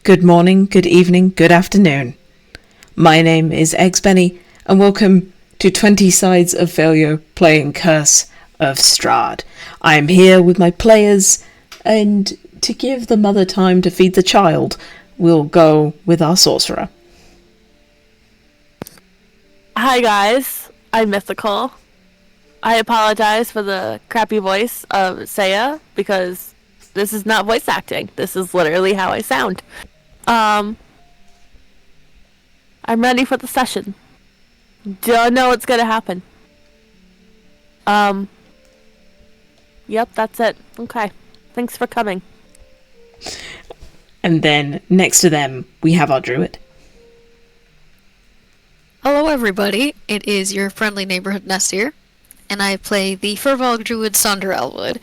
Good morning, good evening, good afternoon. My name is Eggs Benny, and welcome to 20 Sides of Failure playing Curse of Strahd. I am here with my players, and to give the mother time to feed the child, we'll go with our sorcerer. Hi guys, I'm Mythical. I apologize for the crappy voice of Saya because this is not voice acting. This is literally how I sound. I'm ready for the session. Don't know what's gonna happen. Yep, that's it. Okay. Thanks for coming. And then next to them, we have our druid. Hello everybody, it is your friendly neighborhood Nest here, and I play the Furbolg Druid Sonder Elwood,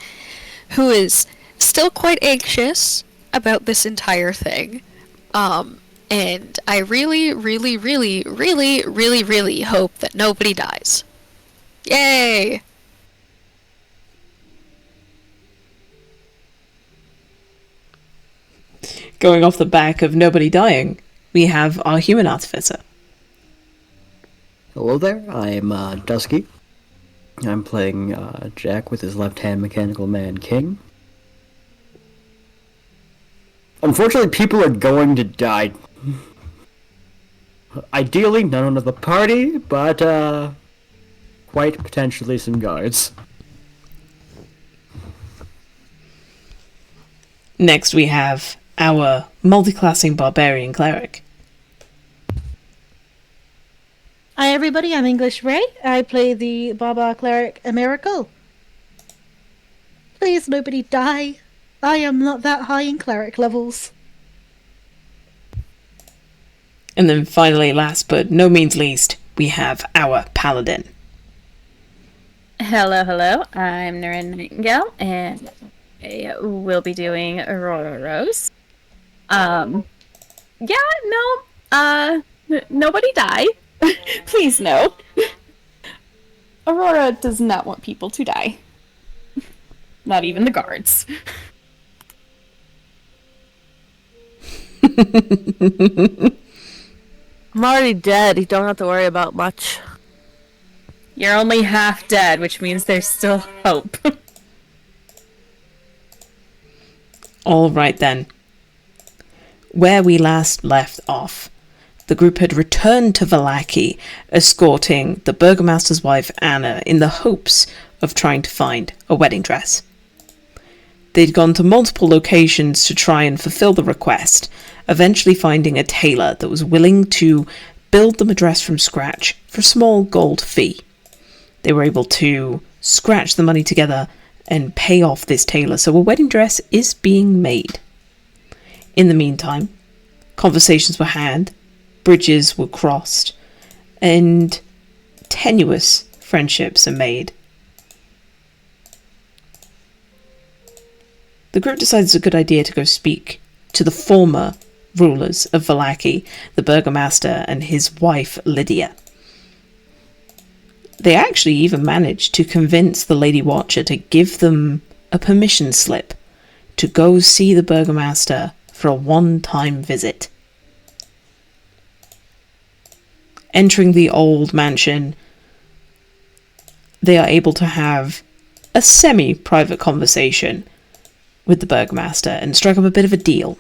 who is still quite anxious about this entire thing. And I really hope that nobody dies. Yay! Going off the back of nobody dying, we have our human artificer. Hello there, I'm Dusky. I'm playing Jack with his left-hand mechanical man King. Unfortunately, people are going to die. Ideally, none of the party, but quite potentially some guards. Next we have our multi-classing barbarian cleric. Hi everybody, I'm English Ray. I play the Baba Cleric A Miracle. Please nobody die. I am not that high in cleric levels. And then finally, last but no means least, we have our paladin. Hello, I'm Naren Nightingale, and I will be doing Aurora Rose. Nobody die. Please, no. Aurora does not want people to die. Not even the guards. I'm already dead. You don't have to worry about much. You're only half dead, which means there's still hope. All right then. Where we last left off, the group had returned to Vallaki, escorting the burgomaster's wife Anna in the hopes of trying to find a wedding dress. They'd gone to multiple locations to try and fulfill the request, eventually finding a tailor that was willing to build them a dress from scratch for a small gold fee. They were able to scratch the money together and pay off this tailor, so a wedding dress is being made. In the meantime, conversations were had, bridges were crossed, and tenuous friendships are made. The group decides it's a good idea to go speak to the former rulers of Vallaki, the burgomaster and his wife Lydia. They actually even managed to convince the Lady Watcher to give them a permission slip to go see the burgomaster for a one-time visit. Entering the old mansion, they are able to have a semi-private conversation with the burgomaster and strike up a bit of a deal.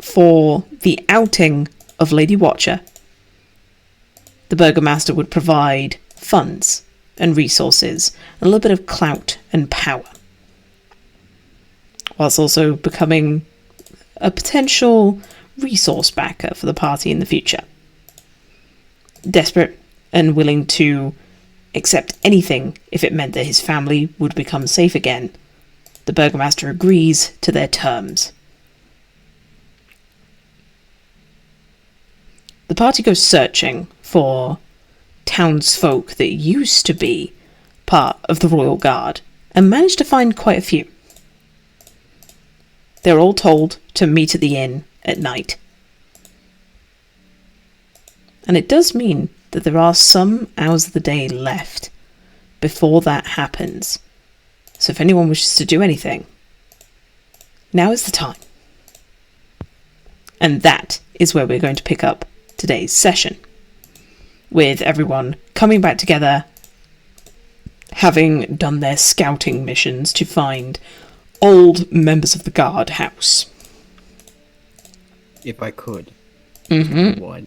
For the outing of Lady Watcher, the burgomaster would provide funds and resources, a little bit of clout and power, whilst also becoming a potential resource backer for the party in the future. Desperate and willing to accept anything if it meant that his family would become safe again, the burgomaster agrees to their terms. The party goes searching for townsfolk that used to be part of the Royal Guard and manage to find quite a few. They're all told to meet at the inn at night. And it does mean that there are some hours of the day left before that happens. So if anyone wishes to do anything, now is the time. And that is where we're going to pick up today's session, with everyone coming back together, having done their scouting missions to find old members of the guard house. If I could. Mm-hmm. One.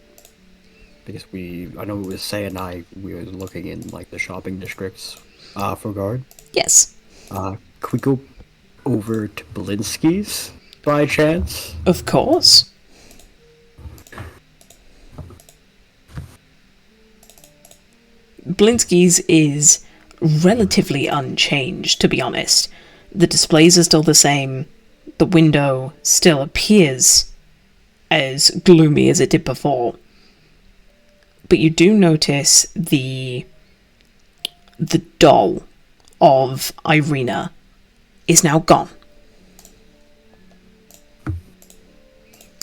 Because I know it was Say and we were looking in, like, the shopping districts, for guard. Yes. Could we go over to Belinsky's, by chance? Of course. Blinsky's is relatively unchanged, to be honest. The displays are still the same. The window still appears as gloomy as it did before. But you do notice the doll of Irina is now gone.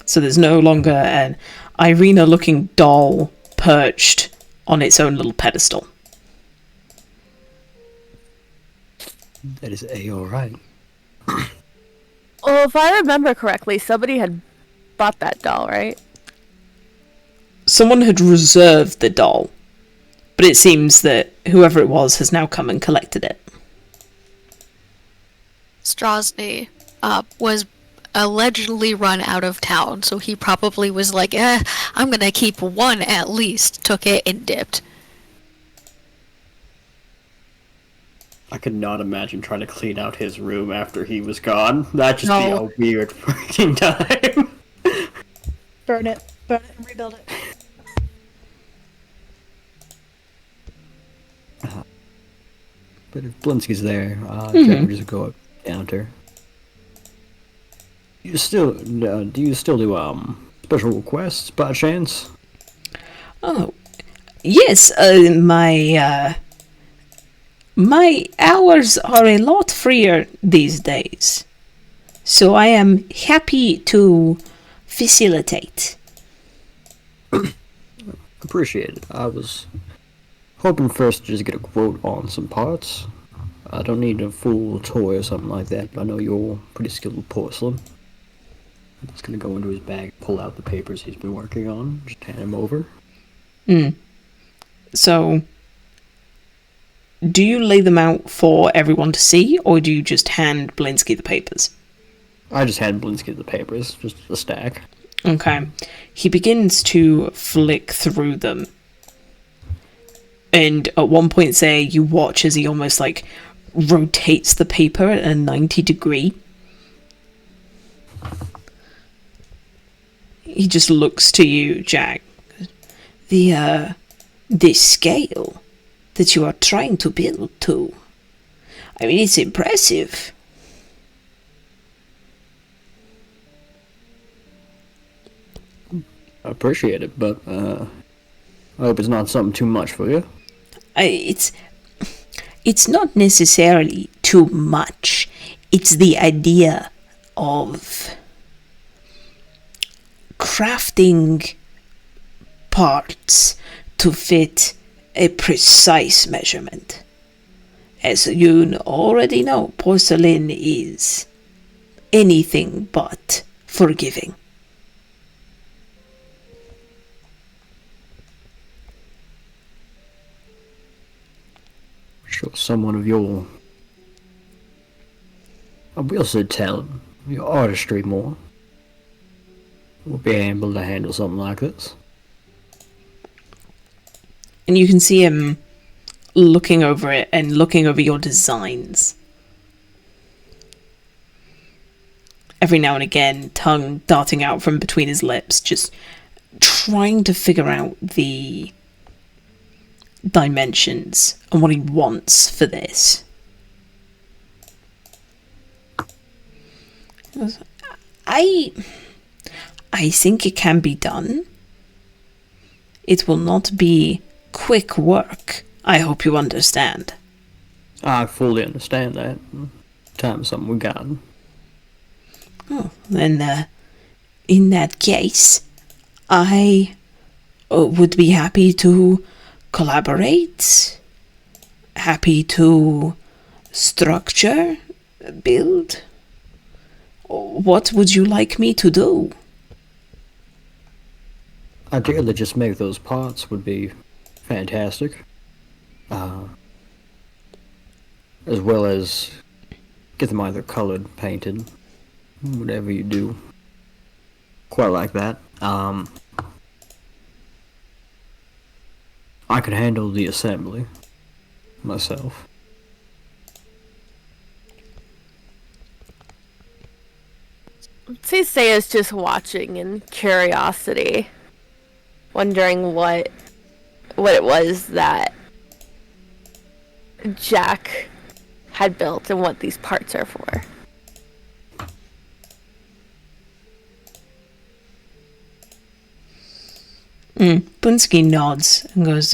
So there's no longer an Irina-looking doll perched on its own little pedestal. That is A-alright. Well, if I remember correctly, somebody had bought that doll, right? Someone had reserved the doll, but it seems that whoever it was has now come and collected it. Strahd was allegedly run out of town, so he probably was like, I'm gonna keep one at least, took it and dipped. I could not imagine trying to clean out his room after he was gone. That'd just be a weird freaking time. Burn it and rebuild it. But if Blinsky's there, Jack would just go up down to her. Do you still do special requests by chance? Oh, yes, my hours are a lot freer these days, so I am happy to facilitate. Appreciate it. I was hoping first to just get a quote on some parts. I don't need a full toy or something like that, but I know you're pretty skilled with porcelain. I'm just gonna go into his bag, pull out the papers he's been working on, just hand him over. So, do you lay them out for everyone to see, or do you just hand Blinsky the papers? I just hand Blinsky the papers, just a stack. Okay. He begins to flick through them. And at one point, say, you watch as he almost, like, rotates the paper at a 90-degree. He just looks to you, Jack. The scale that you are trying to build to. I mean, it's impressive. I appreciate it, but I hope it's not something too much for you. It's not necessarily too much. It's the idea of crafting parts to fit a precise measurement. As you already know, porcelain is anything but forgiving. Sure, someone of your, I will say talent, your artistry more, will be able to handle something like this. And you can see him looking over it and looking over your designs. Every now and again, tongue darting out from between his lips, just trying to figure out the dimensions and what he wants for this. I think it can be done. It will not be quick work. I hope you understand. I fully understand that. Time is something we got. Oh, then, in that case, I would be happy to collaborate, happy to structure, build. What would you like me to do? Ideally, just make those pots would be fantastic. As well as get them either colored, painted, whatever you do. Quite like that. I could handle the assembly myself. Say Saya's just watching in curiosity, wondering what it was that Jack had built and what these parts are for. Bunsky nods and goes,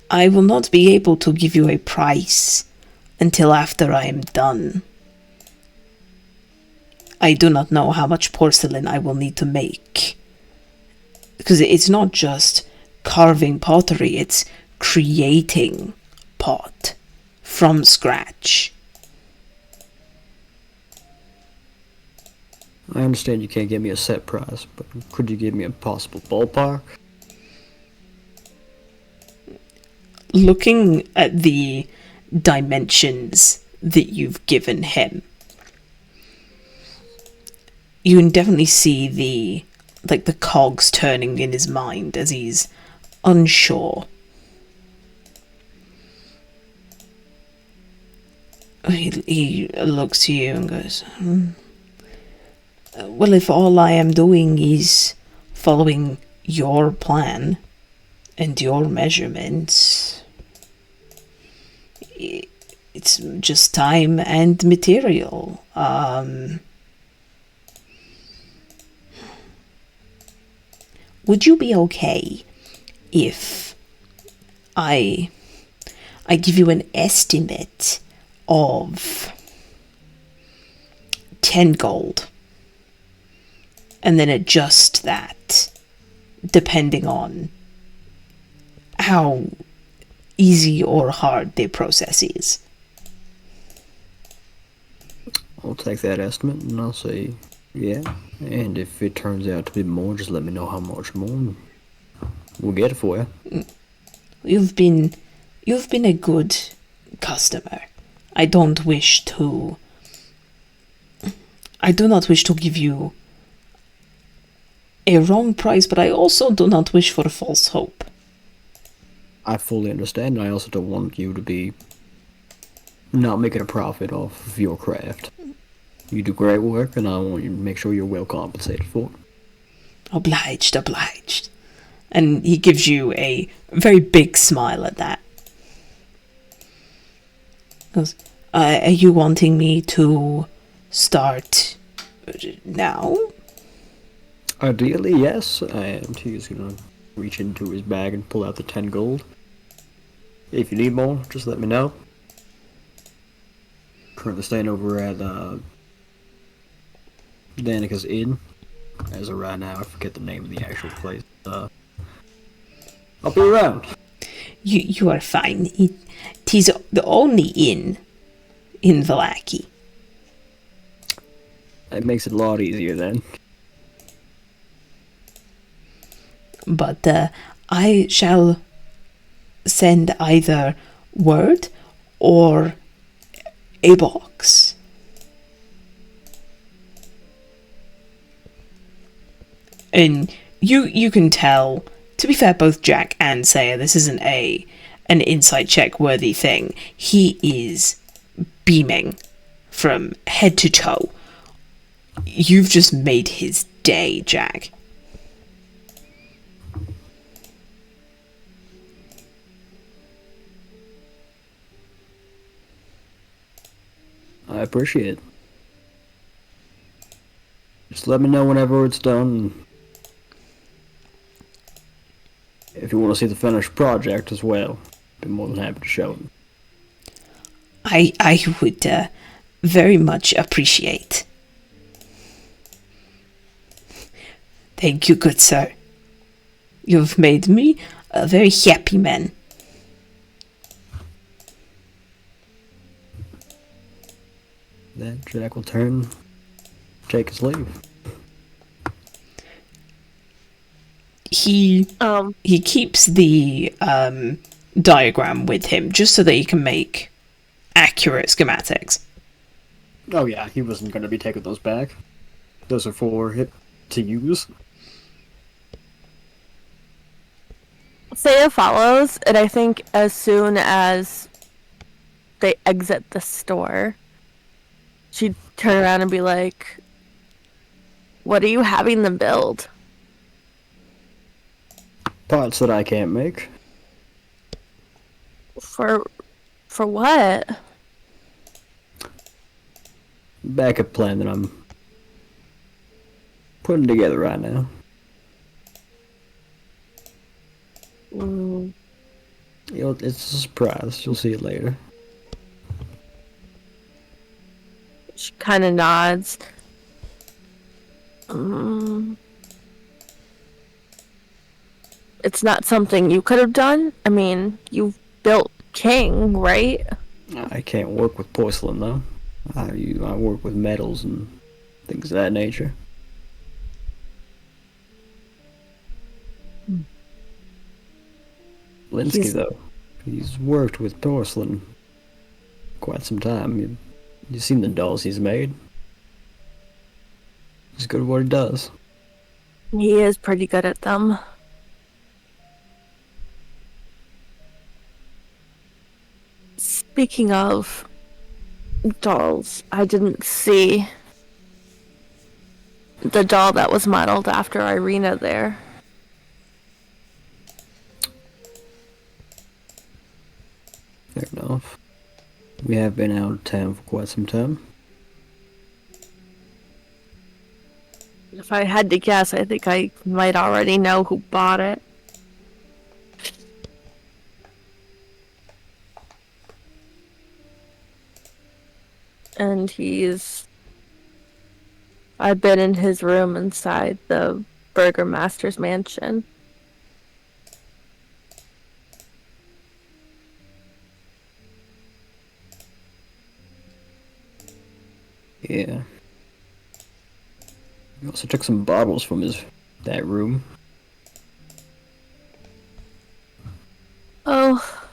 I will not be able to give you a price until after I am done. I do not know how much porcelain I will need to make. Because it's not just carving pottery, it's creating pot from scratch. I understand you can't give me a set price, but could you give me a possible ballpark? Looking at the dimensions that you've given him, you can definitely see the cogs turning in his mind as he's unsure. He looks to you and goes, well, if all I am doing is following your plan and your measurements, it's just time and material. Would you be okay if I give you an estimate of 10 gold and then adjust that depending on how easy or hard the process is? I'll take that estimate and I'll say, yeah. And if it turns out to be more, just let me know how much more. And we'll get it for you. You've been a good customer. I do not wish to give you a wrong price, but I also do not wish for a false hope. I fully understand, and I also don't want you to be not making a profit off of your craft. You do great work, and I want you to make sure you're well compensated for it. Obliged. And he gives you a very big smile at that. Goes, are you wanting me to start now? Ideally, yes. And he's gonna reach into his bag and pull out the 10 gold. If you need more, just let me know. Currently staying over at Danica's Inn. As of right now, I forget the name of the actual place. I'll be around. You are fine. It is the only inn in Vallaki. It makes it a lot easier then. But I shall send either word or a box. And you can tell, to be fair, both Jack and Saya, this isn't an insight check worthy thing. He is beaming from head to toe. You've just made his day, Jack. I appreciate it. Just let me know whenever it's done. If you want to see the finished project as well, be more than happy to show it. I would very much appreciate. Thank you, good sir. You've made me a very happy man. Then Jack will turn, take his leave. he he keeps the diagram with him just so that he can make accurate schematics. Oh yeah, he wasn't going to be taking those back. Those are for him to use. Saya follows, and I think as soon as they exit the store, she'd turn around and be like, "What are you having them build?" Parts that I can't make. For what? Backup plan that I'm putting together right now. Mm, It's a surprise. You'll see it later. she kind of nods. Mm, it's not something you could have done. I mean, you've built King, right? I can't work with porcelain though. I work with metals and things of that nature. Linsky though, he's worked with porcelain quite some time. You've seen the dolls he's made. He's good at what he does. He is pretty good at them. Speaking of dolls, I didn't see the doll that was modeled after Irina there. Fair enough. We have been out of town for quite some time. If I had to guess, I think I might already know who bought it. And I've been in his room inside the Burgermaster's mansion. Yeah. We also took some bottles from that room. Oh,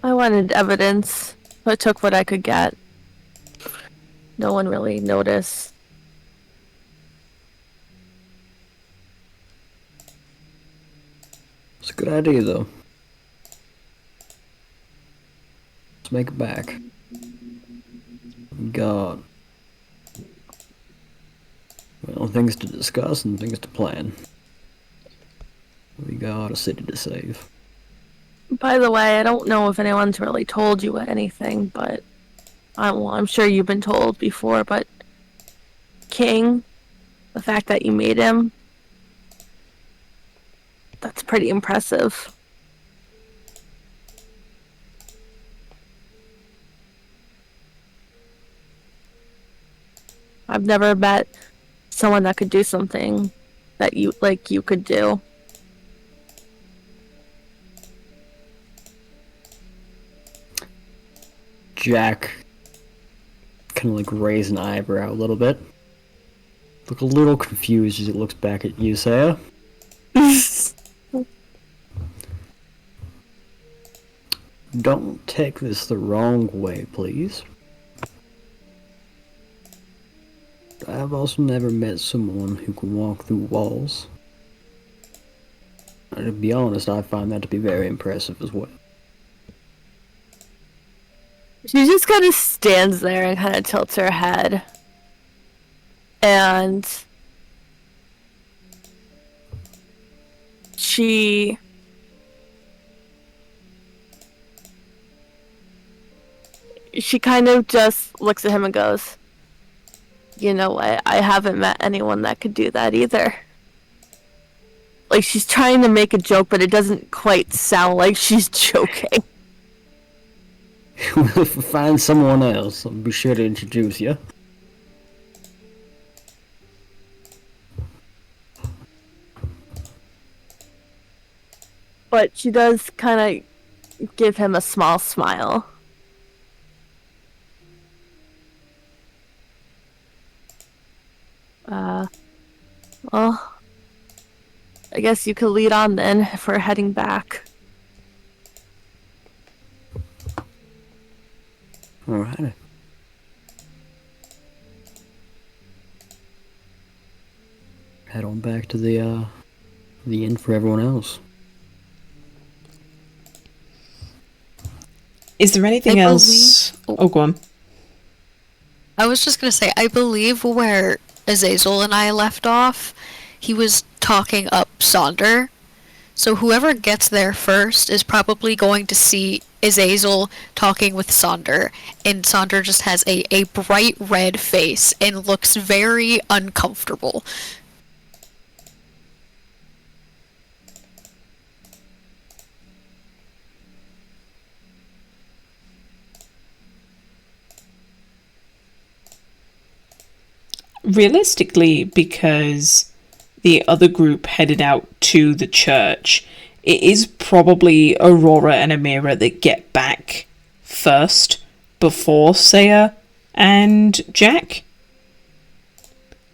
I wanted evidence. I took what I could get. No one really noticed. It's a good idea though. Let's make it back. God. Well, things to discuss and things to plan. We got a city to save. By the way, I don't know if anyone's really told you anything, but I'm sure you've been told before, but King, the fact that you made him, that's pretty impressive. I've never met someone that could do something that you could do. Jack kind of like raise an eyebrow a little bit. Look a little confused as he looks back at you, Saya. Don't take this the wrong way, please. I've also never met someone who can walk through walls. And to be honest, I find that to be very impressive as well. She just kind of stands there and kind of tilts her head. And she kind of just looks at him and goes, "You know what? I haven't met anyone that could do that either." Like she's trying to make a joke, but it doesn't quite sound like she's joking. If we find someone else, I'll be sure to introduce you. But she does kind of give him a small smile. Well, I guess you could lead on then if we're heading back. Alright. Head on back to the inn for everyone else. Is there anything I else? believe- Oh, go on. I was just gonna say, I believe where Azazel and I left off, he was talking up Sonder. So whoever gets there first is probably going to see Azazel talking with Sonder, and Sonder just has a bright red face and looks very uncomfortable. Realistically, because the other group headed out to the church, it is probably Aurora and Amira that get back first before Saya and Jack.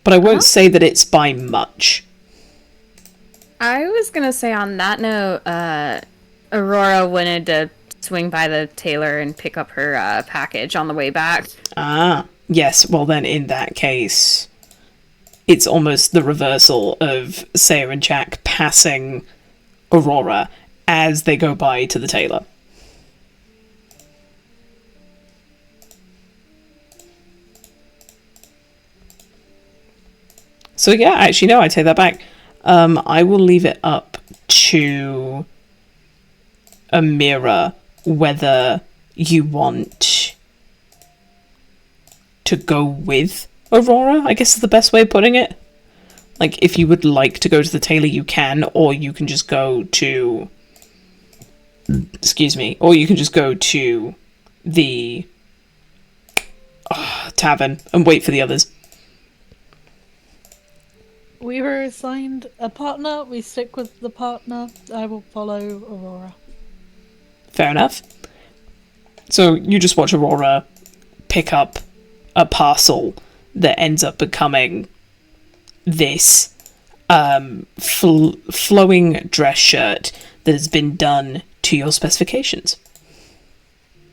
But I won't say that it's by much. I was gonna say on that note, Aurora wanted to swing by the tailor and pick up her package on the way back. Ah, yes, well then in that case, it's almost the reversal of Saya and Jack passing Aurora as they go by to the tailor. So yeah, actually no, I take that back. I will leave it up to Amira whether you want to go with Aurora, I guess is the best way of putting it. Like, if you would like to go to the tailor, you can, or you can just go to... Excuse me. Or you can just go to the tavern and wait for the others. We were assigned a partner. We stick with the partner. I will follow Aurora. Fair enough. So you just watch Aurora pick up a parcel that ends up becoming this flowing dress shirt that has been done to your specifications.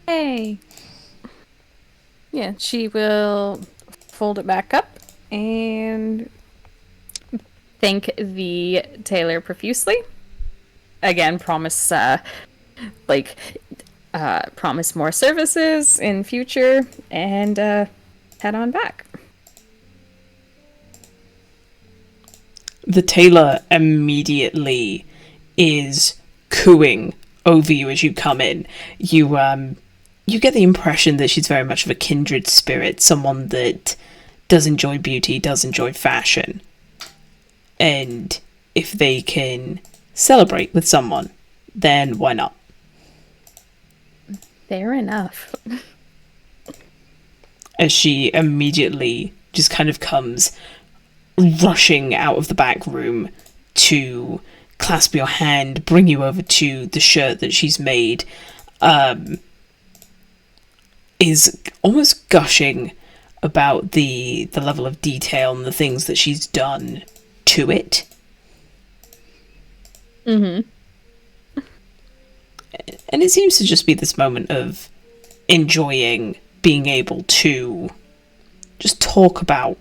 Hey. Yeah, she will fold it back up and thank the tailor profusely. Again, promise promise more services in future and head on back. The tailor immediately is cooing over you as you come in. You get the impression that she's very much of a kindred spirit, someone that does enjoy beauty, does enjoy fashion. And if they can celebrate with someone, then why not? Fair enough. As she immediately just kind of comes rushing out of the back room to clasp your hand, bring you over to the shirt that she's made, is almost gushing about the level of detail and the things that she's done to it. Mm-hmm. And it seems to just be this moment of enjoying being able to just talk about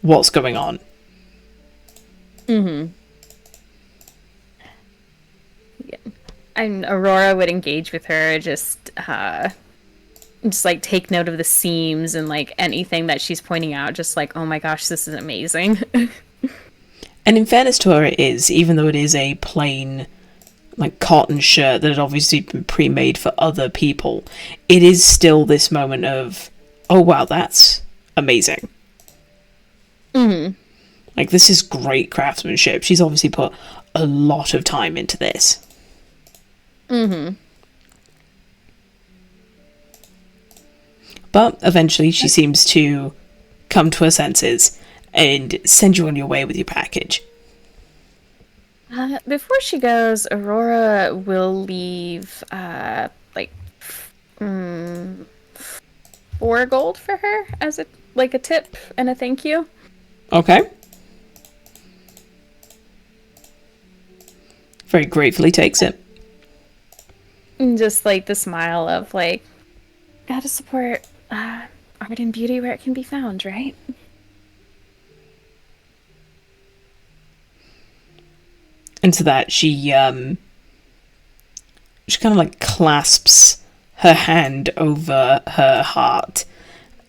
what's going on. Mm-hmm. Yeah. And Aurora would engage with her, just like take note of the seams and like anything that she's pointing out, just like, oh my gosh, this is amazing. And in fairness to her, it is, even though it is a plain like cotton shirt that had obviously been pre-made for other people, it is still this moment of, oh wow, that's amazing. Mm-hmm. Like, this is great craftsmanship. She's obviously put a lot of time into this. Mm-hmm. But eventually she seems to come to her senses and send you on your way with your package. Before she goes, Aurora will leave 4 gold for her as a tip and a thank you. Okay. Very gratefully takes it. And just like the smile of like, gotta support art and beauty where it can be found, right? And to that, she kind of like clasps her hand over her heart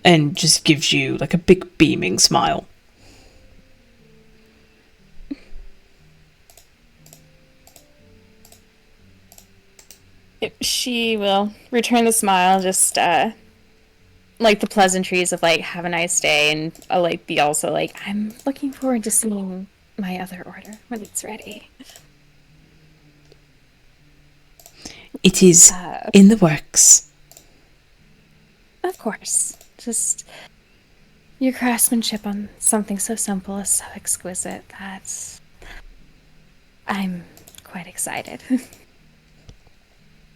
and just gives you like a big beaming smile. She will return the smile, just like the pleasantries of like have a nice day, and like be also like I'm looking forward to seeing my other order when it's ready. It is in the works. Of course, just your craftsmanship on something so simple is so exquisite that I'm quite excited.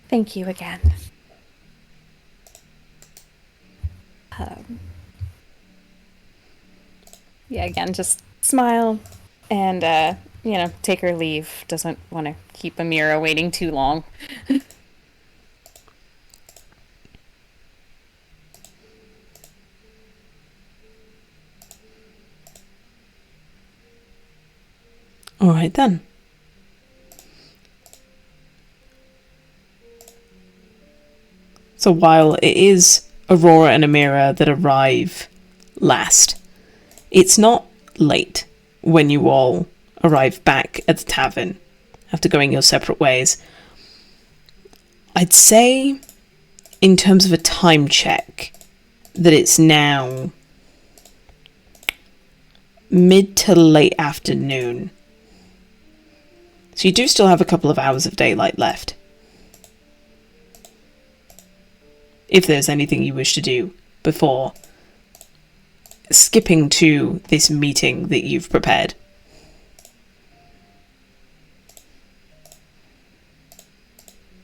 Thank you again. Yeah, again, just smile and, take her leave. Doesn't want to keep Amira waiting too long. All right then. So while it is Aurora and Amira that arrive last, it's not late when you all arrive back at the tavern after going your separate ways. I'd say, in terms of a time check, that it's now mid to late afternoon. So you do still have a couple of hours of daylight left. If there's anything you wish to do before skipping to this meeting that you've prepared.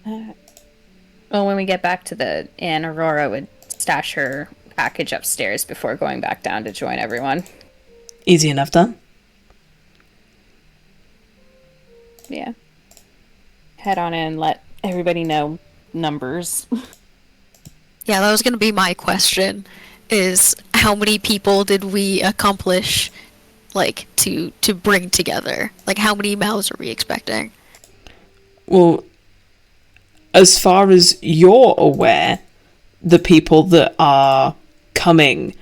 Well, when we get back to the inn, Aurora would stash her package upstairs before going back down to join everyone. Easy enough done. Yeah. Head on in, let everybody know numbers. Yeah, that was going to be my question, is how many people did we accomplish, like, to bring together? Like, how many mouths are we expecting? Well, as far as you're aware, the people that are coming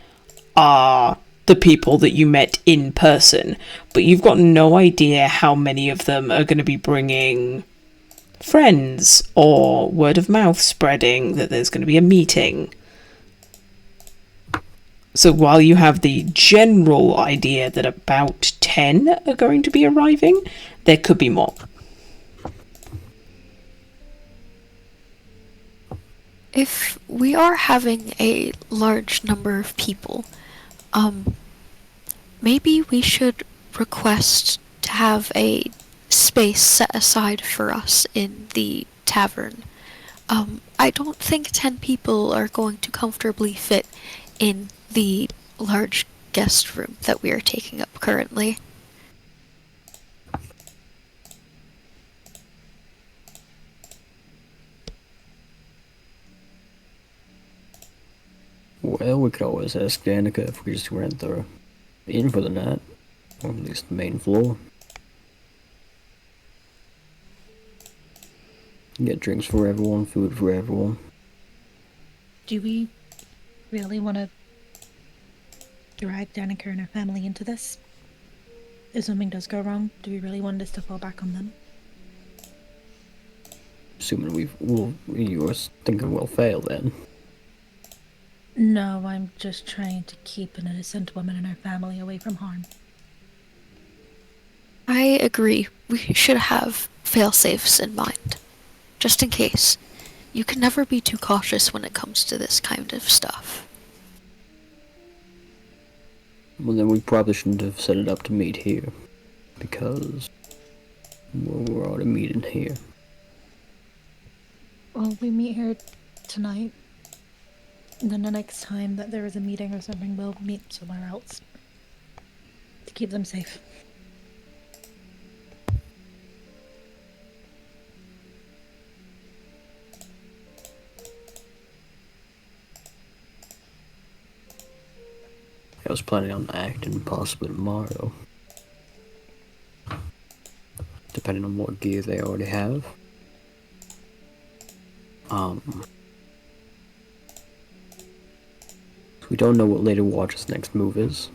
are the people that you met in person, but you've got no idea how many of them are going to be bringing friends or word of mouth spreading that there's going to be a meeting. So while you have the general idea that about 10 are going to be arriving, there could be more. If we are having a large number of people, maybe we should request to have a space set aside for us in the tavern. I don't think 10 people are going to comfortably fit in the large guest room that we are taking up currently. Well, we could always ask Danica if we just rent the inn for the night, or at least the main floor. Get drinks for everyone, food for everyone. Do we really want to drag Danica and her family into this? If something does go wrong, do we really want this to fall back on them? Assuming you were thinking we'll fail then. No, I'm just trying to keep an innocent woman and her family away from harm. I agree. We should have fail-safes in mind, just in case. You can never be too cautious when it comes to this kind of stuff. Well, then we probably shouldn't have set it up to meet here, because we're already meeting here. Well, we meet here tonight. And then the next time that there is a meeting or something, we'll meet somewhere else. To keep them safe. was planning on acting possibly tomorrow. Depending on what gear they already have. We don't know what Lady Watch's next move is.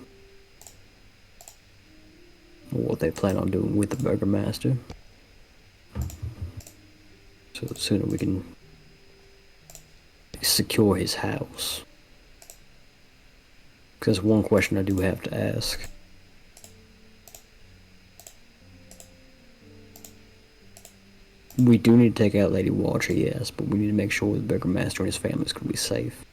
Or what they plan on doing with the Burgomaster. So the sooner we can secure his house. Because there's one question I do have to ask. We do need to take out Lady Watcher, yes, but we need to make sure the Burgomaster and his family is going to be safe.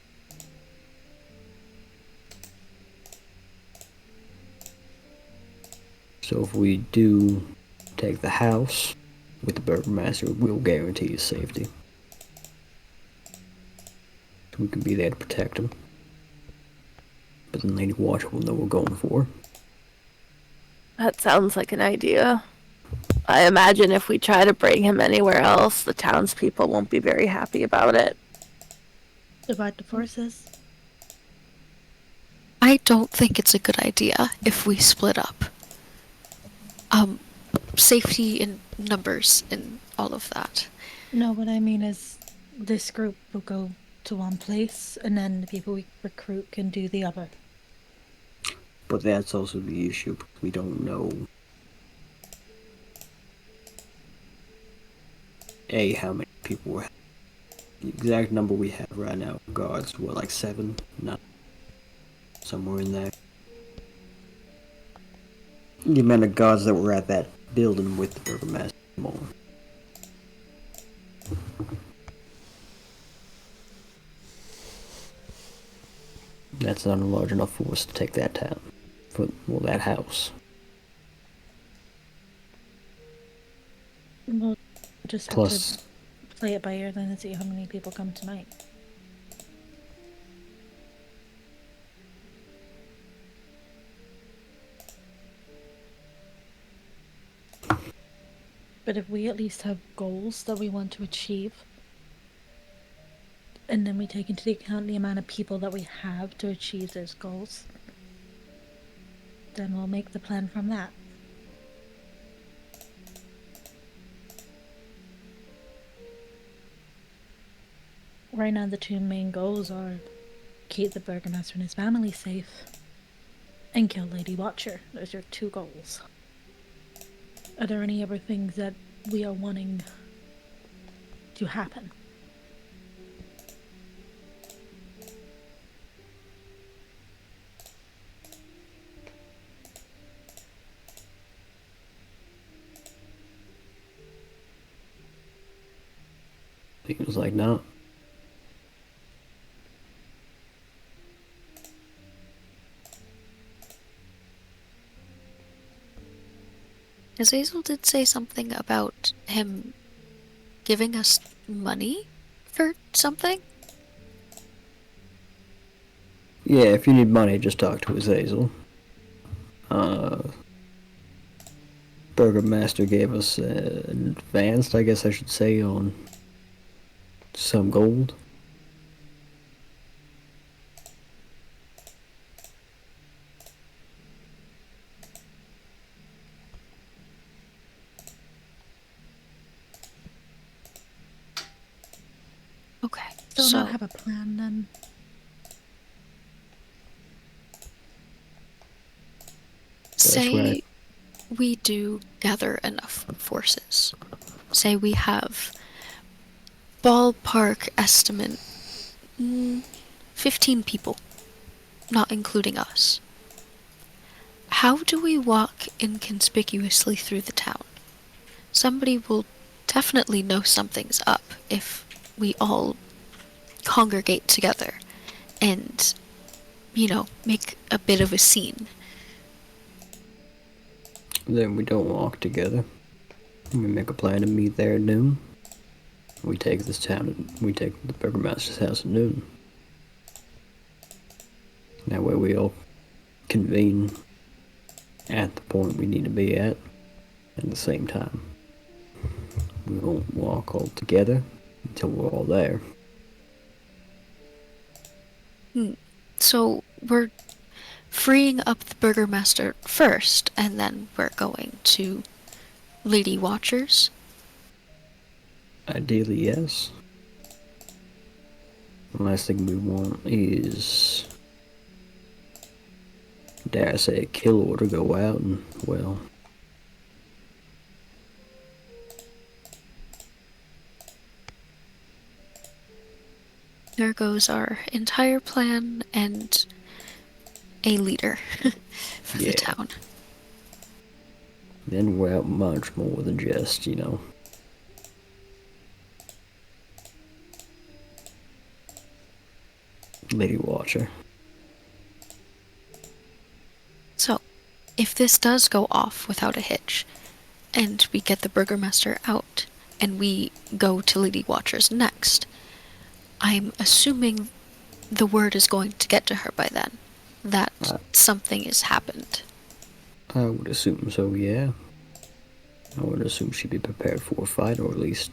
So if we do take the house with the Burgomaster, we'll guarantee his safety. So we can be there to protect him. But then Lady Watcher will know what we're going for. That sounds like an idea. I imagine if we try to bring him anywhere else, the townspeople won't be very happy about it. Divide the forces. I don't think it's a good idea if we split up. Safety in numbers and all of that. No, what I mean is this group will go to one place, and then the people we recruit can do the other. But that's also the issue. We don't know how many people we have. The exact number we have right now, guards, what, like 7? 9? Somewhere in there. The amount of guards that were at that building with the Burgomaster. That's not a large enough force to take that town. Well, that house. We'll just have to play it by ear then and see how many people come tonight. But if we at least have goals that we want to achieve, and then we take into account the amount of people that we have to achieve those goals, then we'll make the plan from that. Right now, the two main goals are keep the Burgomaster and his family safe and kill Lady Watcher. Those are 2 goals. Are there any other things that we are wanting to happen? Seems like no. Azazel did say something about him giving us money for something. Yeah, if you need money, just talk to Azazel. Burgomaster gave us an advanced, I guess I should say, on some gold. Okay, Still so not have a plan then? say right. we do gather enough forces. Say we have ballpark estimate 15 people, not including us. How do we walk inconspicuously through the town? Somebody will definitely know something's up if we all congregate together and, make a bit of a scene. Then we don't walk together. We make a plan to meet there at noon. We take this town, we take the Burgomaster's house at noon. That way we all convene at the point we need to be at the same time. We won't walk all together until we're all freeing up the Burgermaster first, and then we're going to Lady Watchers. Ideally, yes. The last thing we want is, dare I say, a kill order go out and, well, there goes our entire plan and a leader for Yeah. the town. then we're out much more than just, Lady Watcher. So, if this does go off without a hitch, and we get the Burgermaster out, and we go to Lady Watchers next, I'm assuming the word is going to get to her by then, that something has happened. I would assume so, yeah. I would assume she'd be prepared for a fight, or at least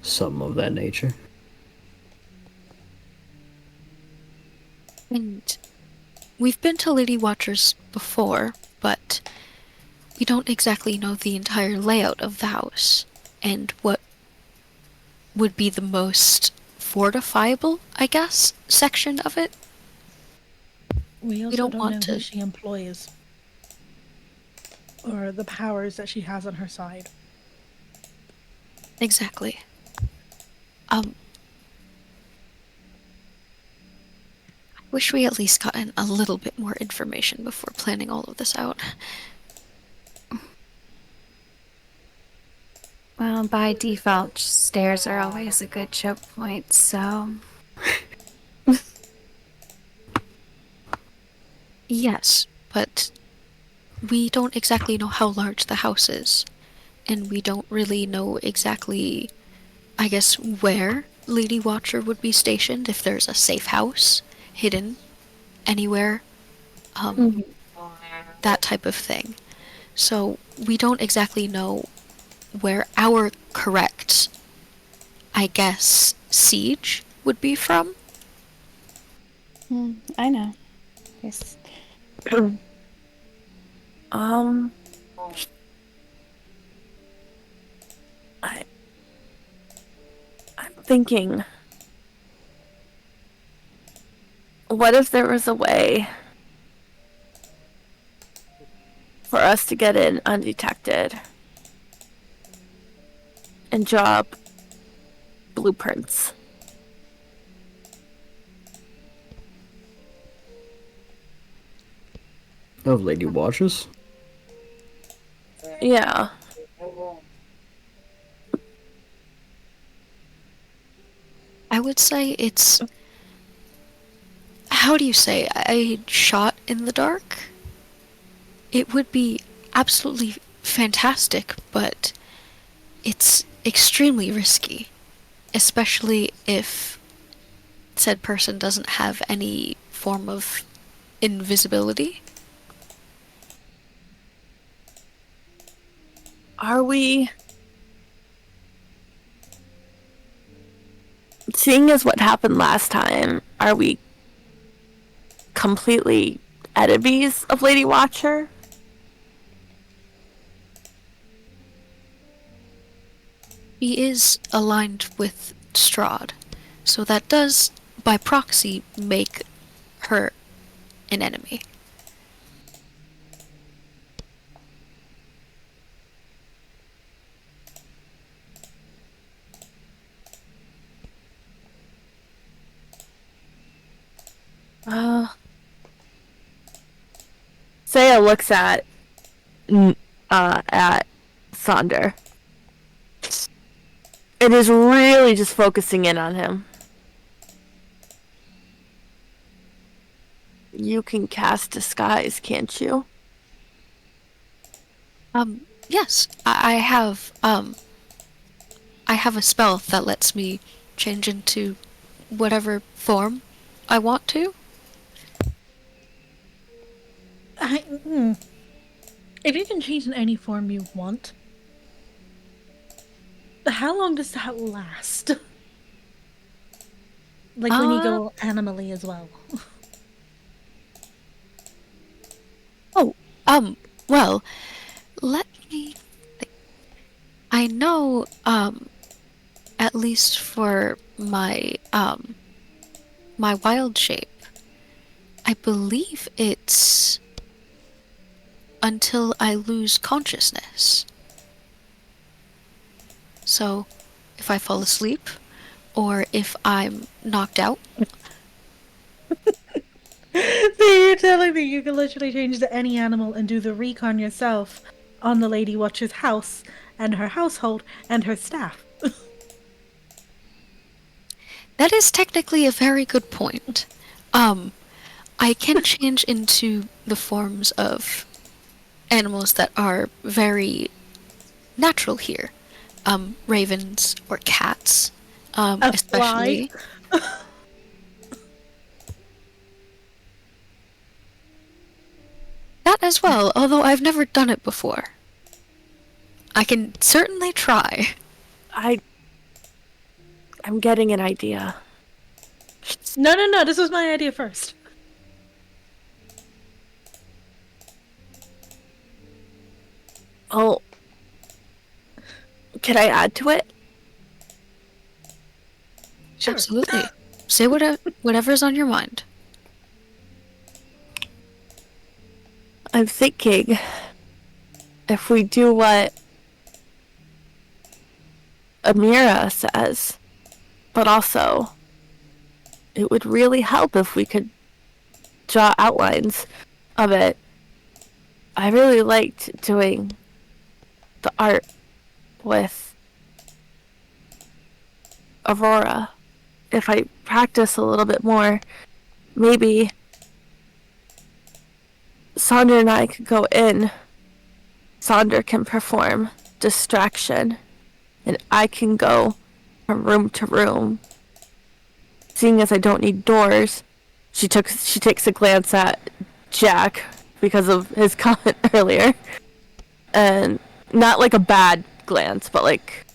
something of that nature. And we've been to Lady Watchers before, but we don't exactly know the entire layout of the house, and what would be the most fortifiable, I guess, section of it. We also don't don't want know to- who she employs. Or the powers that she has on her side. Exactly. I wish we at least gotten a little bit more information before planning all of this out. Well, by default, stairs are always a good choke point, so. Yes, but we don't exactly know how large the house is, and we don't really know exactly, I guess, where Lady Watcher would be stationed, if there's a safe house hidden anywhere, that type of thing. So we don't exactly know where our correct, I guess, siege would be from. I know. Yes. Um, I'm thinking, what if there was a way for us to get in undetected and draw up blueprints? Of Lady Watchers? Yeah. I would say it's, how do you say, a shot in the dark? It would be absolutely fantastic, but it's extremely risky, especially if said person doesn't have any form of invisibility. Are we... Seeing as what happened last time, are we completely enemies of Lady Watcher? He is aligned with Strahd, so that does, by proxy, make her an enemy. Saya looks at Sonder. It is really just focusing in on him. You can cast disguise, can't you? Yes, I have a spell that lets me change into whatever form I want to. If you can change in any form you want, how long does that last? Like when you go animally as well. Well, let me think. I know, at least for my wild shape, I believe it's until I lose consciousness. So, if I fall asleep, or if I'm knocked out, So you're telling me you can literally change to any animal and do the recon yourself on the Lady Watcher's house and her household and her staff? that is technically a very good point. I can change into the forms of animals that are very natural here. Ravens or cats, A fly? especially. That as well, although I've never done it before. I can certainly try. I'm getting an idea. No, this was my idea first. Oh, can I add to it? Sure. Absolutely. Say whatever's on your mind. I'm thinking if we do what Amira says, but also it would really help if we could draw outlines of it. I really liked doing the art with Aurora. If I practice a little bit more, maybe Sandra and I could go in. Sandra can perform distraction, and I can go from room to room. Seeing as I don't need doors, she takes a glance at Jack because of his comment earlier, and not like a bad glance, but like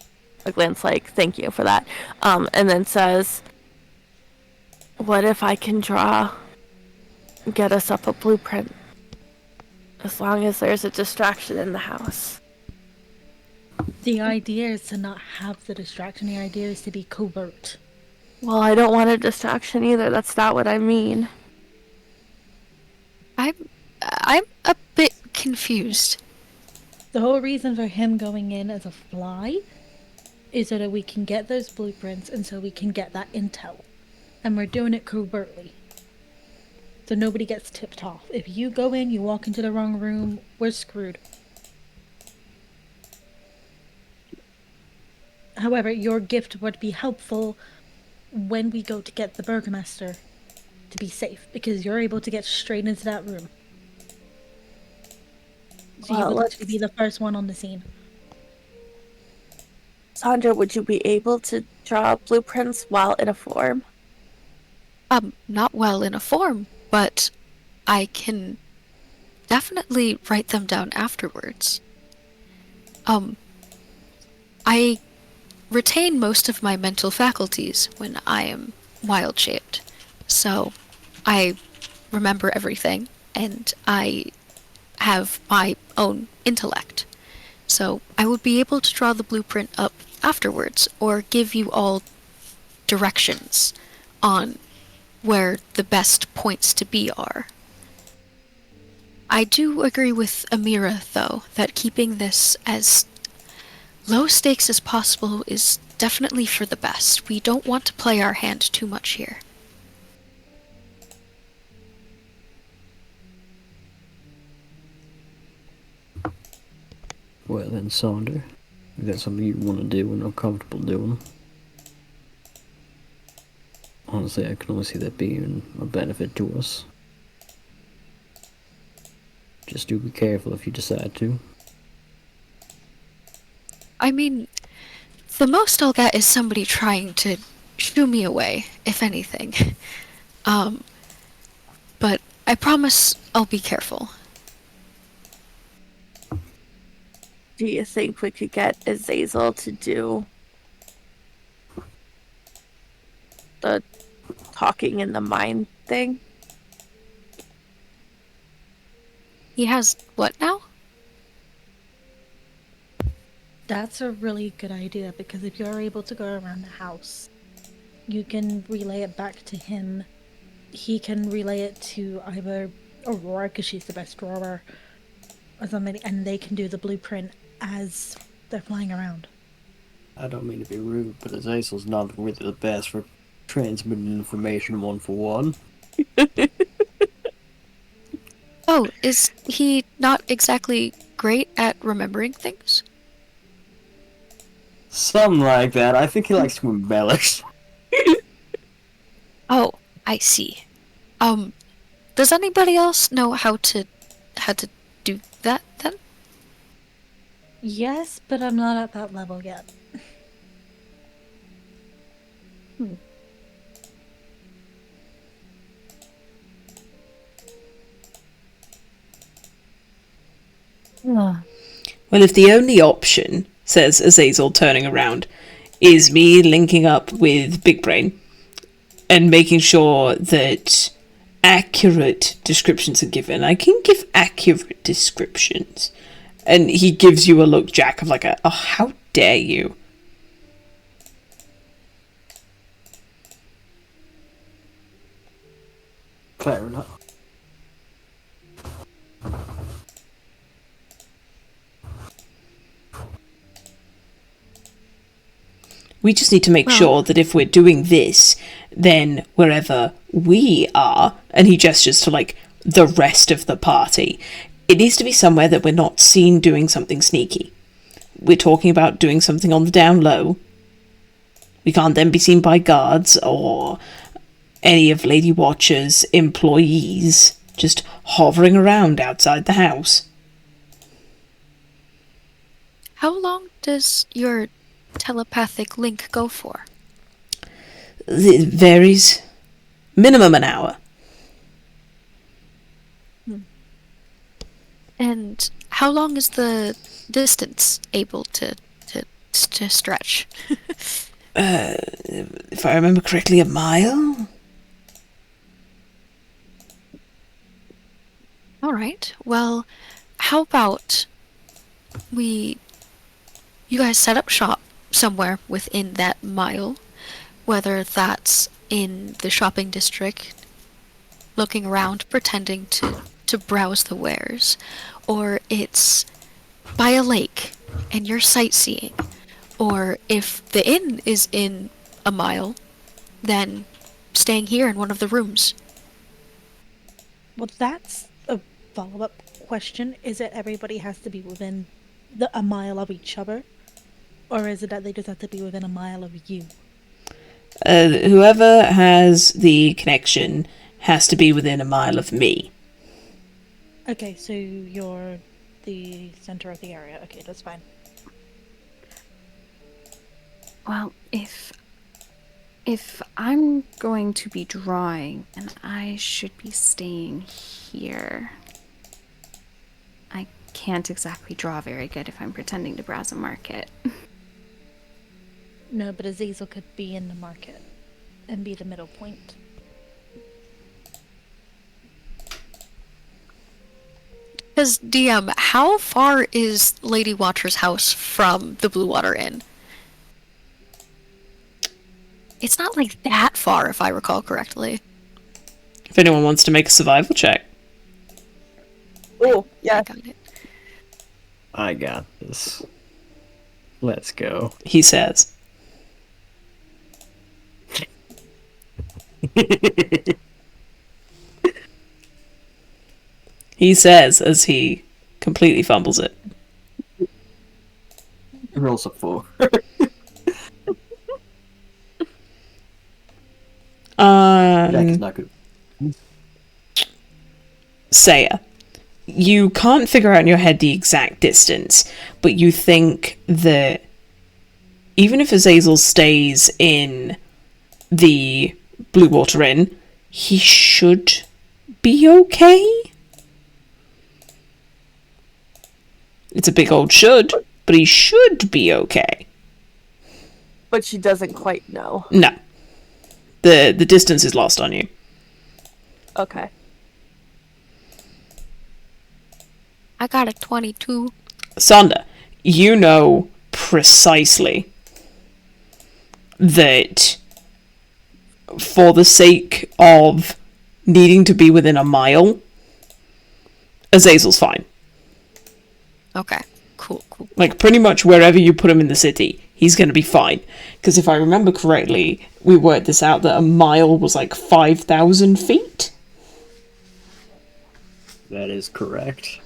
a glance like thank you for that. And then says, "What if I can get us up a blueprint?" As long as there's a distraction in the house. The idea is to not have the distraction. The idea is to be covert. Well, I don't want a distraction either. That's not what I mean. I'm a bit confused. The whole reason for him going in as a fly is so that we can get those blueprints and so we can get that intel. And we're doing it covertly. So nobody gets tipped off. If you go in, you walk into the wrong room, we're screwed. However, your gift would be helpful when we go to get the Burgomaster to be safe, because you're able to get straight into that room. So you would literally be the first one on the scene. Sandra, would you be able to draw blueprints while in a form? Not well in a form, but I can definitely write them down afterwards. I retain most of my mental faculties when I am wild shaped, so I remember everything, and I have my own intellect. So I would be able to draw the blueprint up afterwards, or give you all directions on where the best points to be are. I do agree with Amira, though, that keeping this as low stakes as possible is definitely for the best. We don't want to play our hand too much here. Well then, Sonder, if that's something you want to do and are comfortable doing, honestly, I can only see that being a benefit to us. Just do be careful if you decide to. I mean, the most I'll get is somebody trying to shoo me away, if anything. But I promise I'll be careful. Do you think we could get Azazel to do the talking in the mind thing? He has what now? That's a really good idea, because if you're able to go around the house, you can relay it back to him. He can relay it to either Aurora, because she's the best drawer, or somebody, and they can do the blueprint as they're flying around. I don't mean to be rude, but Azazel's not really the best for transmitting information one for one. Oh, is he not exactly great at remembering things? Something like that. I think he likes to embellish. Oh, I see. Does anybody else know how to do that then? Yes, but I'm not at that level yet. Well, if the only option, says Azazel turning around, is me linking up with Big Brain and making sure that accurate descriptions are given. I can give accurate descriptions. And he gives you a look, Jack, of like oh, how dare you? Fair enough. We just need to make sure that if we're doing this, then wherever we are, and he gestures to like the rest of the party, it needs to be somewhere that we're not seen doing something sneaky. We're talking about doing something on the down low. We can't then be seen by guards or any of Lady Watcher's employees just hovering around outside the house. How long does your telepathic link go for? It varies. Minimum an hour. And how long is the distance able to stretch? If I remember correctly, a mile? All right. Well, how about you guys set up shop somewhere within that mile, whether that's in the shopping district, looking around, pretending to browse the wares, or it's by a lake and you're sightseeing, or if the inn is in a mile, then staying here in one of the rooms. Well, that's a follow-up question. Is it everybody has to be within a mile of each other? Or is it that they just have to be within a mile of you? Whoever has the connection has to be within a mile of me. Okay, so you're the center of the area. Okay, that's fine. Well, if I'm going to be drawing, and I should be staying here. I can't exactly draw very good if I'm pretending to browse a market. No, but Azazel could be in the market and be the middle point. Because, DM, how far is Lady Watcher's house from the Blue Water Inn? It's not like that far, if I recall correctly. If anyone wants to make a survival check. Oh, yeah. Got it. I got this. Let's go. He says. He says as he completely fumbles it. He rolls a 4. Jack is not good. Saya, you can't figure out in your head the exact distance, but you think that even if Azazel stays in the Blue Water Inn, he should be okay? It's a big old should, but he should be okay. But she doesn't quite know. No. The distance is lost on you. Okay. I got a 22. Sander, you know precisely that for the sake of needing to be within a mile, Azazel's fine. Okay, cool. Like, pretty much wherever you put him in the city, he's going to be fine. Because if I remember correctly, we worked this out that a mile was like 5,000 feet. That is correct.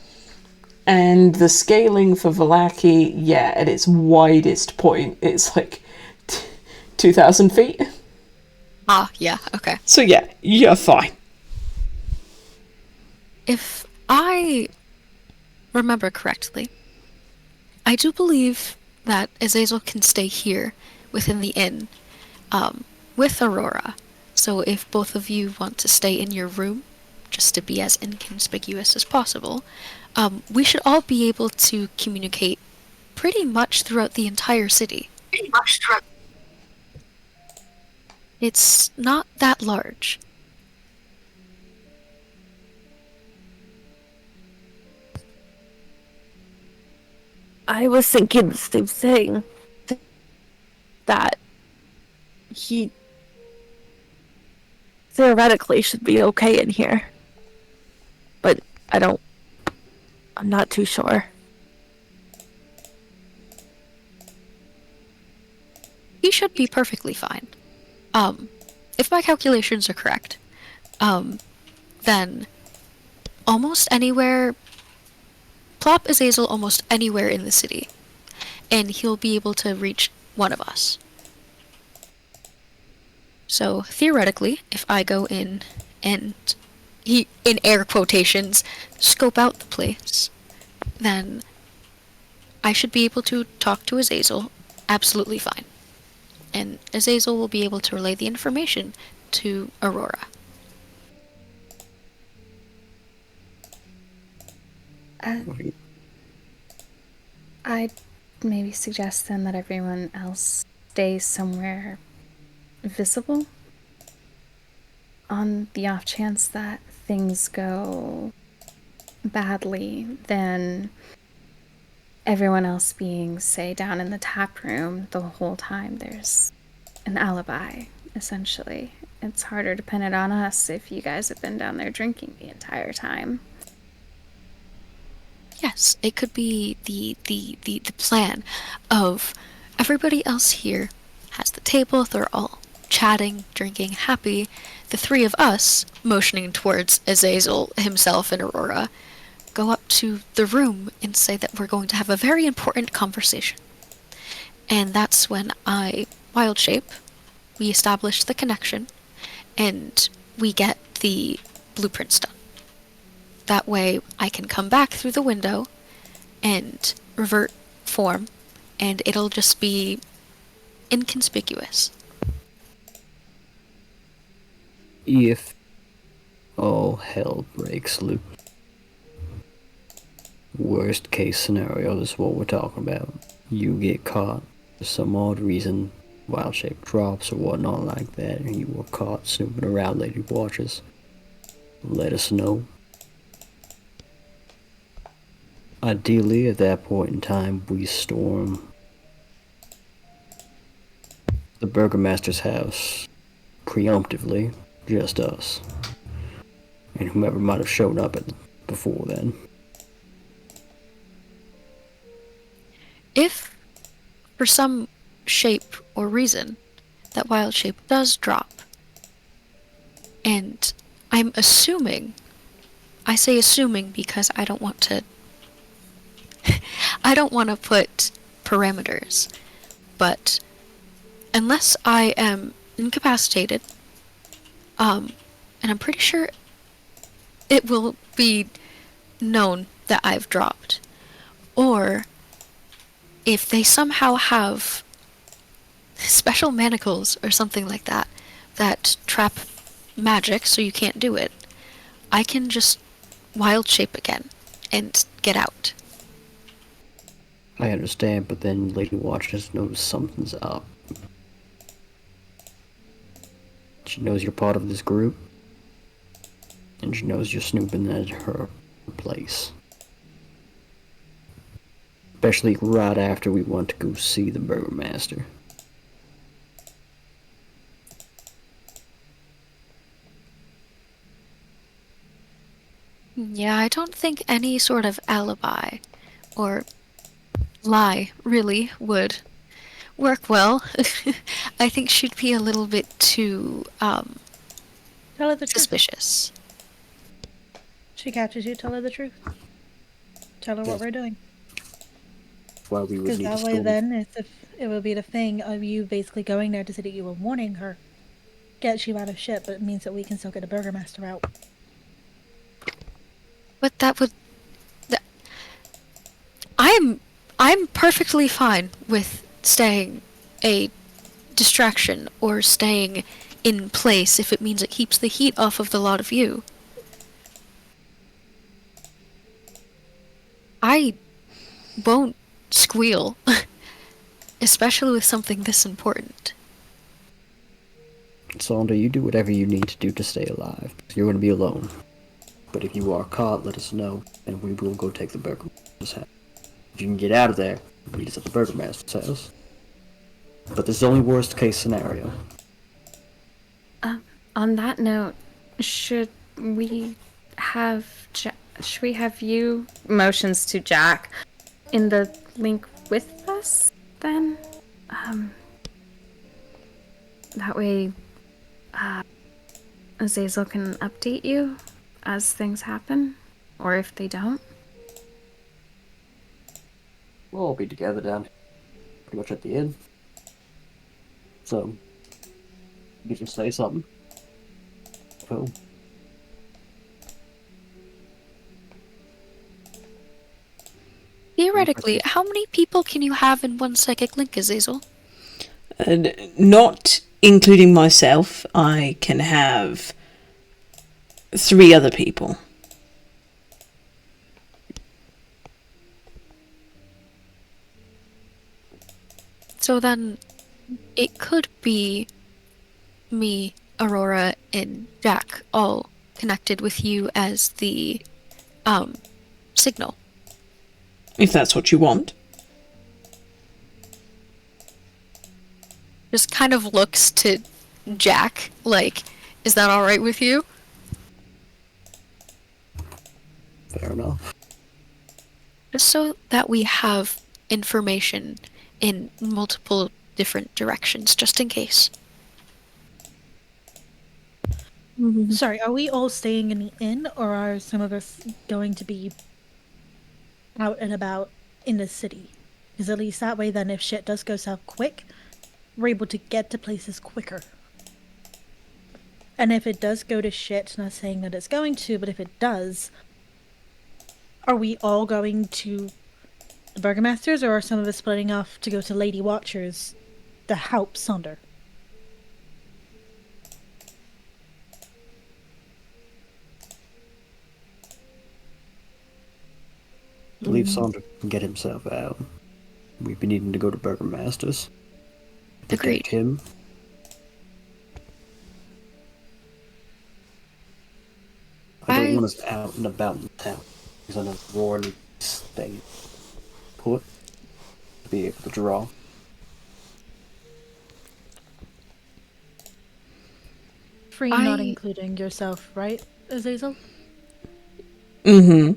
And the scaling for Vallaki, yeah, at its widest point, it's like 2,000 feet. Ah, yeah, okay. So yeah, you're fine. If I remember correctly, I do believe that Azazel can stay here within the inn with Aurora. So if both of you want to stay in your room, just to be as inconspicuous as possible, we should all be able to communicate pretty much throughout the entire city. It's not that large. I was thinking the same thing. That he theoretically should be okay in here. But I'm not too sure. He should be perfectly fine. If my calculations are correct, then almost anywhere, plop Azazel almost anywhere in the city, and he'll be able to reach one of us. So theoretically, if I go in and in air quotations, scope out the place, then I should be able to talk to Azazel absolutely fine. And Azazel will be able to relay the information to Aurora. I'd maybe suggest then that everyone else stays somewhere visible. On the off chance that things go badly, then everyone else being, say, down in the tap room the whole time, there's an alibi, essentially. It's harder to pin it on us if you guys have been down there drinking the entire time. Yes, it could be the plan of everybody else here has the table, they're all chatting, drinking, happy. The three of us, motioning towards Azazel himself and Aurora, go up to the room and say that we're going to have a very important conversation. And that's when I wild shape, we establish the connection, and we get the blueprints done. That way I can come back through the window and revert form, and it'll just be inconspicuous. If all hell breaks loose, worst case scenario is what we're talking about. You get caught for some odd reason, wild shape drops or whatnot like that, and you were caught snooping around Lady Watches. Let us know. Ideally, at that point in time, we storm the Burgomaster's house preemptively, just us, and whomever might have shown up before then. If, for some shape or reason, that wild shape does drop, and I'm assuming, I say assuming because I don't want to put parameters, but unless I am incapacitated, and I'm pretty sure it will be known that I've dropped, or if they somehow have special manacles or something like that that trap magic so you can't do it, I can just wild shape again and get out. I understand, but then Lady Watches knows something's up. She knows you're part of this group, and she knows you're snooping at her place. Especially right after we went to go see the Burgomaster. Yeah, I don't think any sort of alibi or lie really would work well. I think she'd be a little bit too Tell her the truth. suspicious. She catches you, tell her the truth. Tell her what Yes. we're doing. Why we would Because need that to way storm. then, it will be the thing of you basically going there to say that you were warning her. Gets you out of shit, but it means that we can still get a Burgomaster out. But that would that, I'm perfectly fine with staying a distraction or staying in place if it means it keeps the heat off of the lot of you. I won't squeal, especially with something this important. Saundra, you do whatever you need to do to stay alive. You're going to be alone. But if you are caught, let us know, and we will go take the Burgomaster's house. If you can get out of there, meet us at the Burgomaster's house. But this is only worst case scenario. On that note, should we have you motions to Jack in the link with us then? That way, Azazel can update you as things happen, or if they don't. We'll all be together down here, pretty much at the end. So, you can say something. Cool. Theoretically, how many people can you have in one psychic link, Azazel? Not including myself, I can have 3 other people. So then, it could be me, Aurora, and Jack all connected with you as the, signal. If that's what you want. Just kind of looks to Jack, like, is that alright with you? Fair enough. Just so that we have information in multiple different directions, just in case. Sorry, are we all staying in the inn, or are some of us going to be out and about in the city? Because at least that way then, if shit does go south quick, we're able to get to places quicker. And if it does go to shit, not saying that it's going to, but if it does, are we all going to the Burgomasters, or are some of us splitting off to go to Lady Watchers to help Sonder? Leave Saundra can get himself out. We've been needing to go to Burgomaster's. Agreed. Protect him. I don't want us out and about in town. Because I know Roar needs to stay put to be able to draw. Free not including yourself, right, Azazel? There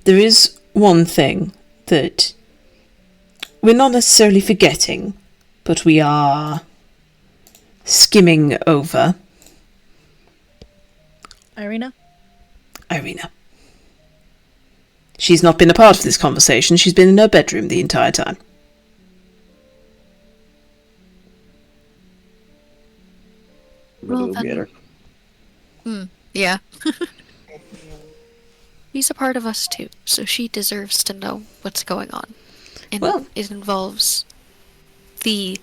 is one thing that we're not necessarily forgetting, but we are skimming over. Irina? Irina. She's not been a part of this conversation. She's been in her bedroom the entire time. Well, We'll get her. Yeah. She's a part of us too, so she deserves to know what's going on. And Well- it involves the,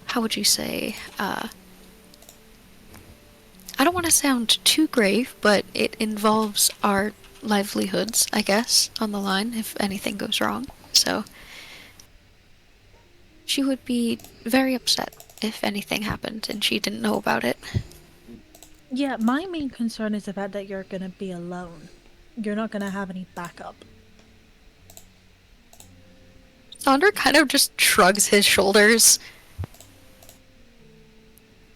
how would you say, I don't want to sound too grave, but it involves our livelihoods, I guess, on the line if anything goes wrong. So she would be very upset if anything happened and she didn't know about it. Yeah, my main concern is the fact that you're gonna be alone. You're not gonna have any backup. Sonder kind of just shrugs his shoulders.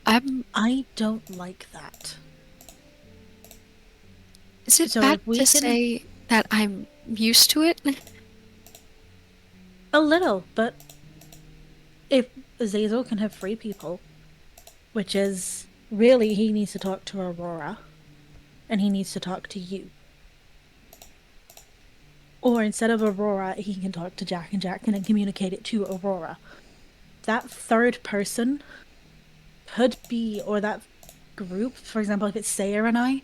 I don't like that. Is it So bad if we to can- say that I'm used to it? A little, but if Azazel can have 3 people, which is really he needs to talk to Aurora, and he needs to talk to you. Or instead of Aurora, he can talk to Jack, and Jack can then communicate it to Aurora. That third person could be, or that group, for example, if it's Sayer and I,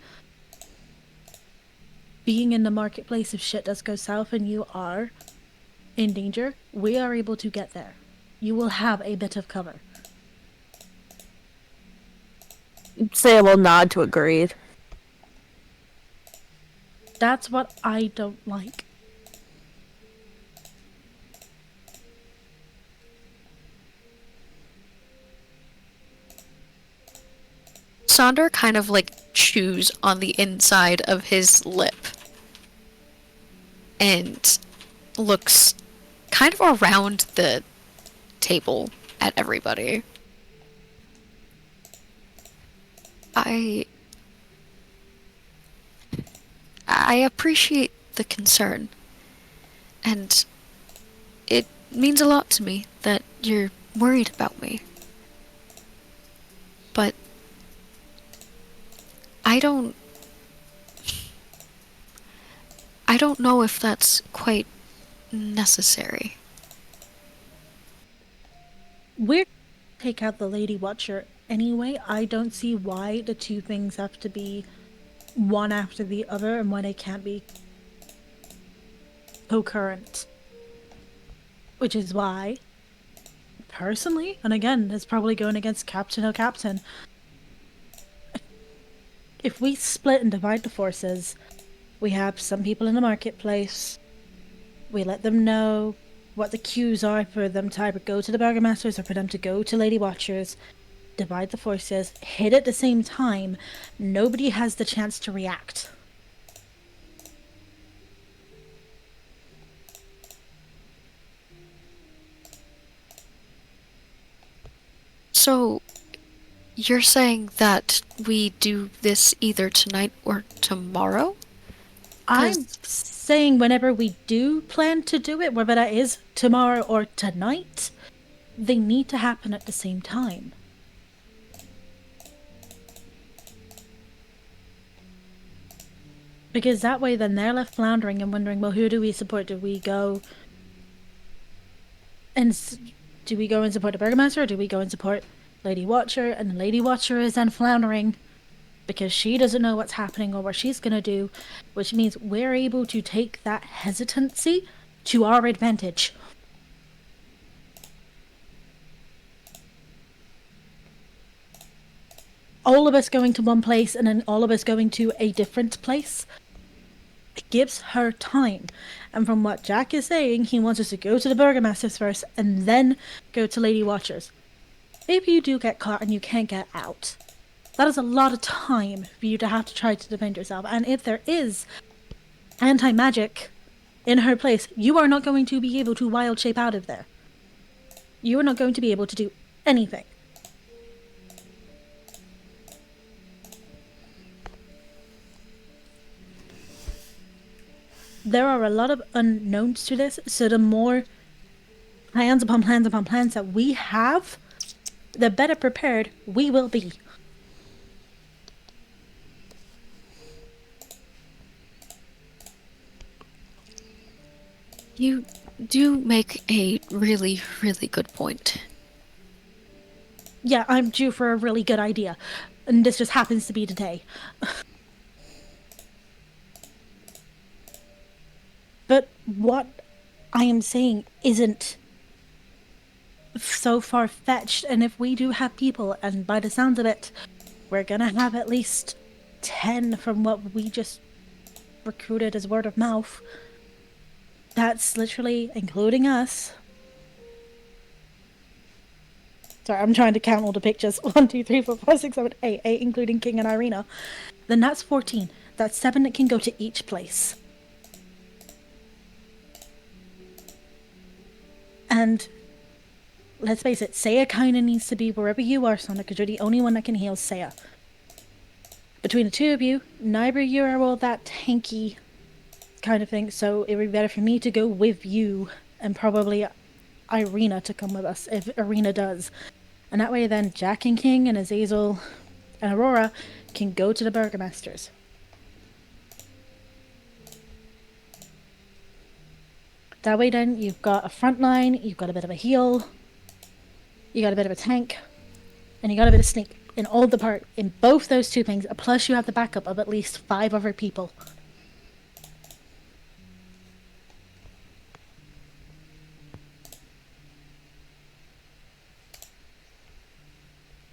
being in the marketplace, if shit does go south and you are in danger, we are able to get there. You will have a bit of cover. Saya will nod to agreed. That's what I don't like. Sonder kind of like chews on the inside of his lip and looks kind of around the table at everybody. I appreciate the concern, and it means a lot to me that you're worried about me. But I don't know if that's quite necessary. We're take out the Lady Watcher anyway. I don't see why the 2 things have to be one after the other and why they can't be concurrent. Which is why, personally, and again, it's probably going against Captain O'Captain, if we split and divide the forces, we have some people in the marketplace, we let them know what the cues are for them to either go to the Burgomasters or for them to go to Lady Watchers, divide the forces, hit at the same time, nobody has the chance to react. So, you're saying that we do this either tonight or tomorrow? I'm saying whenever we do plan to do it, whether that is tomorrow or tonight, they need to happen at the same time. Because that way then they're left floundering and wondering, well, who do we support? Do we go and support the Burgomaster, or do we go and support Lady Watcher? And the Lady Watcher is then floundering because she doesn't know what's happening or what she's going to do, which means we're able to take that hesitancy to our advantage. All of us going to one place and then all of us going to a different place, it gives her time. And from what Jack is saying, he wants us to go to the Burgomasters first and then go to Lady Watchers. If you do get caught and you can't get out, that is a lot of time for you to have to try to defend yourself. And if there is anti-magic in her place, you are not going to be able to wild shape out of there. You are not going to be able to do anything. There are a lot of unknowns to this, so the more plans upon plans upon plans that we have, the better prepared we will be. You do make a really, really good point. Yeah, I'm due for a really good idea, and this just happens to be today. But what I am saying isn't so far-fetched, and if we do have people, and by the sounds of it, we're gonna have at least 10 from what we just recruited as word of mouth. That's literally including us. Sorry, I'm trying to count all the pictures. 1, 2, 3, 4, 5, 6, 7, 8. 8 including King and Irina. Then that's 14. That's 7 that can go to each place. And let's face it, Saya kind of needs to be wherever you are, Sonic, because you're the only one that can heal Saya. Between the two of you, neither of you are all that tanky kind of thing, so it would be better for me to go with you and probably Irina to come with us if Irina does. And that way then Jack and King and Azazel and Aurora can go to the Burgomasters. That way then you've got a front line, you've got a bit of a heal, you got a bit of a tank, and you got a bit of sneak in all the part in both those two things, plus you have the backup of at least 5 other people.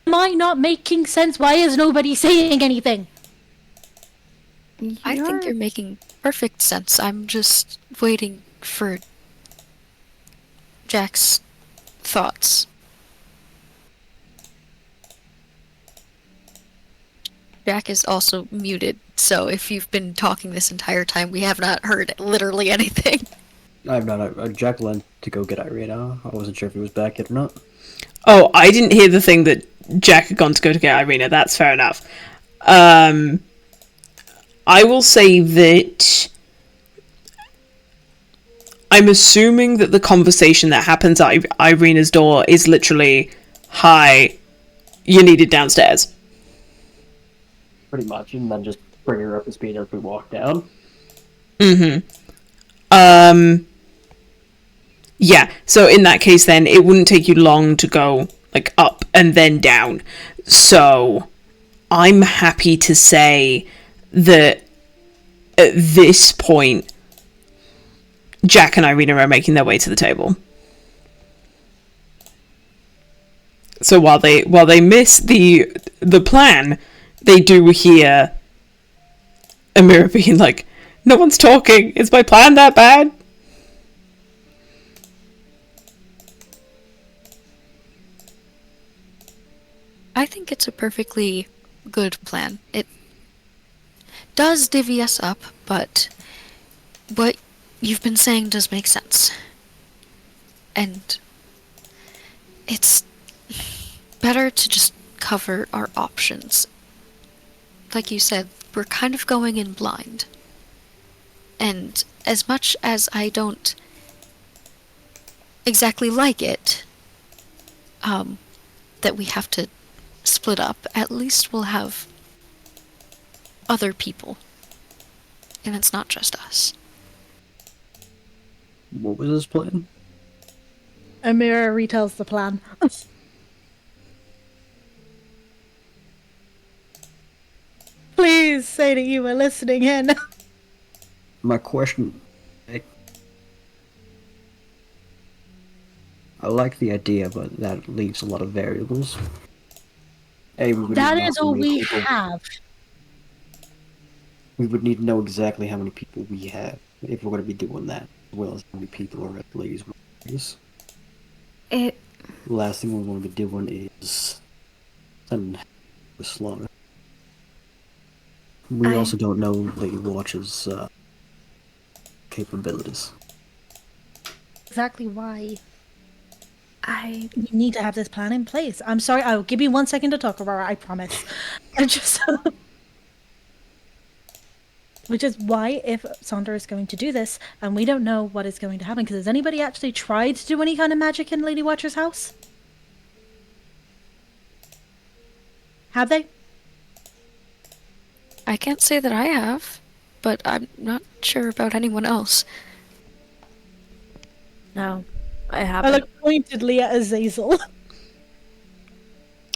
Am I not making sense? Why is nobody saying anything? I think you're making perfect sense. I'm just waiting for Jack's thoughts. Jack is also muted, so if you've been talking this entire time, we have not heard literally anything. I have not. Jack went to go get Irina. I wasn't sure if he was back yet or not. Oh, I didn't hear the thing that Jack had gone to go to get Irina. That's fair enough. I will say that I'm assuming that the conversation that happens at Irina's door is literally, "Hi, you needed downstairs." Pretty much, and then just bring her up to speed as we walk down. Yeah, so in that case then, it wouldn't take you long to go, like, up and then down. So, I'm happy to say that at this point, Jack and Irina are making their way to the table. So while they miss the plan, they do hear Amira being like, "No one's talking. Is my plan that bad?" I think it's a perfectly good plan. It does divvy us up, but what you've been saying does make sense. And it's better to just cover our options. Like you said, we're kind of going in blind. And as much as I don't exactly like it, that we have to split up, at least we'll have other people. And it's not just us. What was his plan? Amira retells the plan. Please say that you were listening in. My question... I like the idea, but that leaves a lot of variables. That is all we have. We would need to know exactly how many people we have if we're going to be doing that, as well as how many people are at Blaze Warriors. The last thing we want to be doing is sending a slaughter. We also don't know Lady Watch's capabilities. Exactly why. We need to have this plan in place. I'm sorry, I'll give you 1 second to talk, Aurora, I promise. I just... Which is why, if Sandra is going to do this, and we don't know what is going to happen, because has anybody actually tried to do any kind of magic in Lady Watcher's house? Have they? I can't say that I have, but I'm not sure about anyone else. No, I I haven't. look pointedly at Azazel.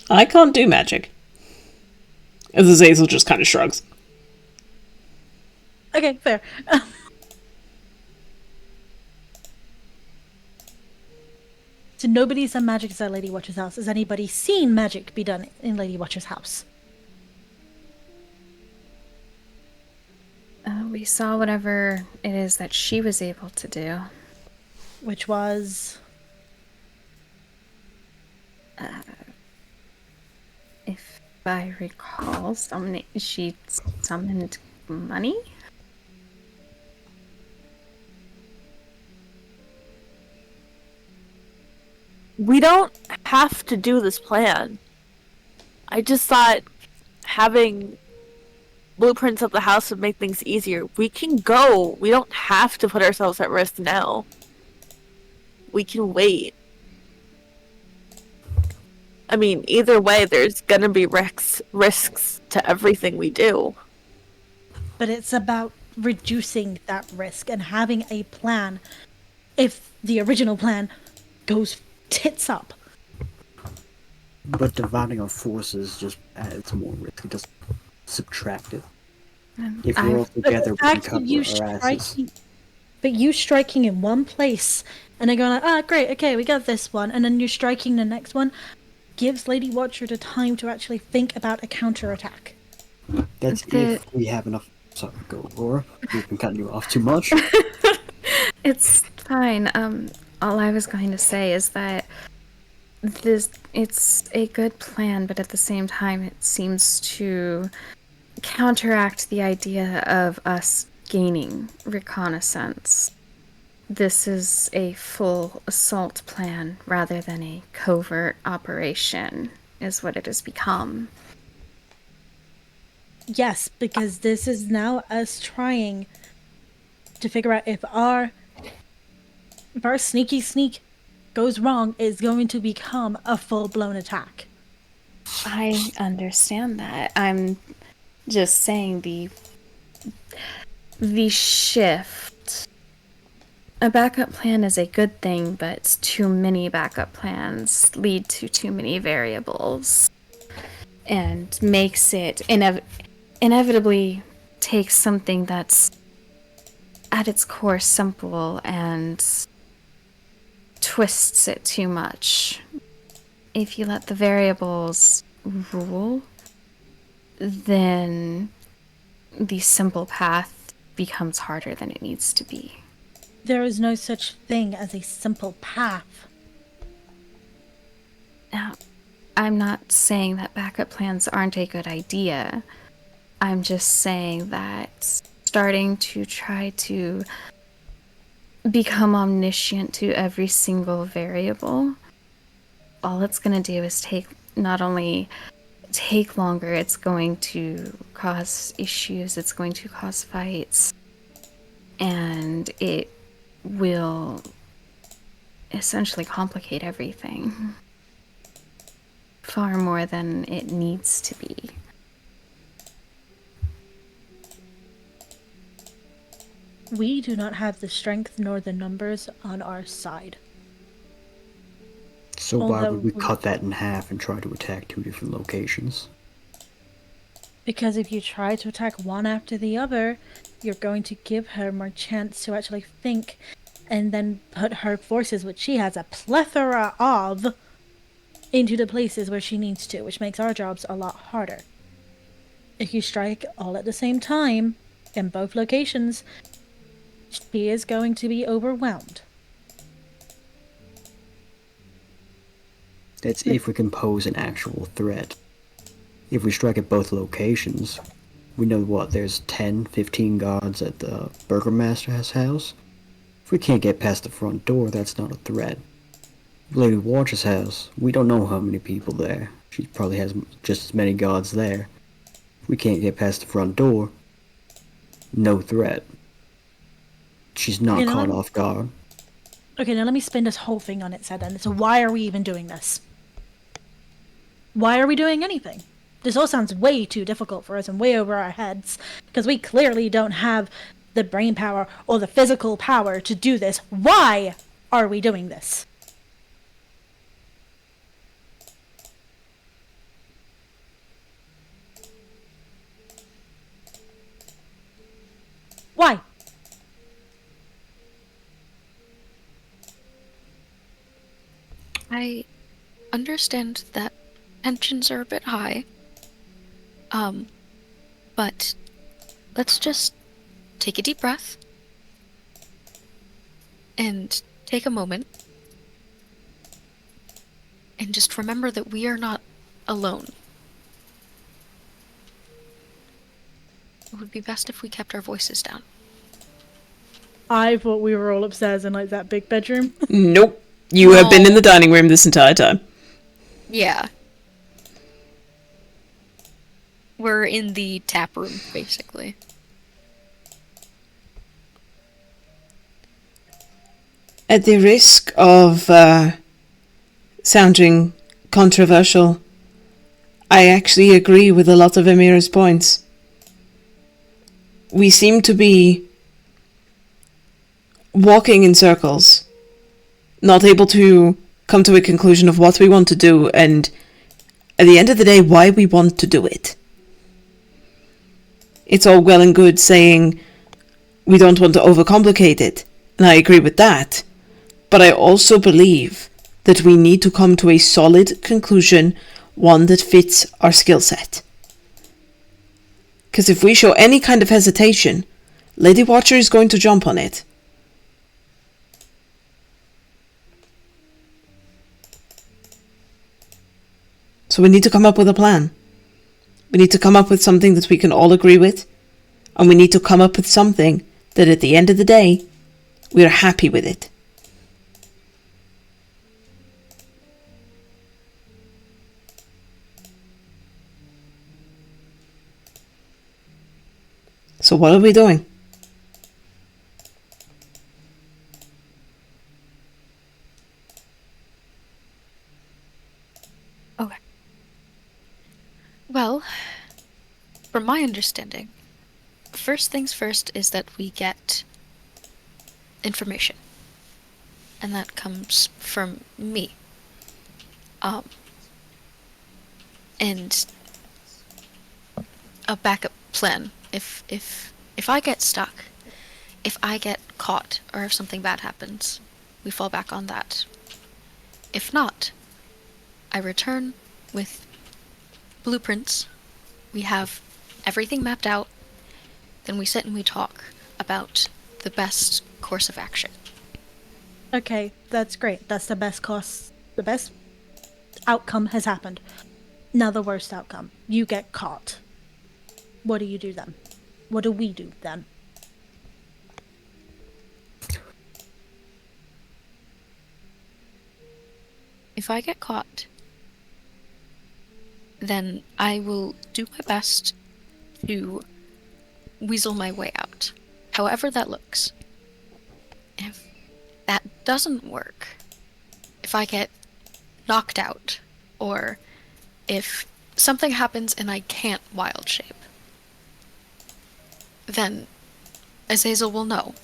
I can't do magic. As Azazel just kind of shrugs. Okay, fair. So nobody's done magic at Lady Watcher's house. Has anybody seen magic be done in Lady Watcher's house? We saw whatever it is that she was able to do. Which was... If I recall, she summoned money? we don't have to do this plan. I just thought having blueprints of the house would make things easier. We can go. We don't have to put ourselves at risk now. We can wait. I mean, either way, there's gonna be risks to everything we do. But it's about reducing that risk and having a plan. If the original plan goes tits up, But dividing our forces just adds more risk. It doesn't subtract it. If we're all but together, the we can fact cover of you our asses. striking, but you striking in one place and then going like, ah, great, okay, we got this one, and then you're striking the next one, gives Lady Watcher the time to actually think about a counterattack. That's if we have enough. Sorry, go, Aurora. We've been cutting you off too much. It's fine. All I was going to say is that it's a good plan, but at the same time, it seems to counteract the idea of us gaining reconnaissance. This is a full assault plan rather than a covert operation, is what it has become. Yes, because this is now us trying to figure out if our sneaky sneak goes wrong, is going to become a full-blown attack. I understand that. I'm just saying the shift. A backup plan is a good thing, but too many backup plans lead to too many variables and makes it inevitably takes something that's at its core simple and twists it too much. If you let the variables rule, then the simple path becomes harder than it needs to be. There is no such thing as a simple path. Now, I'm not saying that backup plans aren't a good idea. I'm just saying that starting to try to become omniscient to every single variable, all it's going to do is not only take longer, it's going to cause issues, it's going to cause fights, and it will essentially complicate everything far more than it needs to be. We do not have the strength nor the numbers on our side. So why Although would we we- cut that in half and try to attack two different locations? Because if you try to attack one after the other, you're going to give her more chance to actually think and then put her forces, which she has a plethora of, into the places where she needs to, which makes our jobs a lot harder. If you strike all at the same time, in both locations, she is going to be overwhelmed. That's if we can pose an actual threat. If we strike at both locations, we know what, there's 10, 15 guards at the Burgermaster's house. If we can't get past the front door, that's not a threat. Lady Watcher's house, we don't know how many people there. She probably has just as many guards there. If we can't get past the front door, no threat. She's not caught off guard. Okay, now let me spin this whole thing on its head then. So why are we even doing this? Why are we doing anything? This all sounds way too difficult for us and way over our heads, because we clearly don't have the brain power or the physical power to do this. Why are we doing this? Why? I understand that tensions are a bit high. But let's just take a deep breath and take a moment and just remember that we are not alone. It would be best if we kept our voices down. I thought we were all upstairs in like that big bedroom. Nope. You have been in No. the dining room this entire time. Yeah. We're in the tap room, basically. At the risk of sounding controversial, I actually agree with a lot of Amira's points. We seem to be walking in circles, not able to come to a conclusion of what we want to do, and at the end of the day, why we want to do it. It's all well and good saying we don't want to overcomplicate it, and I agree with that. But I also believe that we need to come to a solid conclusion, one that fits our skill set. Because if we show any kind of hesitation, Lady Watcher is going to jump on it. So we need to come up with a plan. We need to come up with something that we can all agree with, and we need to come up with something that at the end of the day, we are happy with it. So what are we doing? Okay. Well, from my understanding, first things first is that we get information. And that comes from me. And a backup plan if I get stuck, if I get caught, or if something bad happens, we fall back on that. If not, I return with blueprints. We have everything mapped out. Then we sit and we talk about the best course of action. Okay, that's great. That's the best course. The best outcome has happened. Now the worst outcome. You get caught. What do you do then? What do we do then? If I get caught, then I will do my best to weasel my way out, however that looks. If that doesn't work, if I get knocked out, or if something happens and I can't wild shape, then Azazel will know.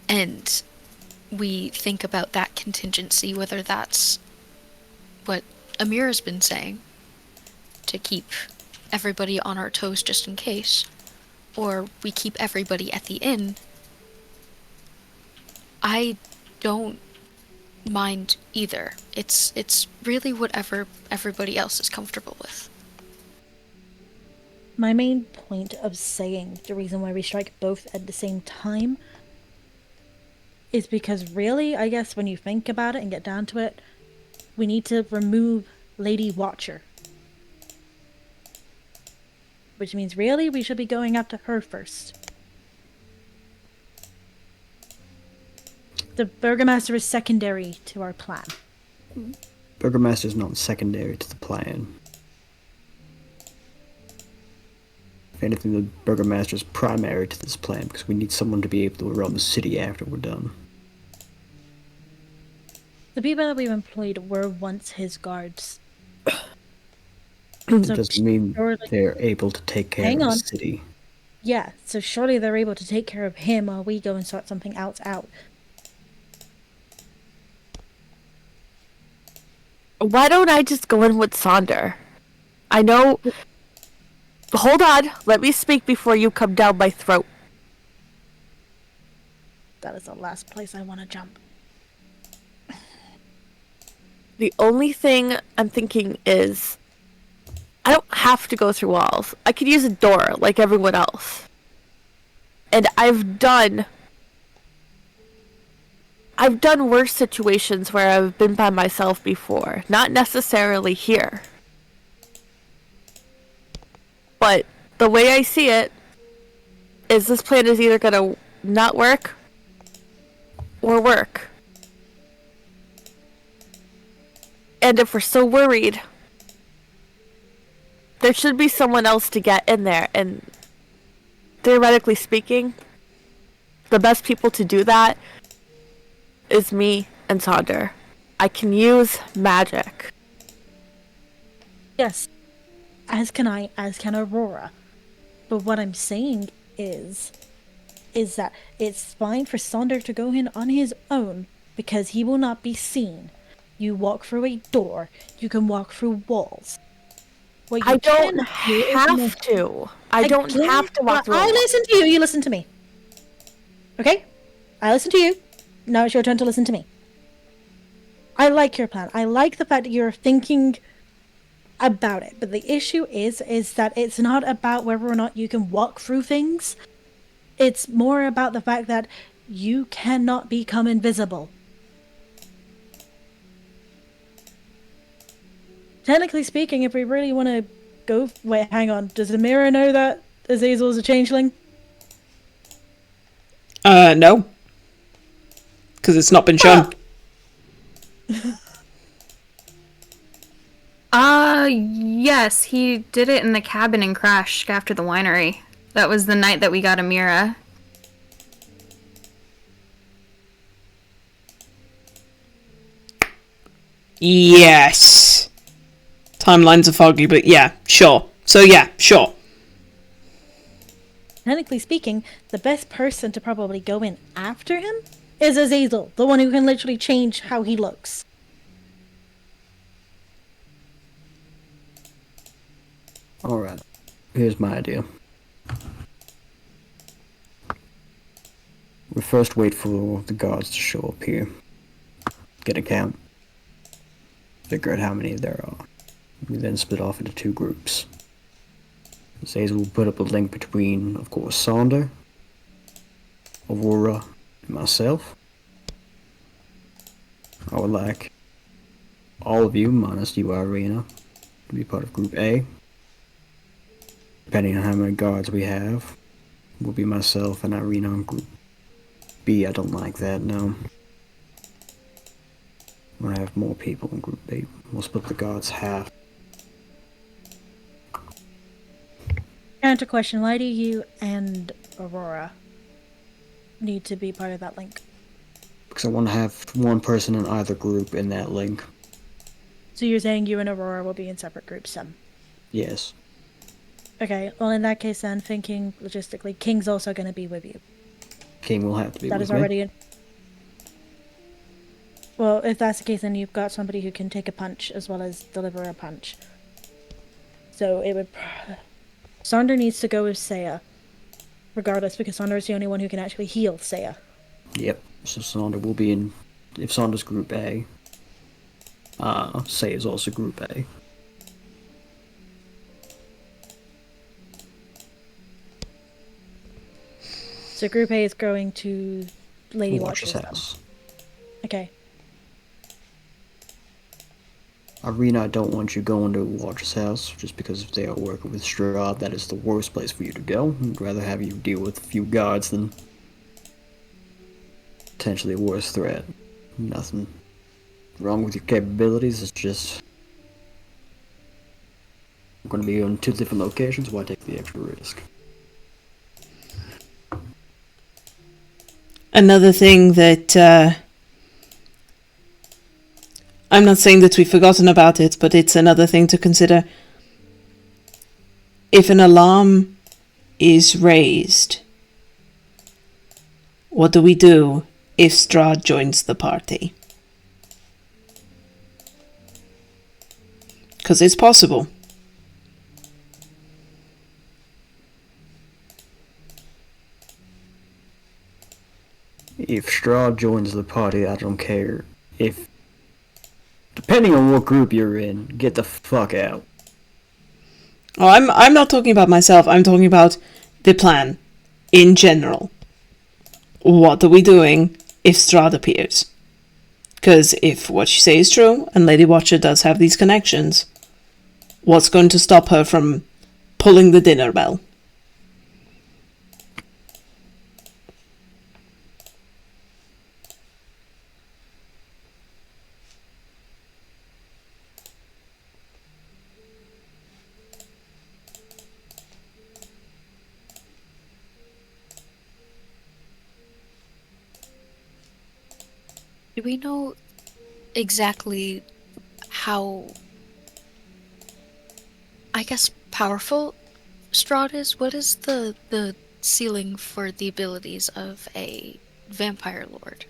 And we think about that contingency, whether that's what Amira's been saying, to keep everybody on our toes just in case, or we keep everybody at the inn. I don't mind either. It's really whatever everybody else is comfortable with. My main point of saying the reason why we strike both at the same time is because really, I guess when you think about it and get down to it, we need to remove Lady Watcher. Which means really we should be going after her first. The Burgomaster is secondary to our plan. Burgomaster's not secondary to the plan. If anything, the Burgomaster's primary to this plan, because we need someone to be able to run the city after we're done. The people that we've employed were once his guards. It doesn't mean surely- they're able to take care Hang of the on. city. Yeah, so surely they're able to take care of him while we go and sort something else out. Why don't I just go in with Sonder? I know... Hold on, let me speak before you come down my throat. That is the last place I want to jump. The only thing I'm thinking is... I don't have to go through walls. I could use a door like everyone else. And I've done worse situations where I've been by myself before. Not necessarily here. But the way I see it is this plan is either gonna not work or work. And if we're so worried, there should be someone else to get in there. And theoretically speaking, the best people to do that is me and Sonder. I can use magic. Yes, as can I, as can Aurora. But what I'm saying is that it's fine for Sonder to go in on his own because he will not be seen. You walk through a door, you can walk through walls. What you I don't can do is have to. I don't Again, have to walk through a I wall. listen to you, you listen to me. Okay? I listen to you. Now it's your turn to listen to me. I like your plan. I like the fact that you're thinking about it. But the issue is that it's not about whether or not you can walk through things. It's more about the fact that you cannot become invisible. Technically speaking, if we really want to go... Wait, hang on. Does Amira know that Azazel's a changeling? No. Because it's not been shown. Yes, he did it in the cabin and crashed after the winery. That was the night that we got Amira. Yes. Timelines are foggy, but yeah, sure. So yeah, sure. Technically speaking, the best person to probably go in after him is Azazel, the one who can literally change how he looks. Alright, here's my idea. We first wait for the guards to show up here. Get a count. Figure out how many there are. We then split off into two groups. Zazel will put up a link between, of course, Sonder, Aurora, and myself. I would like all of you, minus you, Irina, to be part of Group A. Depending on how many guards we have, will be myself and Irina on Group B. I don't like that, no. When I have more people in Group B, we'll split the guards half. Counter question, why do you and Aurora need to be part of that link? Because I want to have one person in either group in that link. So you're saying you and Aurora will be in separate groups then? Yes. Okay, well in that case then, thinking logistically, King's also going to be with you. King will have to be That with is me. already in. Well, if that's the case, then you've got somebody who can take a punch as well as deliver a punch. So it would... Sonder needs to go with Saya. Regardless, because Sonder is the only one who can actually heal Saya. Yep. So Sonder will be in... If Sonder's Group A, Say is also Group A. So Group A is going to Lady Watcher's Watcher's house. Okay. Irina, I don't want you going to Watcher's house, just because if they are working with Strahd, that is the worst place for you to go. I'd rather have you deal with a few guards than potentially a worse threat. Nothing wrong with your capabilities, it's just... I'm going to be on two different locations, why take the extra risk? Another thing that I'm not saying that we've forgotten about it, but it's another thing to consider. If an alarm is raised, what do we do if Strahd joins the party? Because it's possible. If Strahd joins the party, I don't care. If... Depending on what group you're in, get the fuck out. Oh, I'm not talking about myself, I'm talking about the plan in general. What are we doing if Strahd appears? Because if what you say is true, and Lady Watcher does have these connections, what's going to stop her from pulling the dinner bell? Do we know exactly how, I guess, powerful Strahd is? What is the ceiling for the abilities of a vampire lord?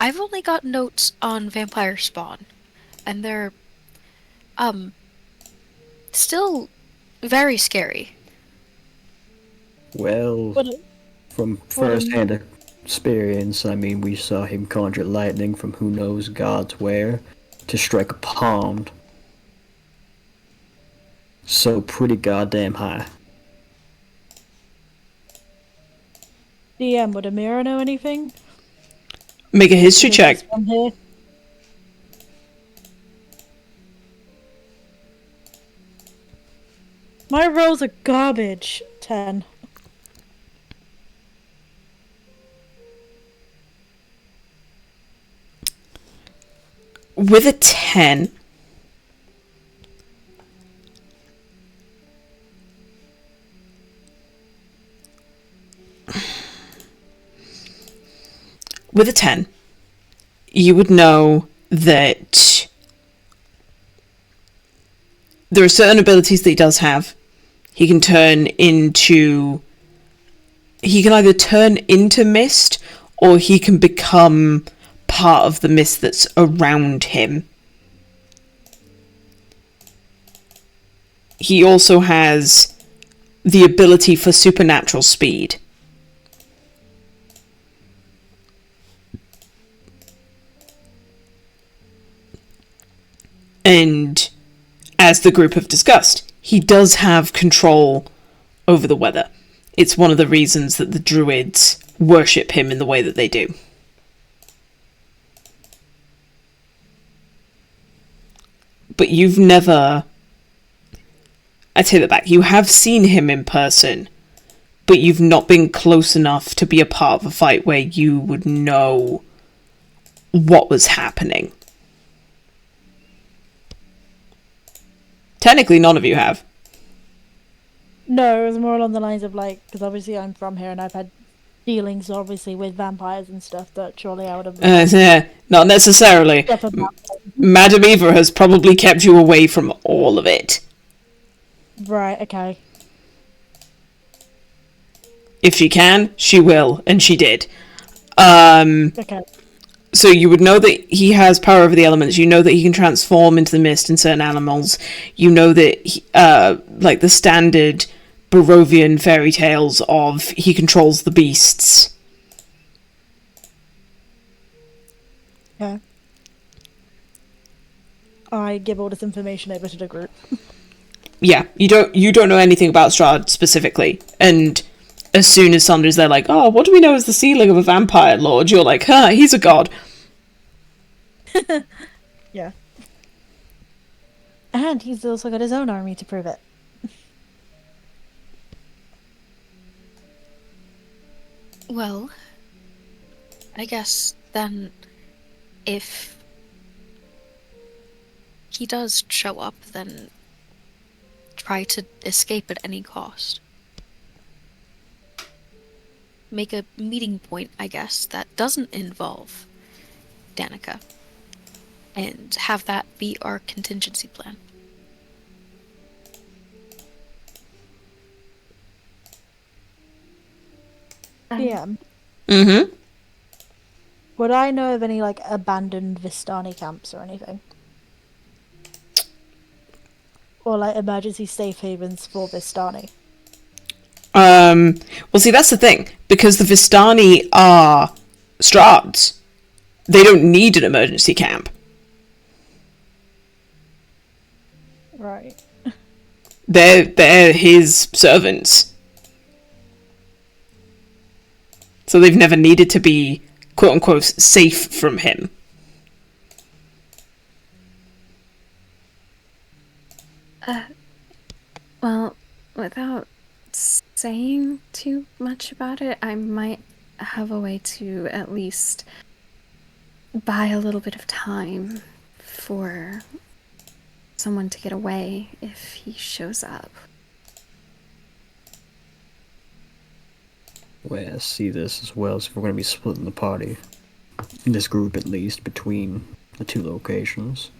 I've only got notes on vampire spawn, and they're still very scary. Well, What? from What? first-hand experience, I mean, we saw him conjure lightning from who knows God's where to strike a pond. So pretty goddamn high. DM, would Amira know anything? Make a history Because check. she's from here. My rolls are garbage. 10. With a 10, with a 10, you would know that there are certain abilities that he does have. He can either turn into mist, or he can become part of the mist that's around him. He also has the ability for supernatural speed. And as the group have discussed, he does have control over the weather. It's one of the reasons that the druids worship him in the way that they do. But you've never... I take that back. You have seen him in person, but you've not been close enough to be a part of a fight where you would know what was happening. Technically, none of you have. No, it was more along the lines of like, because obviously I'm from here and I've had dealings obviously with vampires and stuff that surely I would have. Yeah, not necessarily. Stuff about Madame Eva has probably kept you away from all of it. Right, okay. If she can, she will, and she did. Okay. So you would know that he has power over the elements. You know that he can transform into the mist in certain animals. You know that, like the standard Barovian fairy tales of he controls the beasts. Okay. I give all this information over to the group. Yeah, you don't know anything about Strahd specifically, and as soon as Sandra's there, like, oh, what do we know is the ceiling of a vampire lord? You're like, huh, he's a god. Yeah. And he's also got his own army to prove it. Well, I guess then if he does show up, then try to escape at any cost. Make a meeting point, I guess, that doesn't involve Danica. And have that be our contingency plan. DM. Mm-hmm. Would I know of any like abandoned Vistani camps or anything? Or like emergency safe havens for Vistani? Well, see, that's the thing. Because the Vistani are Strahds, they don't need an emergency camp. Right. They're his servants. So they've never needed to be, quote-unquote, safe from him. Well, without saying too much about it, I might have a way to at least buy a little bit of time for someone to get away if he shows up. Well, I see this as well, so if we're going to be splitting the party, this group at least, between the two locations.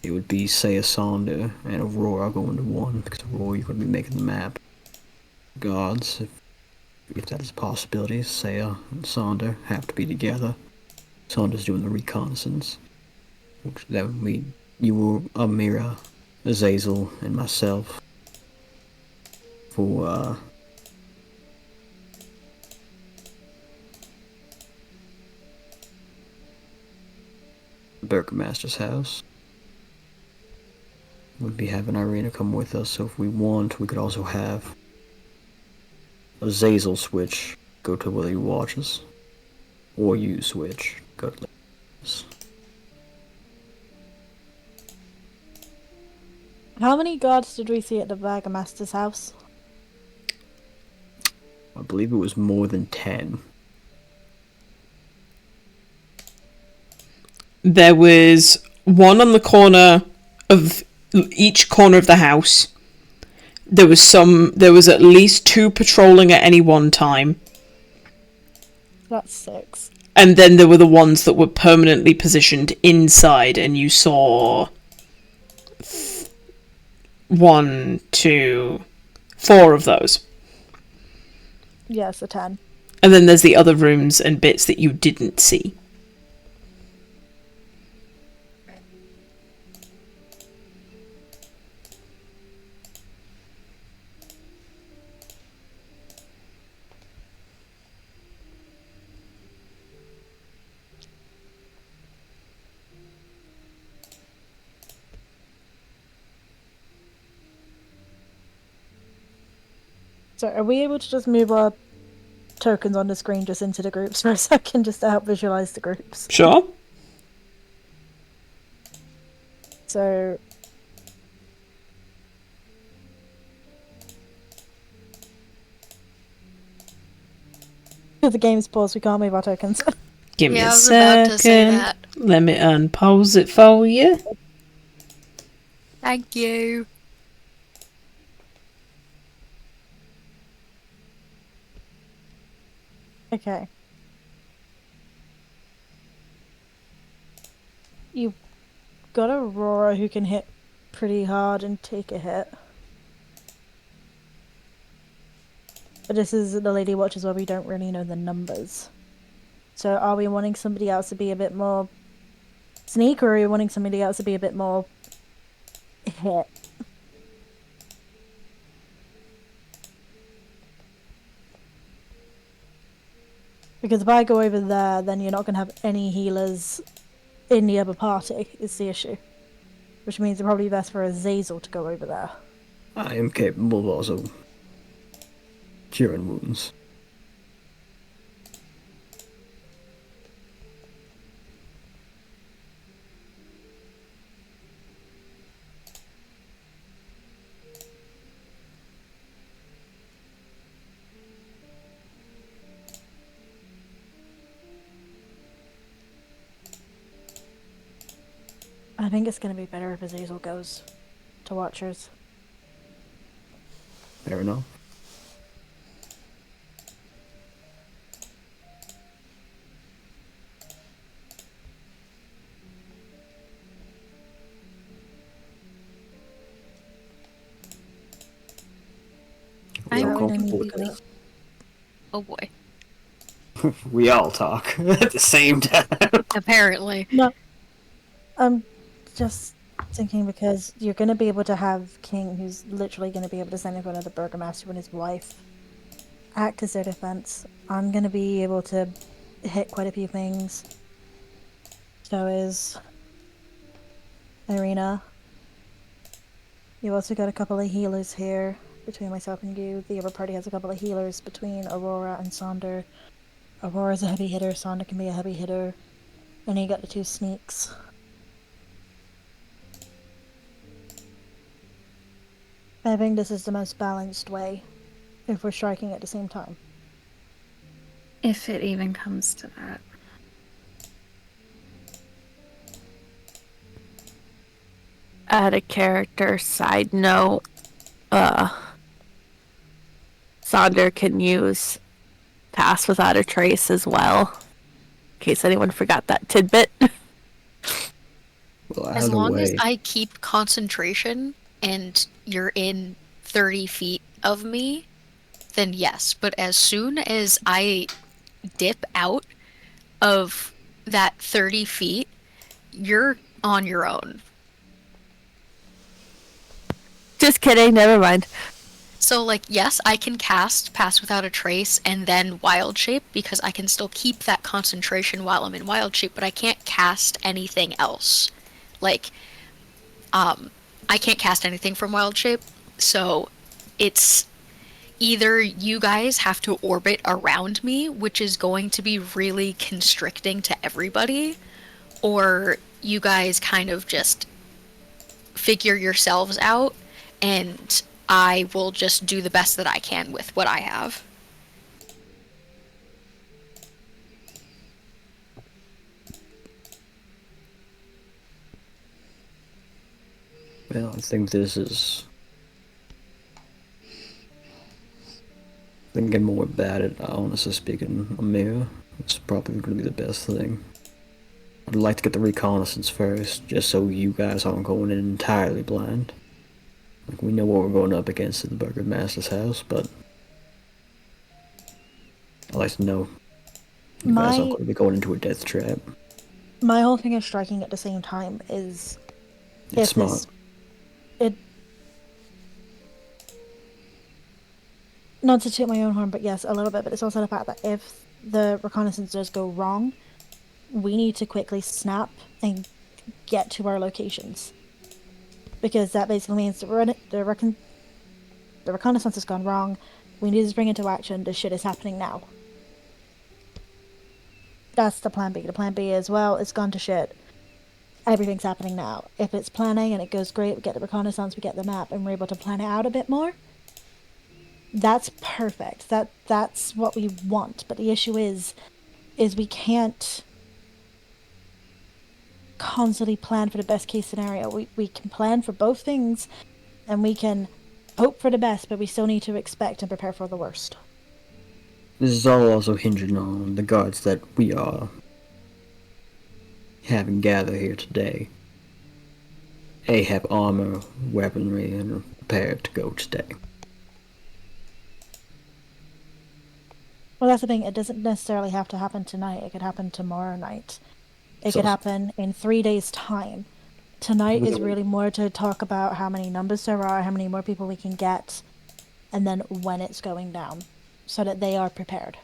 It would be Saya Sonder and Aurora going to one, because Aurora, you're going to be making the map. Gods, if that is a possibility, Saya and Sonder have to be together. Sonder's doing the reconnaissance, which that would mean you, Amira, Azazel, and myself for the Burgomaster's house. We'd be having Irina come with us, so if we want, we could also have Azazel switch, go to Lady Watches, or you switch, go to Lady Watches. How many guards did we see at the Burgomaster's house? I believe it was more than 10. There was one on the corner of each corner of the house. There was at least 2 patrolling at any one time. That's 6. And then there were the ones that were permanently positioned inside, and you saw 1, 2, 4 of those. Yeah, so 10. And then there's the other rooms and bits that you didn't see. So are we able to just move our tokens on the screen just into the groups for a second, just to help visualize the groups? Sure. So the game's paused, we can't move our tokens. Give me Yeah, a I was about to say second. that. Let me unpause it for you. Thank you. Okay. You've got Aurora who can hit pretty hard and take a hit. But this is the Lady Watches where we don't really know the numbers. So are we wanting somebody else to be a bit more sneak, or are we wanting somebody else to be a bit more hit? Because if I go over there, then you're not going to have any healers in the other party, is the issue. Which means it's probably best for Azazel to go over there. I am capable of also curing wounds. I think it's going to be better if Azazel goes to Watchers. Fair enough. I'm We're all gonna comfortable need with to- this. Oh boy. We all talk at the same time. Apparently. No. I'm just thinking because you're going to be able to have King, who's literally going to be able to stand in front of the Burgomaster and his wife, act as their defense. I'm going to be able to hit quite a few things. So is Irina. You've also got a couple of healers here between myself and you. The other party has a couple of healers between Aurora and Sonder. Aurora's a heavy hitter, Sonder can be a heavy hitter. And then you got the 2 sneaks. I think this is the most balanced way if we're striking at the same time. If it even comes to that. Add a character side note. Sonder can use Pass Without a Trace as well. case anyone forgot that tidbit. Well, As either long as way, I keep concentration and you're in 30 feet of me, then yes. But as soon as I dip out of that 30 feet, you're on your own. Just kidding, never mind. So, like, yes, I can cast Pass Without a Trace and then Wild Shape because I can still keep that concentration while I'm in Wild Shape, but I can't cast anything else. Like, I can't cast anything from Wild Shape, so it's either you guys have to orbit around me, which is going to be really constricting to everybody, or you guys kind of just figure yourselves out, and I will just do the best that I can with what I have. well, I think this is thinking more about it. Honestly speaking, Amir, it's probably going to be the best thing. I'd like to get the reconnaissance first, just so you guys aren't going in entirely blind. Like, we know what we're going up against at the Burgermaster's house, but I'd like to know you guys aren't My going to be going into a death trap. my whole thing of striking at the same time is It's if smart. this it not to toot my own horn, but yes, a little bit, but it's also the fact that if the reconnaissance does go wrong, we need to quickly snap and get to our locations. Because that basically means the reconnaissance has gone wrong. We need to spring into action. This shit is happening now. That's the plan B. The plan B is, well, it's gone to shit. Everything's happening now. If it's planning and it goes great, we get the reconnaissance, we get the map, and we're able to plan it out a bit more. That's perfect. That's what we want. But the issue is we can't constantly plan for the best case scenario. We can plan for both things, and we can hope for the best, but we still need to expect and prepare for the worst. This is all also hinging on the guards that we are having gathered here today. A, have armor, weaponry, and are prepared to go today. Well, that's the thing. It doesn't necessarily have to happen tonight. It could happen tomorrow night. It So- could happen in 3 days' time. Tonight We is don't- really more to talk about how many numbers there are, how many more people we can get, and then when it's going down, so that they are prepared.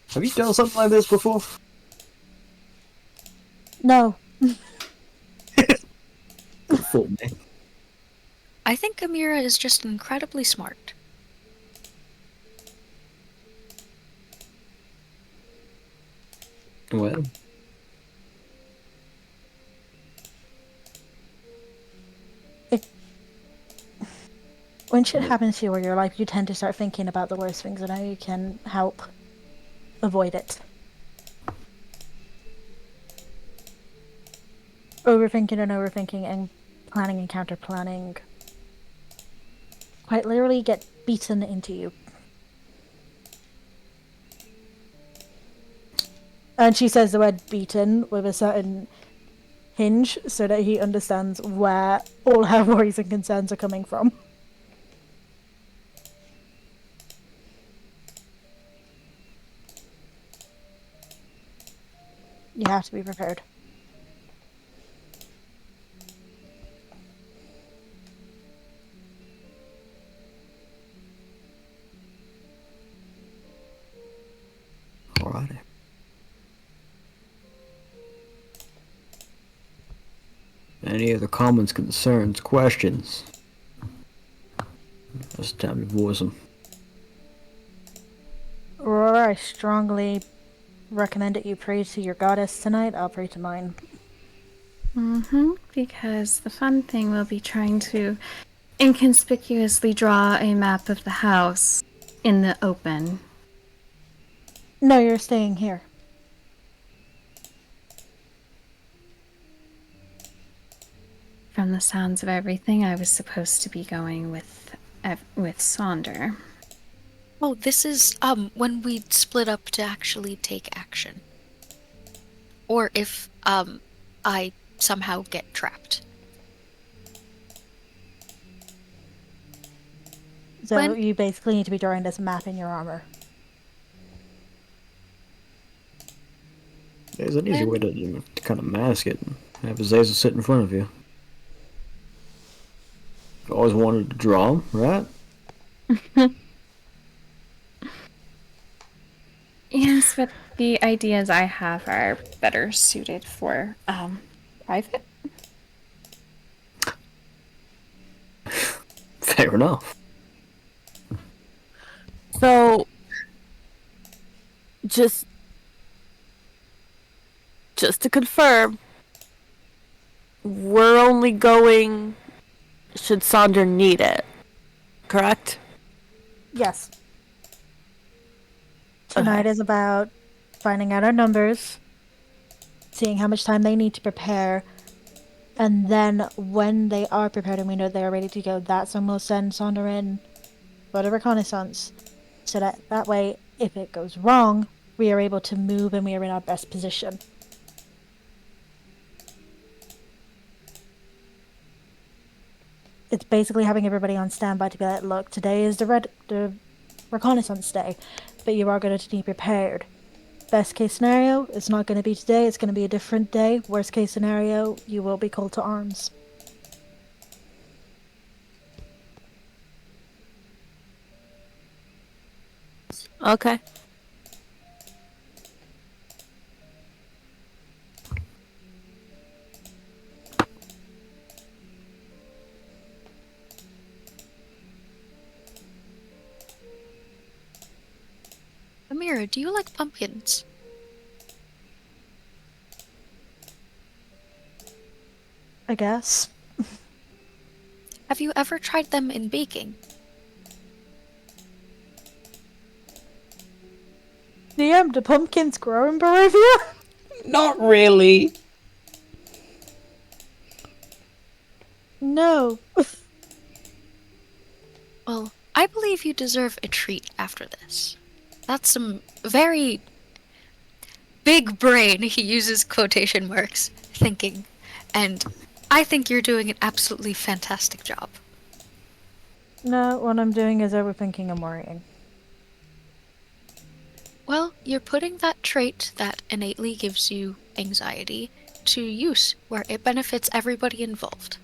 Have you done something like this before? No, Full me. I think Amira is just incredibly smart. Well, when shit happens to you in your life, you tend to start thinking about the worst things and how you can help avoid it. Overthinking and overthinking and planning and counter planning quite literally get beaten into you. And she says the word beaten with a certain hinge so that he understands where all her worries and concerns are coming from. You have to be prepared. alrighty. Any other comments, concerns, questions? It's time to voice them. Aurora, I strongly recommend that you pray to your goddess tonight. I'll pray to mine. Because the fun thing will be trying to inconspicuously draw a map of the house in the open. No, you're staying here. From the sounds of everything, I was supposed to be going with Sonder. Oh, this is when we split up to actually take action. Or if I somehow get trapped. So When you basically need to be drawing this map in your armor. There's an easy way when to kind of mask it. Have Azazel sit in front of you. You always wanted to draw him, right? Yes, but the ideas I have are better suited for private. Fair enough. So, just to confirm, we're only going should Sandra need it, correct? Yes. Tonight is about finding out our numbers, seeing how much time they need to prepare, and then when they are prepared and we know they are ready to go, that's when we'll send Sandra in for the reconnaissance. So that way, if it goes wrong, we are able to move and we are in our best position. It's basically having everybody on standby to be like, look, today is the reconnaissance day, but you are going to be prepared. Best case scenario, it's not going to be today, it's going to be a different day. Worst case scenario, you will be called to arms. Okay. Amira, do you like pumpkins? I guess. Have you ever tried them in baking? DM, do pumpkins grow in Barovia? Not really. No. Well, I believe you deserve a treat after this. That's some very big brain, he uses quotation marks, thinking. And I think you're doing an absolutely fantastic job. No, what I'm doing is overthinking and worrying. Well, you're putting that trait that innately gives you anxiety to use where it benefits everybody involved.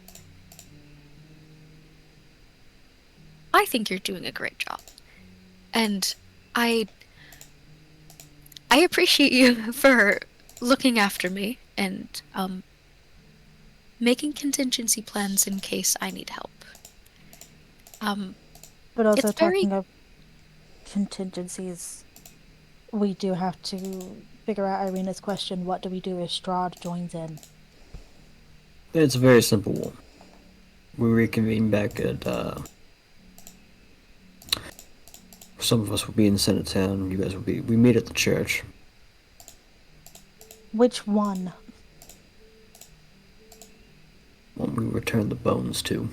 I think you're doing a great job. And I appreciate you for looking after me and making contingency plans in case I need help. But also It's very talking of contingencies, we do have to figure out Irina's question, what do we do if Strahd joins in? It's a very simple one. We reconvene back at, some of us will be in the center of town, you guys will be, we meet at the church. Which one? When we return the bones to.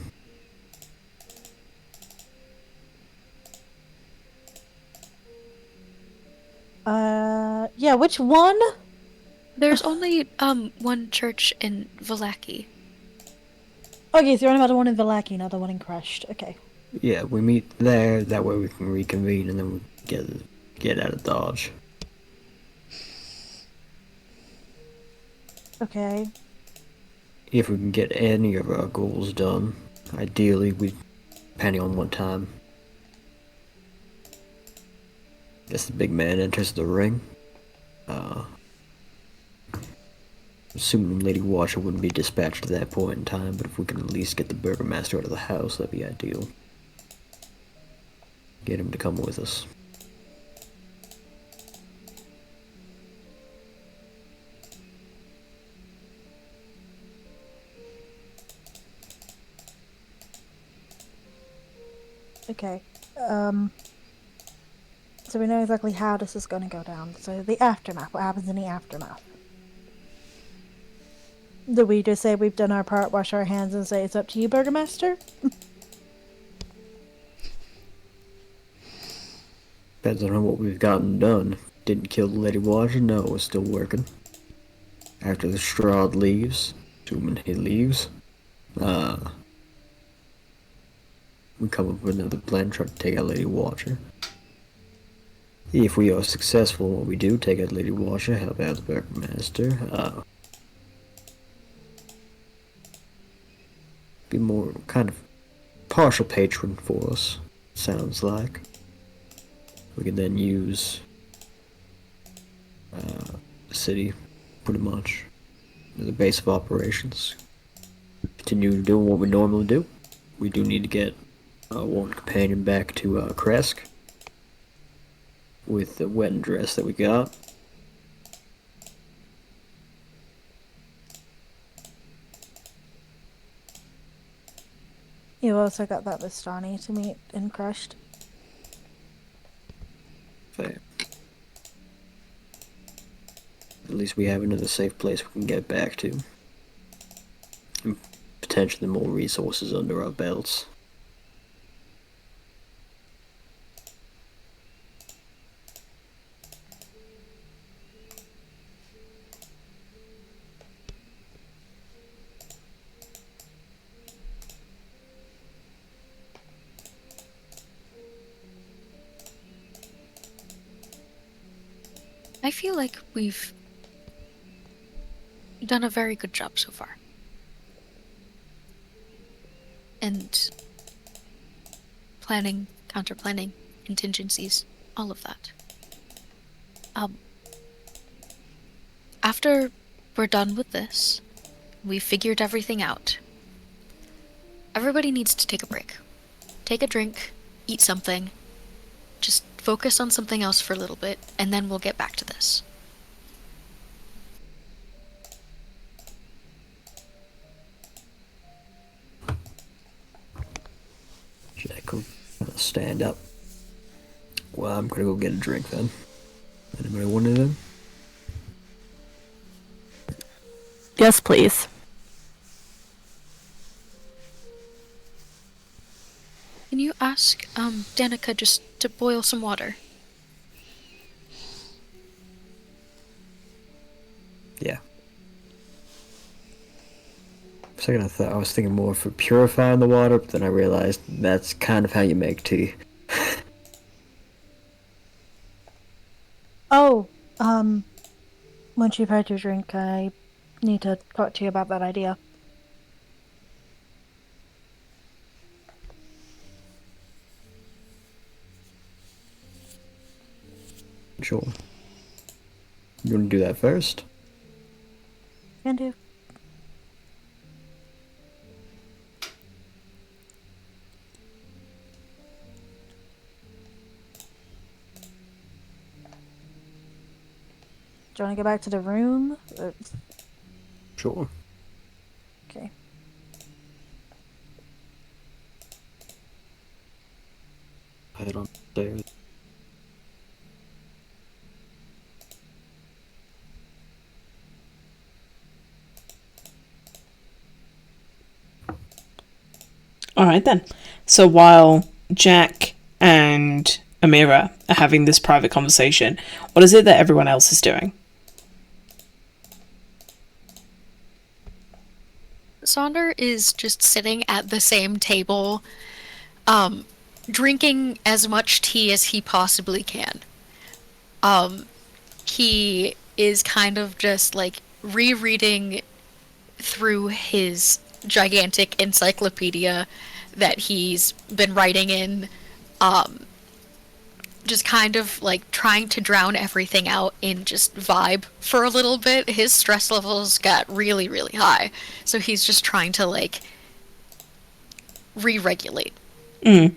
Yeah, which one? There's only one church in Vallaki. Okay, so you're on about the one in Vallaki, not the one in Crushed. Okay. Yeah, we meet there, that way we can reconvene and then we get out of Dodge. Okay. If we can get any of our goals done, ideally, depending on what time. Guess the big man enters the ring. Assuming Lady Watcher wouldn't be dispatched at that point in time, but if we can at least get the Burgomaster out of the house, that'd be ideal. Get him to come with us. Okay. So we know exactly how this is going to go down. So the aftermath. What happens in the aftermath? Do we just say we've done our part, wash our hands, and say it's up to you, Burgomaster? Depends on what we've gotten done. Didn't kill the Lady Watcher? No, we're still working. After the Strahd leaves, assuming he leaves, we come up with another plan, try to take out Lady Watcher. If we are successful in what we do, take out Lady Watcher, help out the Burgomaster, be more kind of partial patron for us, sounds like. We can then use the city, pretty much, as a base of operations. Continue doing what we normally do. We do need to get one companion back to Kresk with the wedding dress that we got. You also got that Vistani to meet in Crushed. Fair. At least we have another safe place we can get back to. And potentially more resources under our belts. I feel like we've done a very good job so far. And planning, counter-planning, contingencies, all of that. After we're done with this, we've figured everything out. Everybody needs to take a break. Take a drink, eat something, just focus on something else for a little bit, and then we'll get back to this. Jack will stand up. Well, I'm gonna go get a drink then. Anybody want anything? Yes, please. Can you ask, Danica just to boil some water? Yeah. For a second I was thinking more for purifying the water, but then I realized that's kind of how you make tea. Oh, once you've had your drink, I need to talk to you about that idea. Sure. You wanna do that first? Can do. Do you want to go back to the room? Sure. Okay. Head on stairs. All right then. So while Jack and Amira are having this private conversation, what is it that everyone else is doing? Sonder is just sitting at the same table, drinking as much tea as he possibly can. He is kind of just like rereading through his gigantic encyclopedia that he's been writing in, just kind of like trying to drown everything out in just vibe for a little bit. His stress levels got really, really high, so he's just trying to like re-regulate. Mm.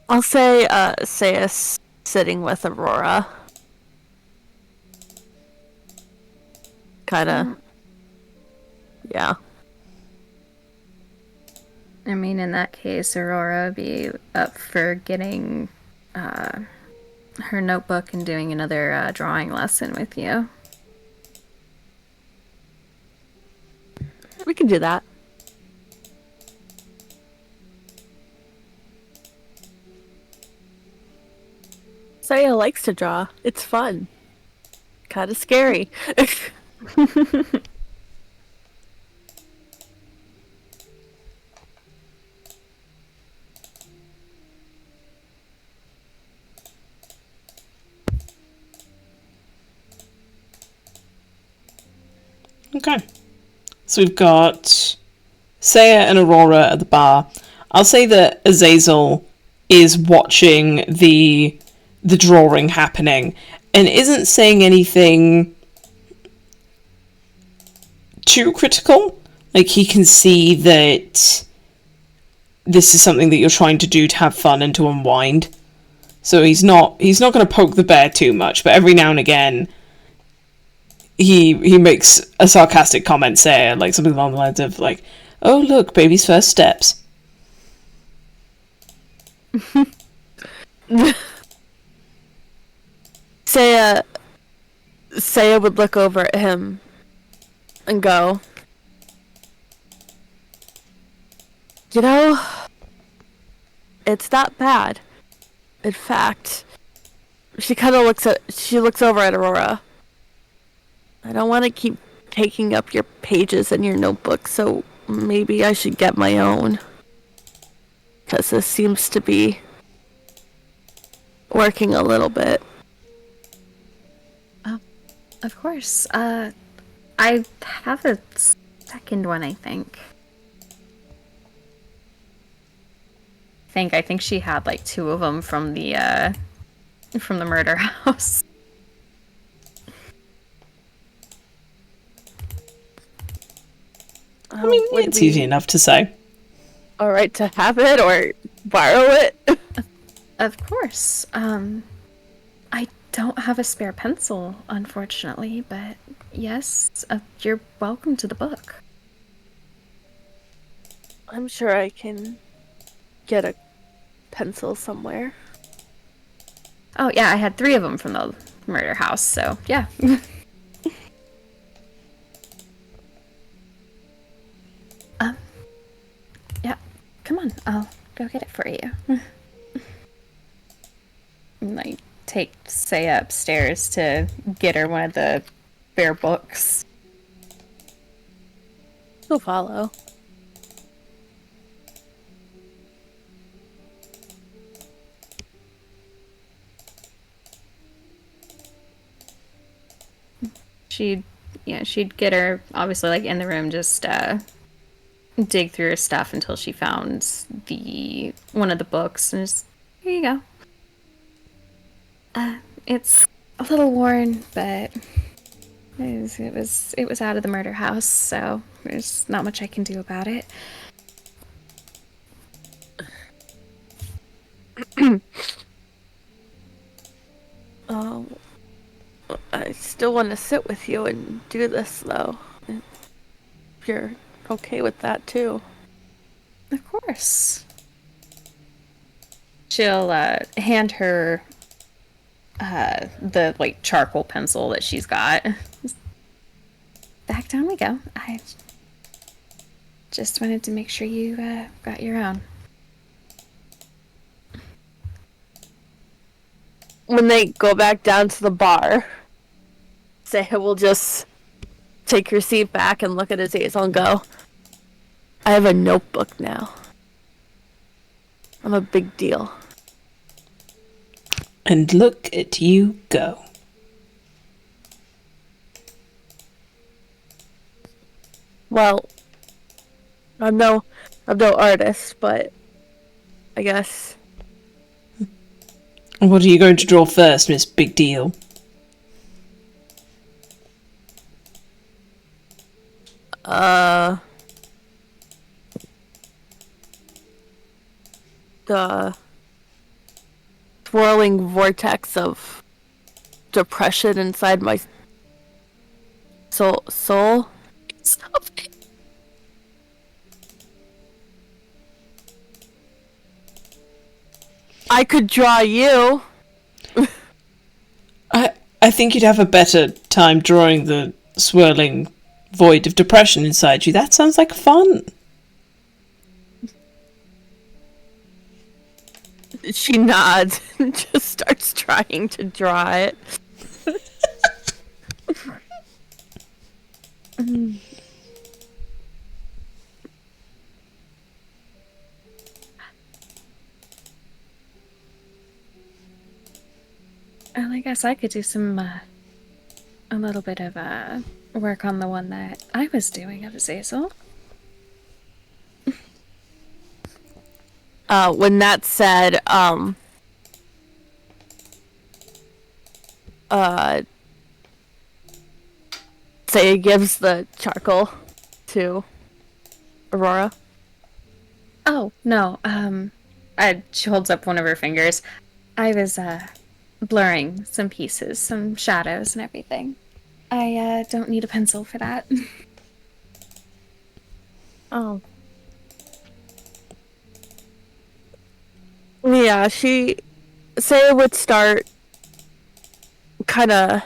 I'll say, Sayus sitting with Aurora. Kinda. Yeah. I mean, in that case, Aurora would be up for getting her notebook and doing another drawing lesson with you. We can do that. Saya likes to draw. It's fun. Kind of scary. Okay. So we've got Saya and Aurora at the bar. I'll say that Azazel is watching the drawing happening and isn't saying anything too critical. Like, he can see that this is something that you're trying to do to have fun and to unwind. So he's not going to poke the bear too much, but every now and again he makes a sarcastic comment, say, like something along the lines of, like, "Oh, look, baby's first steps." Saya would look over at him and go, "You know, it's not bad. In fact," she looks over at Aurora. "I don't want to keep taking up your pages in your notebook, so maybe I should get my own. Because this seems to be working a little bit." Of course. I have a second one, I think. I think she had like 2 of them from the murder house. I mean, it's easy enough to say. All right to have it or borrow it? Of course. I don't have a spare pencil, unfortunately, but yes, you're welcome to the book. I'm sure I can get a pencil somewhere. Oh yeah, I had 3 of them from the murder house, so yeah. Yeah, come on, I'll go get it for you. And I take Saya upstairs to get her one of the spare books. She'll follow. She'd get her, obviously, like, in the room, just dig through her stuff until she found one of the books, and just, here you go. It's a little worn, but it was out of the murder house, so there's not much I can do about it. I still want to sit with you and do this, though. If you're okay with that, too. Of course. She'll hand her the, like, charcoal pencil that she's got. Back down we go. I just wanted to make sure you got your own. When they go back down to the bar, Saya will just take her seat back and look at Azazel and go, "I have a notebook now. I'm a big deal." And look at you go. Well, I'm no artist, but I guess. What are you going to draw first, Miss Big Deal? The swirling vortex of depression inside my soul. Stop it. I could draw you. I think you'd have a better time drawing the swirling void of depression inside you. That sounds like fun. She nods and just starts trying to draw it. Well, I guess I could do some, a little bit of, work on the one that I was doing of Azazel. When that said, Saya gives the charcoal to Aurora. Oh, no, she holds up one of her fingers. I was, blurring some pieces, some shadows and everything. I, don't need a pencil for that. Oh. Yeah, Saya would start kind of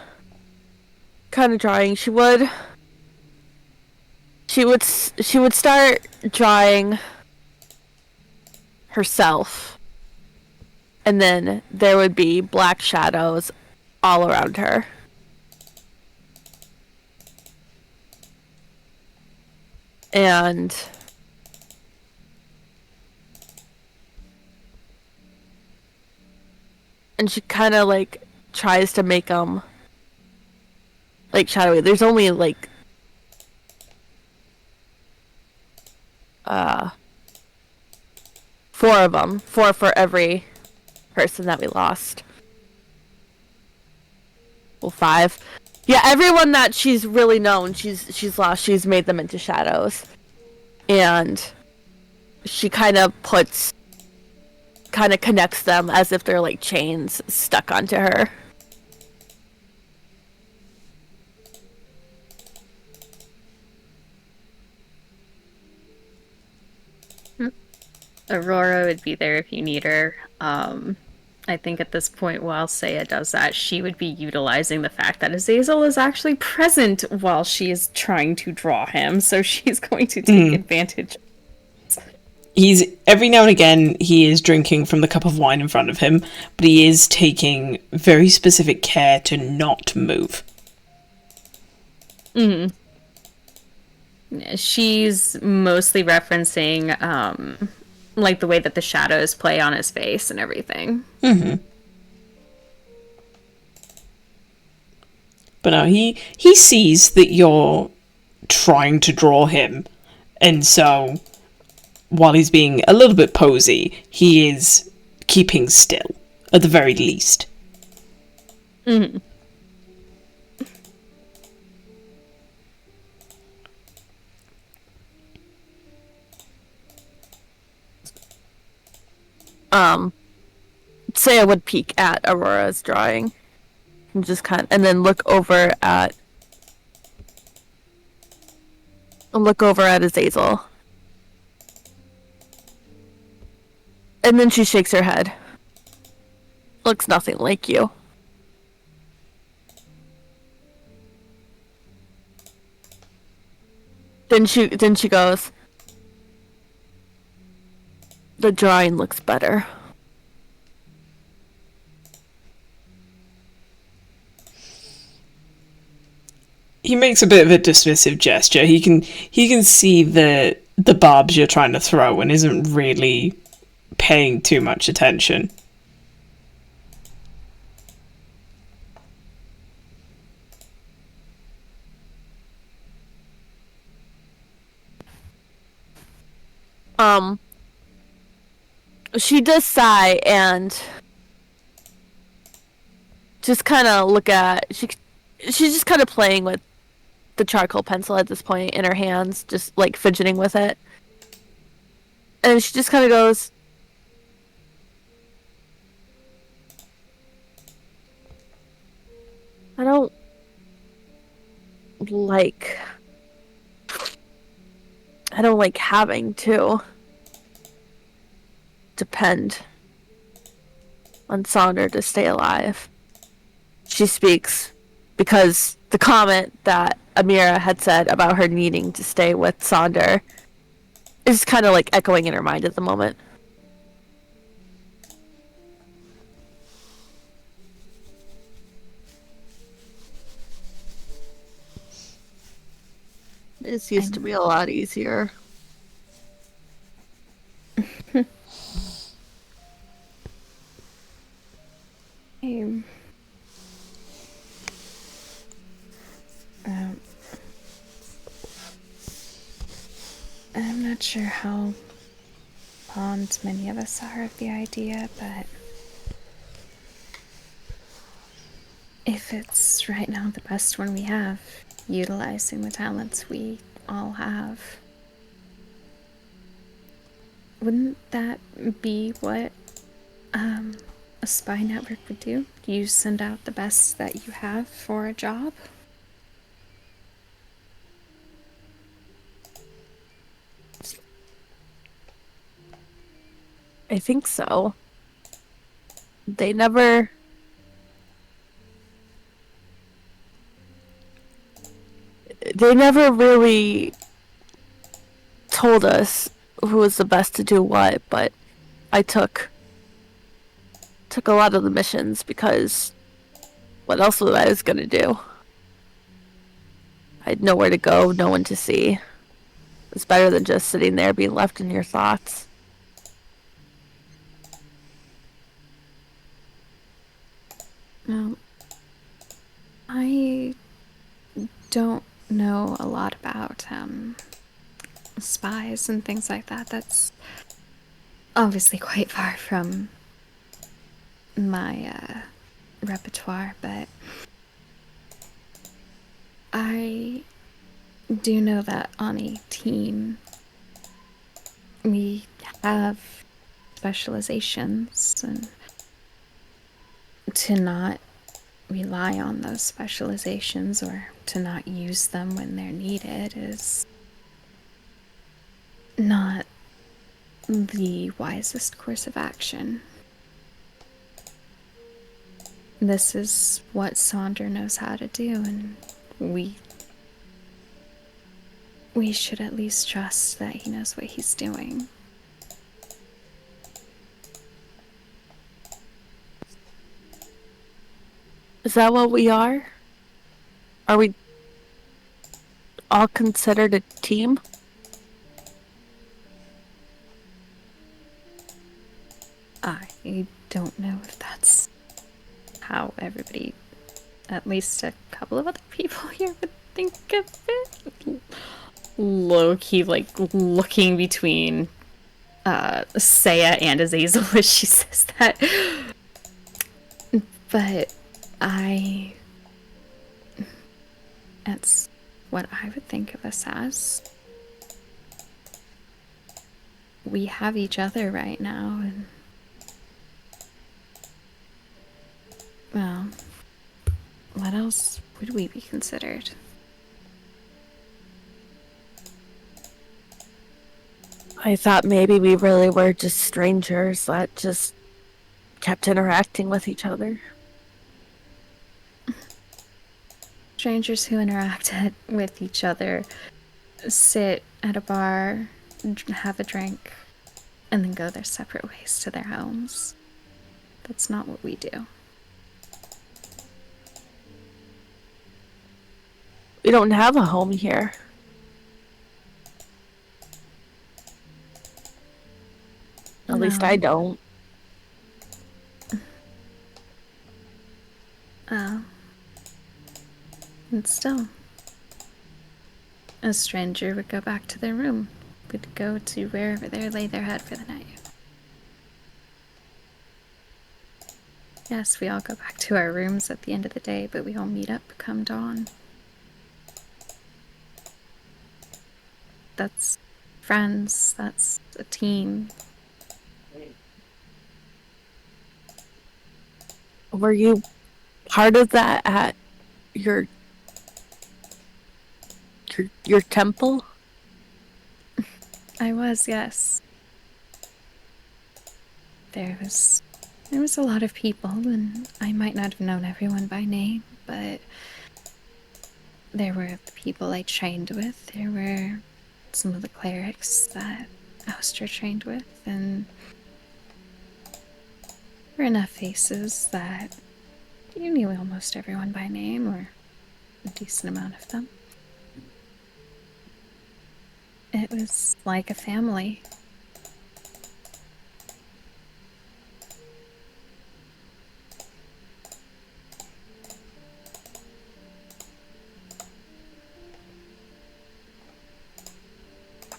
drawing. She would start drawing herself, and then there would be black shadows all around her. And she kind of like tries to make them like shadowy. There's only like 4 of them, 4 for every person that we lost. Well, 5. Yeah, everyone that she's really known, she's lost. She's made them into shadows, and she kind of connects them as if they're like chains stuck onto her. Aurora would be there if you need her. I think at this point, while Saya does that, she would be utilizing the fact that Azazel is actually present while she is trying to draw him, so she's going to take advantage. He's every now and again he is drinking from the cup of wine in front of him, but he is taking very specific care to not move. She's mostly referencing like the way that the shadows play on his face and everything. But no, he sees that you're trying to draw him, and so while he's being a little bit posy, he is keeping still, at the very least. Saya would peek at Aurora's drawing and just and then look over at Azazel. And then she shakes her head. Looks nothing like you. Then she goes, the drawing looks better. He makes a bit of a dismissive gesture. He can see the barbs you're trying to throw and isn't really paying too much attention. She does sigh and just kind of look at she's just kind of playing with the charcoal pencil at this point in her hands, just like fidgeting with it. And she just kind of goes, I don't like having to depend on Sonder to stay alive. She speaks because the comment that Amira had said about her needing to stay with Sonder is kind of like echoing in her mind at the moment. This used to be a lot easier. Um, I'm not sure how fond many of us are of the idea, but if it's right now the best one we have, utilizing the talents we all have, wouldn't that be what a spy network would do? You send out the best that you have for a job? I think so. They never really told us who was the best to do what, but I took a lot of the missions because what else was I gonna do? I had nowhere to go, no one to see. It's better than just sitting there being left in your thoughts. I don't know a lot about spies and things like that. That's obviously quite far from my repertoire, but I do know that on a team we have specializations, and to not rely on those specializations or to not use them when they're needed is not the wisest course of action. This is what Sonder knows how to do, and we should at least trust that he knows what he's doing. Is that what we are? Are we all considered a team? I don't know if that's how everybody, at least a couple of other people here, would think of it. Low-key, like, looking between Saya and Azazel as she says that. But that's what I would think of us as. We have each other right now, and well, what else would we be considered? I thought maybe we really were just strangers that just kept interacting with each other. Strangers who interact with each other, sit at a bar, have a drink, and then go their separate ways to their homes. That's not what we do. We don't have a home here. At least I don't. Oh. And still, a stranger would go back to their room, would go to wherever they lay their head for the night. Yes, we all go back to our rooms at the end of the day, but we all meet up come dawn. That's friends, that's a team. Were you part of that at your temple? I was, yes. There was There was a lot of people, and I might not have known everyone by name, but there were the people I trained with. There were some of the clerics that Oster trained with, and there were enough faces that you knew almost everyone by name, or a decent amount of them. It was like a family.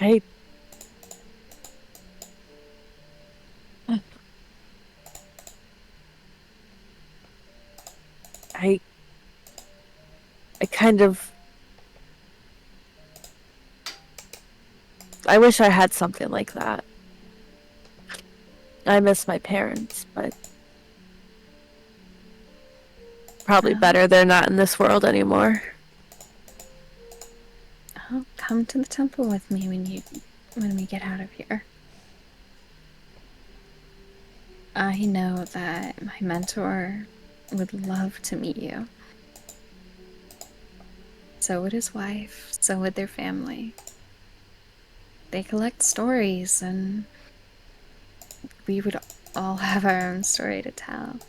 I I I kind of I wish I had something like that. I miss my parents, but probably better they're not in this world anymore. Oh, come to the temple with me when we get out of here. I know that my mentor would love to meet you. So would his wife, so would their family. They collect stories, and we would all have our own story to tell.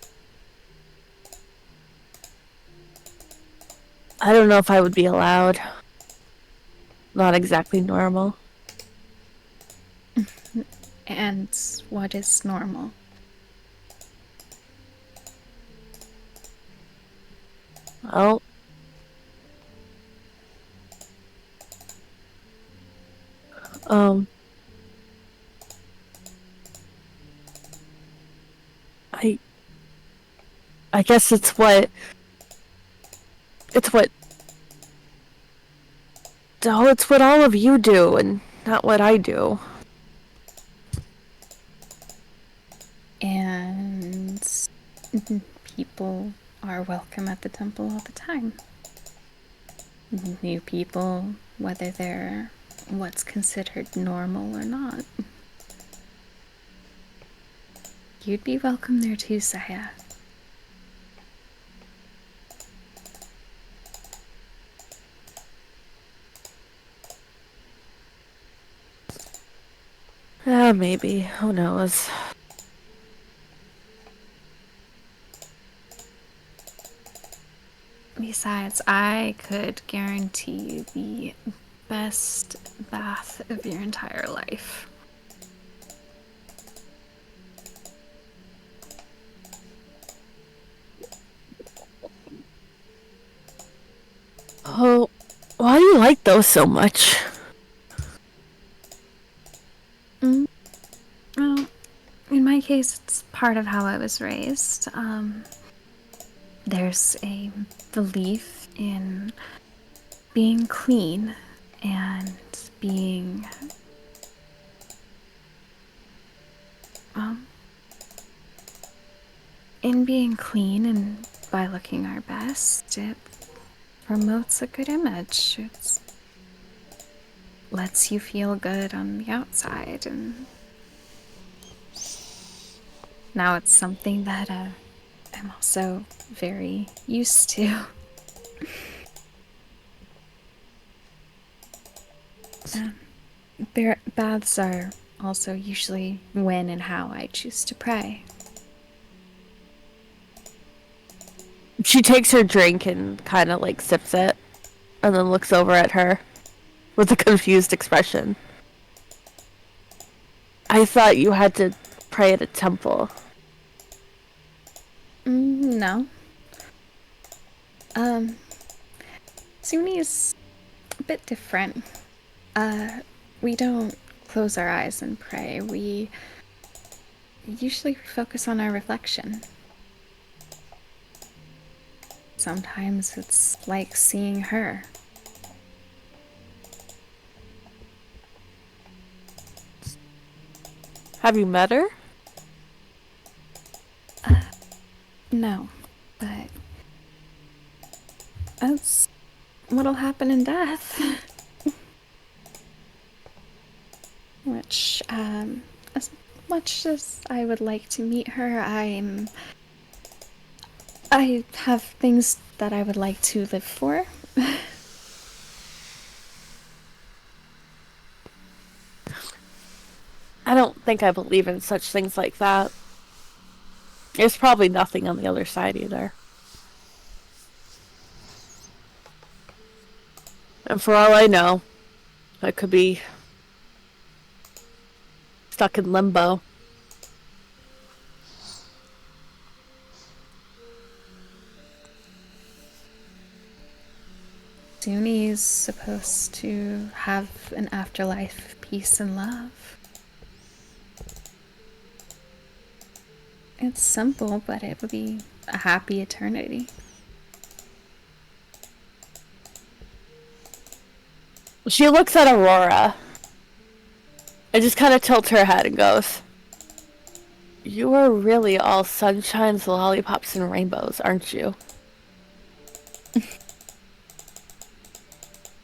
I don't know if I would be allowed. Not exactly normal. And what is normal? Well, um, I I guess it's what it's what all of you do and not what I do. And people are welcome at the temple all the time. New people, whether they're what's considered normal or not. You'd be welcome there too, Saya. Maybe. Who knows? Besides, I could guarantee you the best bath of your entire life. Oh, why do you like those so much? Well, in my case, it's part of how I was raised. There's a belief in being clean and being in being clean and by looking our best, it promotes a good image. It lets you feel good on the outside, and now it's something that I'm also very used to. Baths are also usually when and how I choose to pray. She takes her drink and kind of like sips it and then looks over at her with a confused expression. I thought you had to pray at a temple. No. Sunni's a bit different. We don't close our eyes and pray. We usually focus on our reflection. Sometimes it's like seeing her. Have you met her? No, but that's what'll happen in death. Which, much as I would like to meet her, I have things that I would like to live for. I don't think I believe in such things like that. There's probably nothing on the other side either. And for all I know, I could be stuck in limbo. Dooney's supposed to have an afterlife of peace and love. It's simple, but it would be a happy eternity. She looks at Aurora and just kind of tilts her head and goes, "You are really all sunshines, lollipops, and rainbows, aren't you?"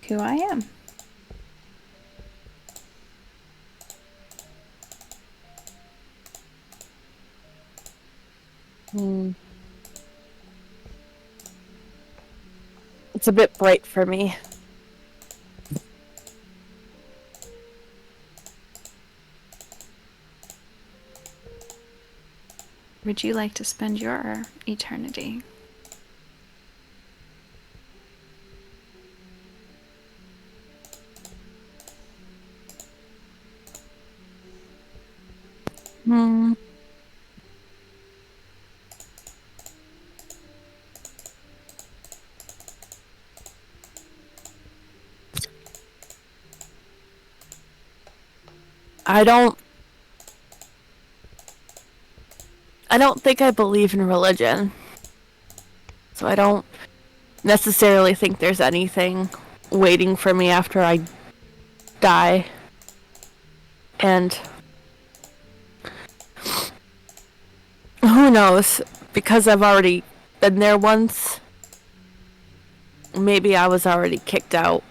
Who I am. It's a bit bright for me. Would you like to spend your eternity? I don't think I believe in religion. So I don't necessarily think there's anything waiting for me after I die. And who knows? Because I've already been there once, maybe I was already kicked out.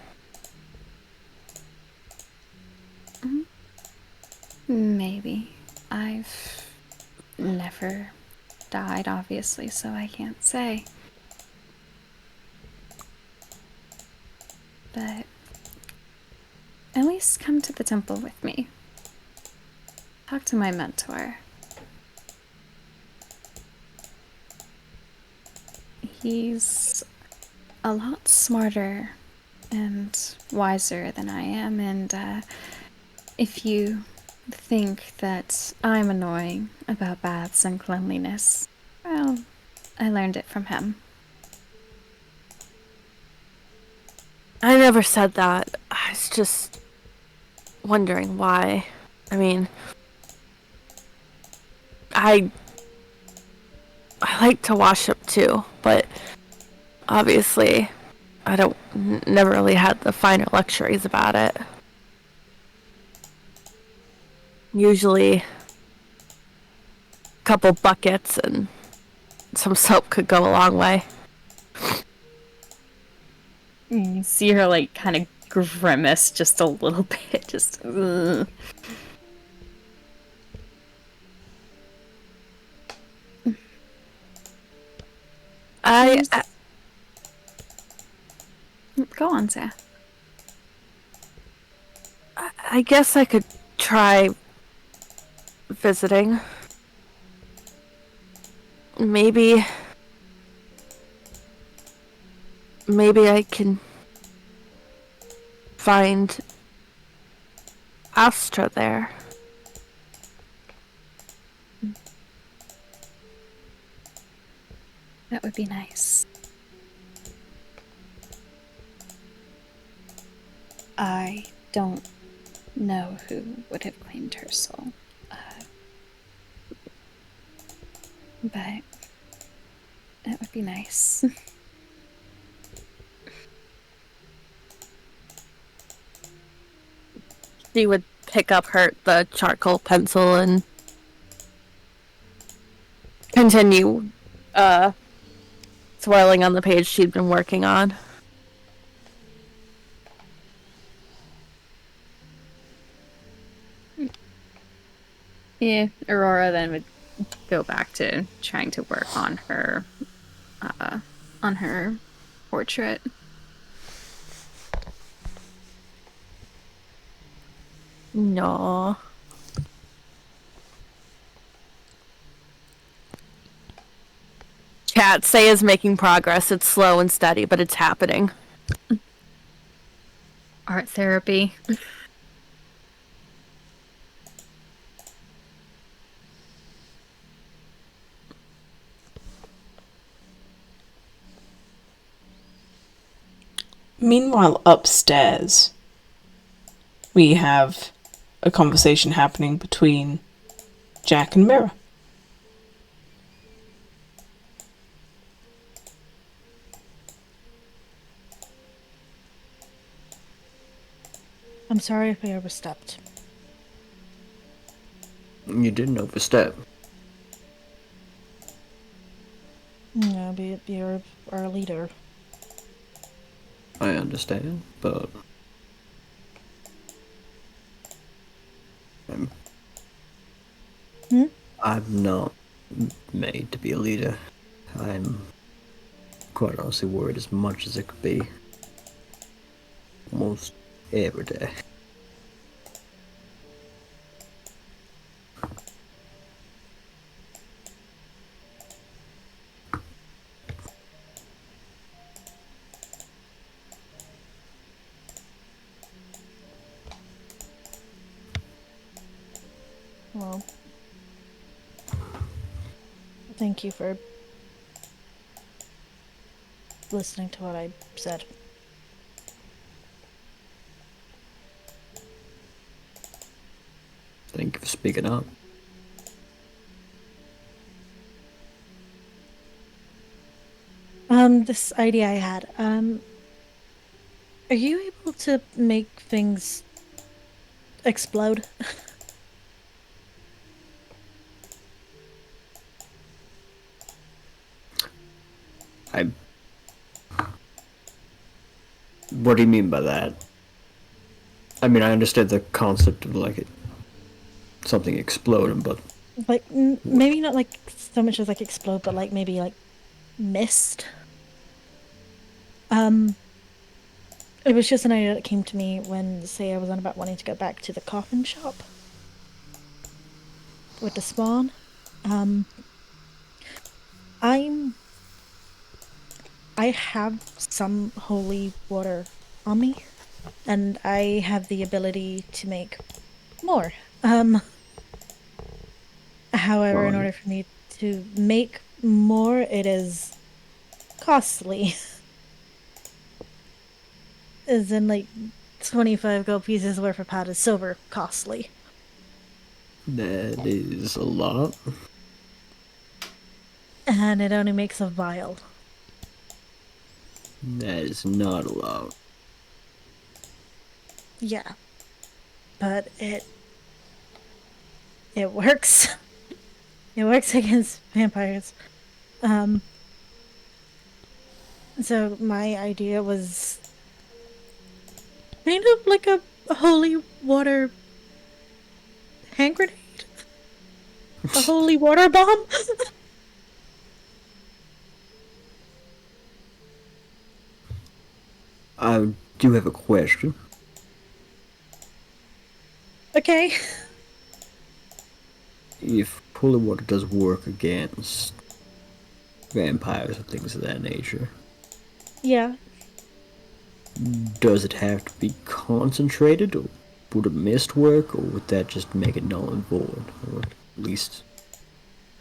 Maybe. I've never died, obviously, so I can't say. But at least come to the temple with me. Talk to my mentor. He's a lot smarter and wiser than I am, and if you think that I'm annoying about baths and cleanliness, well, I learned it from him. I never said that. I was just wondering why. I mean, I like to wash up too, but obviously I never really had the finer luxuries about it. Usually a couple buckets and some soap could go a long way. You see her, like, kind of grimace just a little bit, just, ugh. Go on, Sarah. I guess I could try visiting. Maybe I can find Astra there. That would be nice. I don't know who would have claimed her soul. But it would be nice. She would pick up the charcoal pencil and continue swirling on the page she'd been working on. Yeah, Aurora then would go back to trying to work on her portrait. No. Chat say is making progress. It's slow and steady, but it's happening. Art therapy. Meanwhile, upstairs, we have a conversation happening between Jack and Mira. I'm sorry if I overstepped. You didn't overstep. Yeah, but you're our leader. I understand, but I'm not made to be a leader. I'm quite honestly worried as much as it could be. Almost every day. Well, thank you for listening to what I said. Thank you for speaking up. This idea I had, are you able to make things explode? I. What do you mean by that? I mean, I understand the concept of like something exploding, but Like, maybe not like so much as like explode, but like maybe like mist. It was just an idea that came to me when, say, I was on about wanting to go back to the coffin shop with the spawn. I'm I have some holy water on me, and I have the ability to make more. However, in right. order for me to make more, it is costly. As in, like, 25 gold pieces worth of powdered silver costly. That is a lot. And it only makes a vial. That is not a lot. Yeah. But it works. It works against vampires. So my idea was kind of like a holy water hand grenade? A holy water bomb? I do have a question. Okay. If holy water does work against vampires and things of that nature, Yeah. does it have to be concentrated, or would a mist work, or would that just make it null and void, or at least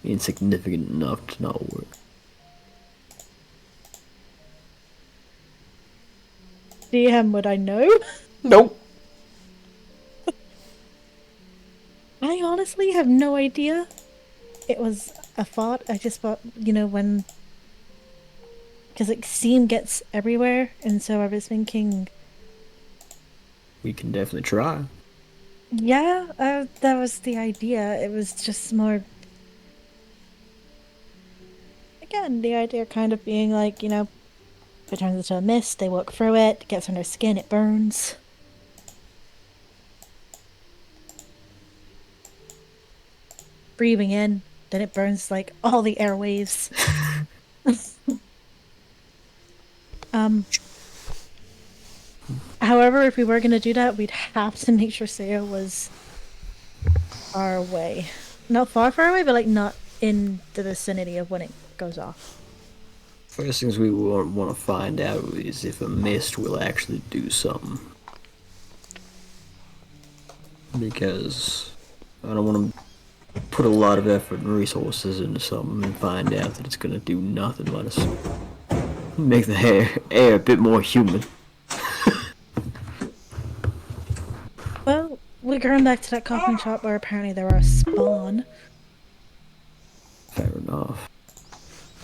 insignificant enough to not work? DM, would I know? Nope. I honestly have no idea. It was a thought. I just thought, when. Because, like, steam gets everywhere, and so I was thinking, We can definitely try. yeah, that was the idea. It was just more. Again, the idea kind of being like, if it turns into a mist, they walk through it, gets on their skin, it burns. breathing in, then it burns like all the airwaves. However, if we were gonna do that, we'd have to make sure Saya was far away. Not far away, but like not in the vicinity of when it goes off. First things we want to find out is if a mist will actually do something. Because I don't want to put a lot of effort and resources into something and find out that it's going to do nothing. Let us make the air a bit more human. Well, we're going back to that coffin shop where apparently there are spawn. Fair enough.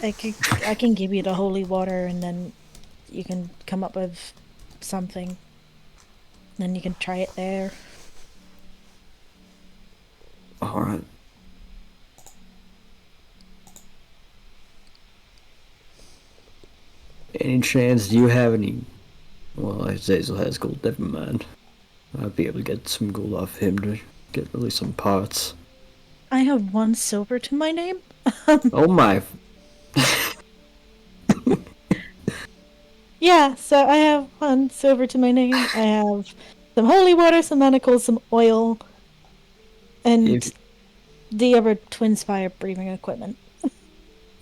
I can give you the holy water and then you can come up with something. Then you can try it there. Alright. Any chance, do you have any... Well, Azazel has gold, never mind. I'd be able to get some gold off him to get really some parts. I have 1 silver to my name. Oh my... Yeah, so I have 1 silver to my name. I have some holy water, some manacles, some oil, and If- the other twins fire breathing equipment.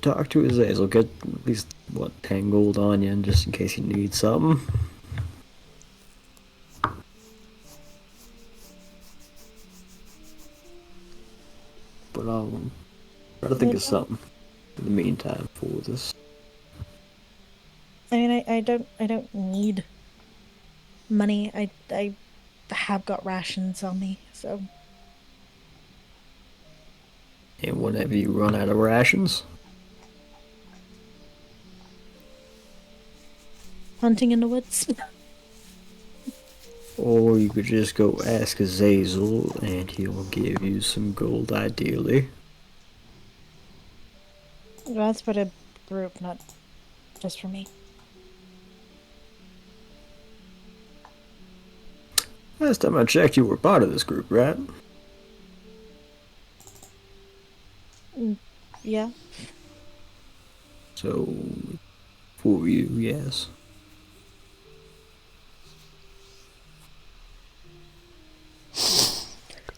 Talk to Azazel, get at least, 10 gold on you, just in case you need something. But I'll try to think of something in the meantime for this. I mean, I don't need money. I have got rations on me, so And whenever you run out of rations, hunting in the woods. or you could just go ask Azazel and he'll give you some gold ideally. That's for the group, not just for me. Last time I checked, you were part of this group, right? Yeah. So, for you, yes.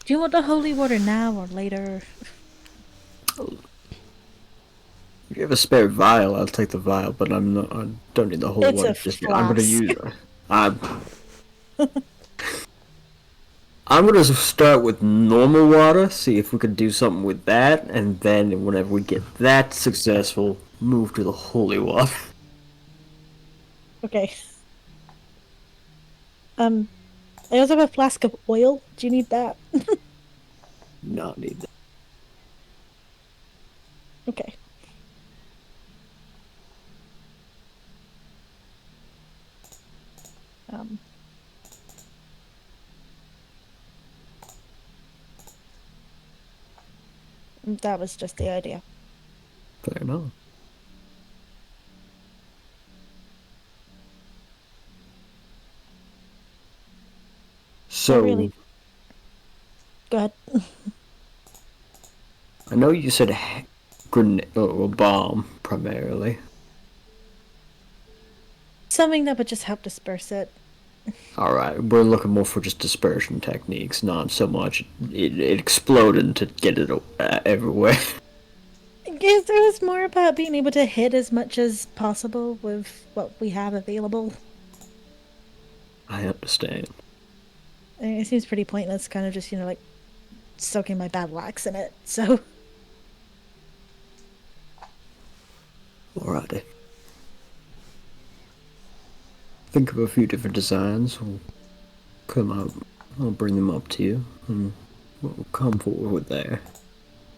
Do you want the holy water now or later? If you have a spare vial, I'll take the vial, but I don't need the whole It's water a just yet. I'm gonna flask. use it. I'm gonna start with normal water, see if we can do something with that, and then whenever we get that successful, move to the holy water. Okay. I also have a flask of oil. Do you need that? Not need that. Okay. That was just the idea. Fair enough. So, really- Go ahead. I know you said grenade or bomb primarily. Something that would just help disperse it. Alright, we're looking more for just dispersion techniques, not so much it exploding to get it everywhere. I guess it was more about being able to hit as much as possible with what we have available. I understand. I mean, it seems pretty pointless, kind of just, like, soaking my battle axe in it, so... Alrighty. Think of a few different designs. We'll come up. I'll bring them up to you, and we'll come forward with there.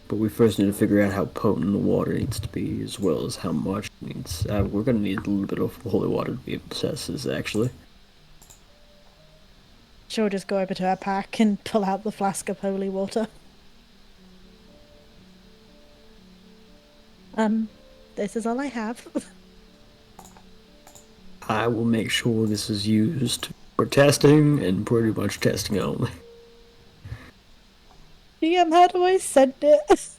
But we first need to figure out how potent the water needs to be, as well as how much it needs. We're gonna need a little bit of holy water to be able to test this, actually. She'll just go over to her pack and pull out the flask of holy water. This is all I have. I will make sure this is used for testing, and pretty much testing only. Do you How do I send it?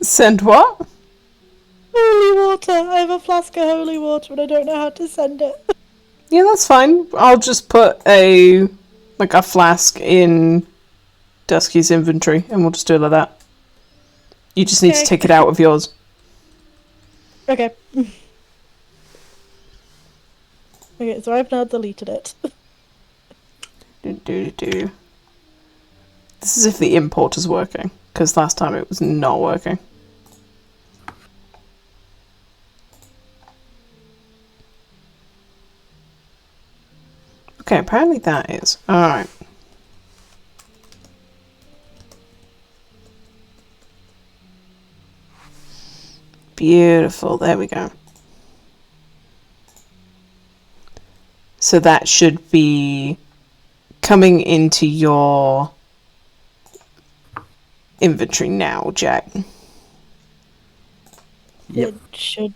Send what? Holy water. I have a flask of holy water and I don't know how to send it. Yeah, that's fine. I'll just put a flask in Dusky's inventory, and we'll just do it like that. You just need to Okay. take it out of yours. Okay. Okay, so I've now deleted it. Do. This is if the import is working, because last time it was not working. Okay, apparently that is. Alright. Beautiful, there we go. So that should be coming into your inventory now, Jack. Yep. It should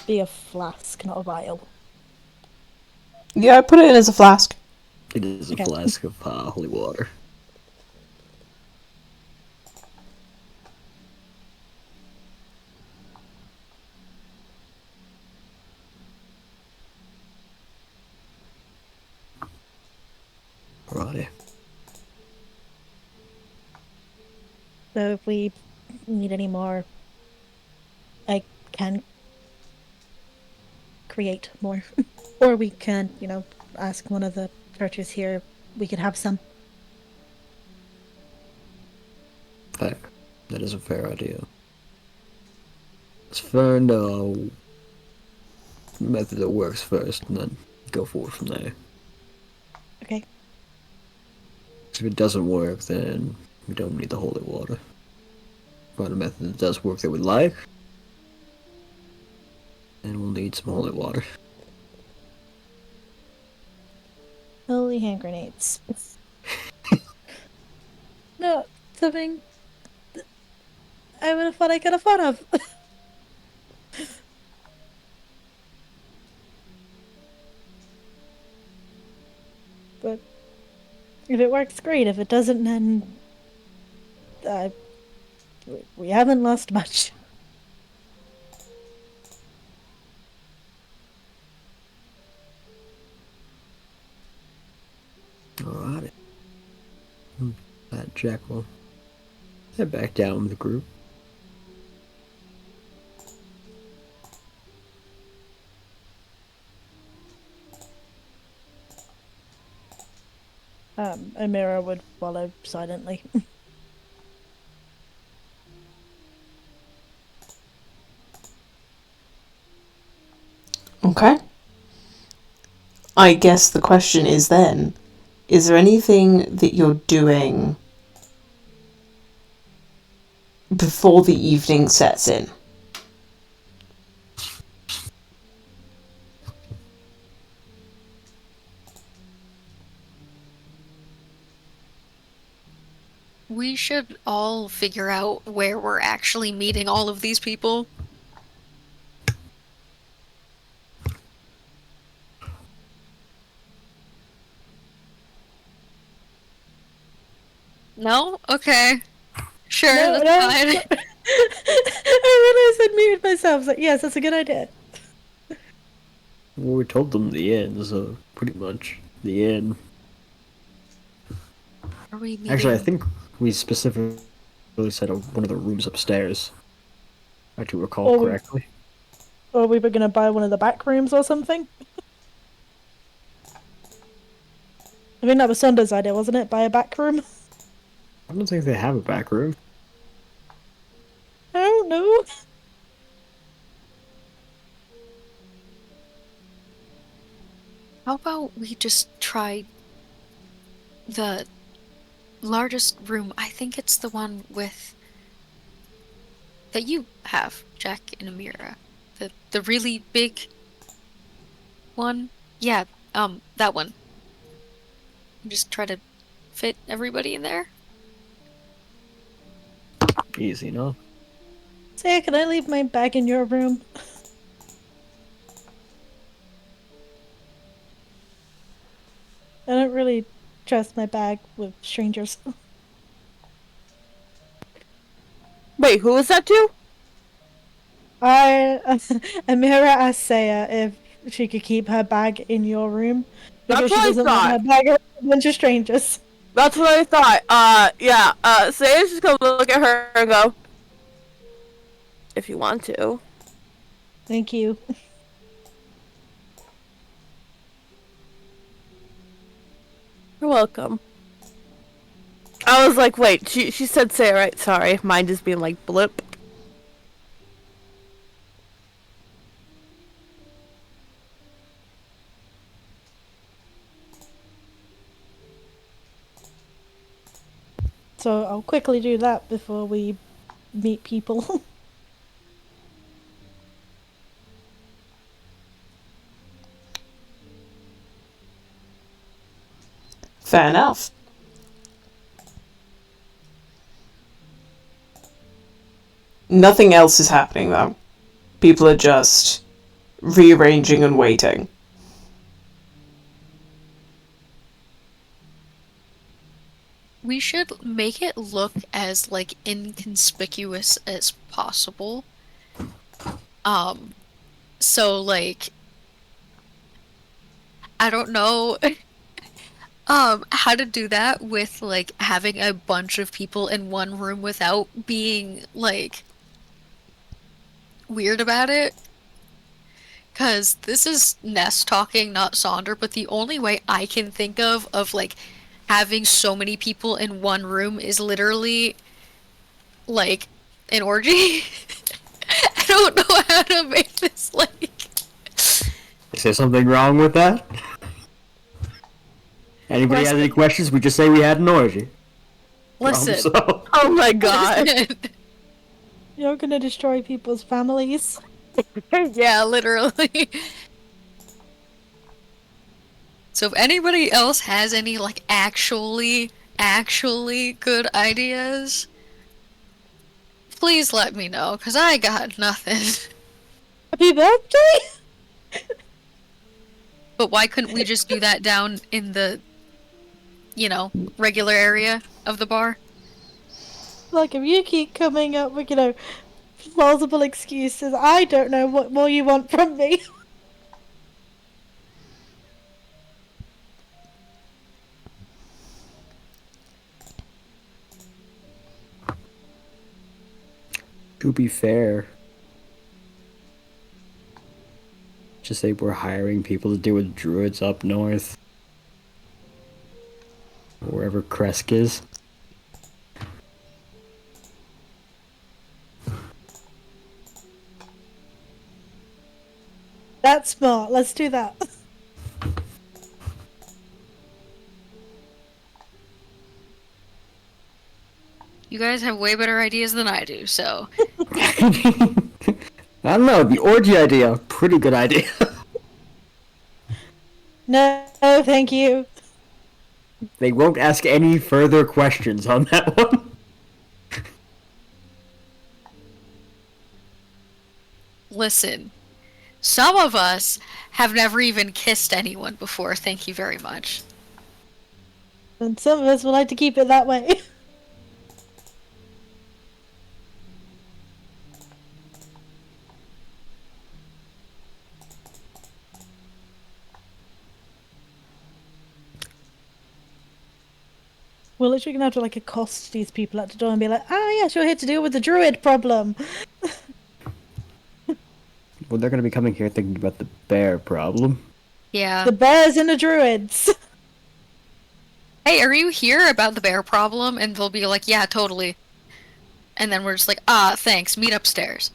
be a flask, not a vial. Yeah, I put it in as a flask. It is a Okay. flask of holy water. Alrighty. So if we need any more, I can create more. Or we can, ask one of the churches here. We could have some. Fair. That is a fair idea. Let's find a method that works first, and then go forward from there. Okay. If it doesn't work, then we don't need the holy water. Find a method that does work that we like, and we'll need some holy water. Holy hand grenades. No, something I would have thought I could have thought of. But if it works, great. If it doesn't, then we haven't lost much. Alrighty. That Jack will head back down with the group. Amira would follow silently. Okay. I guess the question is then, is there anything that you're doing before the evening sets in? We should all figure out where we're actually meeting all of these people. No? Okay. Sure, No, that's fine. I realized I'd muted myself. I was like, yes, that's a good idea. Well, we told them the end, so pretty much the end. Are we meeting? Actually, I think we specifically said one of the rooms upstairs. If I do recall correctly. Or we were gonna buy one of the back rooms or something. I think that was Sunder's idea, wasn't it? Buy a back room. I don't think they have a back room. I don't know. How about we just try the largest room? I think it's the one with that you have, Jack and Amira. The really big one? Yeah, that one. Just try to fit everybody in there. Easy enough. Say, can I leave my bag in your room? I don't really trust my bag with strangers. Wait, who is that to? Amira asked Saya if she could keep her bag in your room because That's she what I doesn't want her thought. bag around a bunch of strangers. That's what I thought. Yeah. Saya's just gonna look at her and go, if you want to. Thank you. You're welcome. I was like, wait, she said Saya, right? Sorry, mine just being like blip. So I'll quickly do that before we meet people. Fair enough. Nothing else is happening, though. People are just rearranging and waiting. We should make it look as, like, inconspicuous as possible. So, like, I don't know, how to do that with, like, having a bunch of people in one room without being, like, weird about it. Because this is Ness talking, not Sonder, but the only way I can think of, like, having so many people in one room is literally, like, an orgy. I don't know how to make this, like... Is there something wrong with that? Anybody has any questions? We just say we had an orgy. Listen. So. Oh my god. Listen. You're gonna destroy people's families. Yeah, literally. So if anybody else has any, like, actually good ideas, please let me know, because I got nothing. Happy birthday! But why couldn't we just do that down in the, you know, regular area of the bar? Like, if you keep coming up with, plausible excuses, I don't know what more you want from me. To be fair, just say we're hiring people to deal with druids up north. Wherever Kresk is. That's smart. Let's do that. You guys have way better ideas than I do, so... I don't know, the orgy idea, pretty good idea. No, thank you. They won't ask any further questions on that one. Listen, some of us have never even kissed anyone before, thank you very much. And some of us would like to keep it that way. We're literally gonna have to accost these people at the door and be like, "Ah, yes, you're here to deal with the druid problem." Well, they're gonna be coming here thinking about the bear problem. Yeah. The bears and the druids. Hey, are you here about the bear problem? And they'll be like, yeah, totally. And then we're just like, ah, thanks, meet upstairs.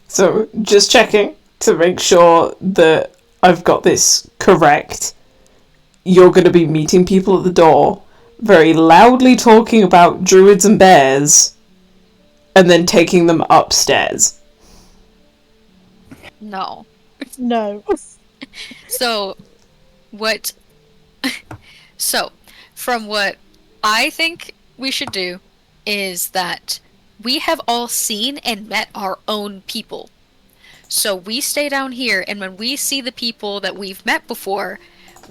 So, just checking to make sure that I've got this correct. You're going to be meeting people at the door, very loudly talking about druids and bears, and then taking them upstairs. No. No. So, what... So, from what I think we should do is that we have all seen and met our own people. So we stay down here, and when we see the people that we've met before,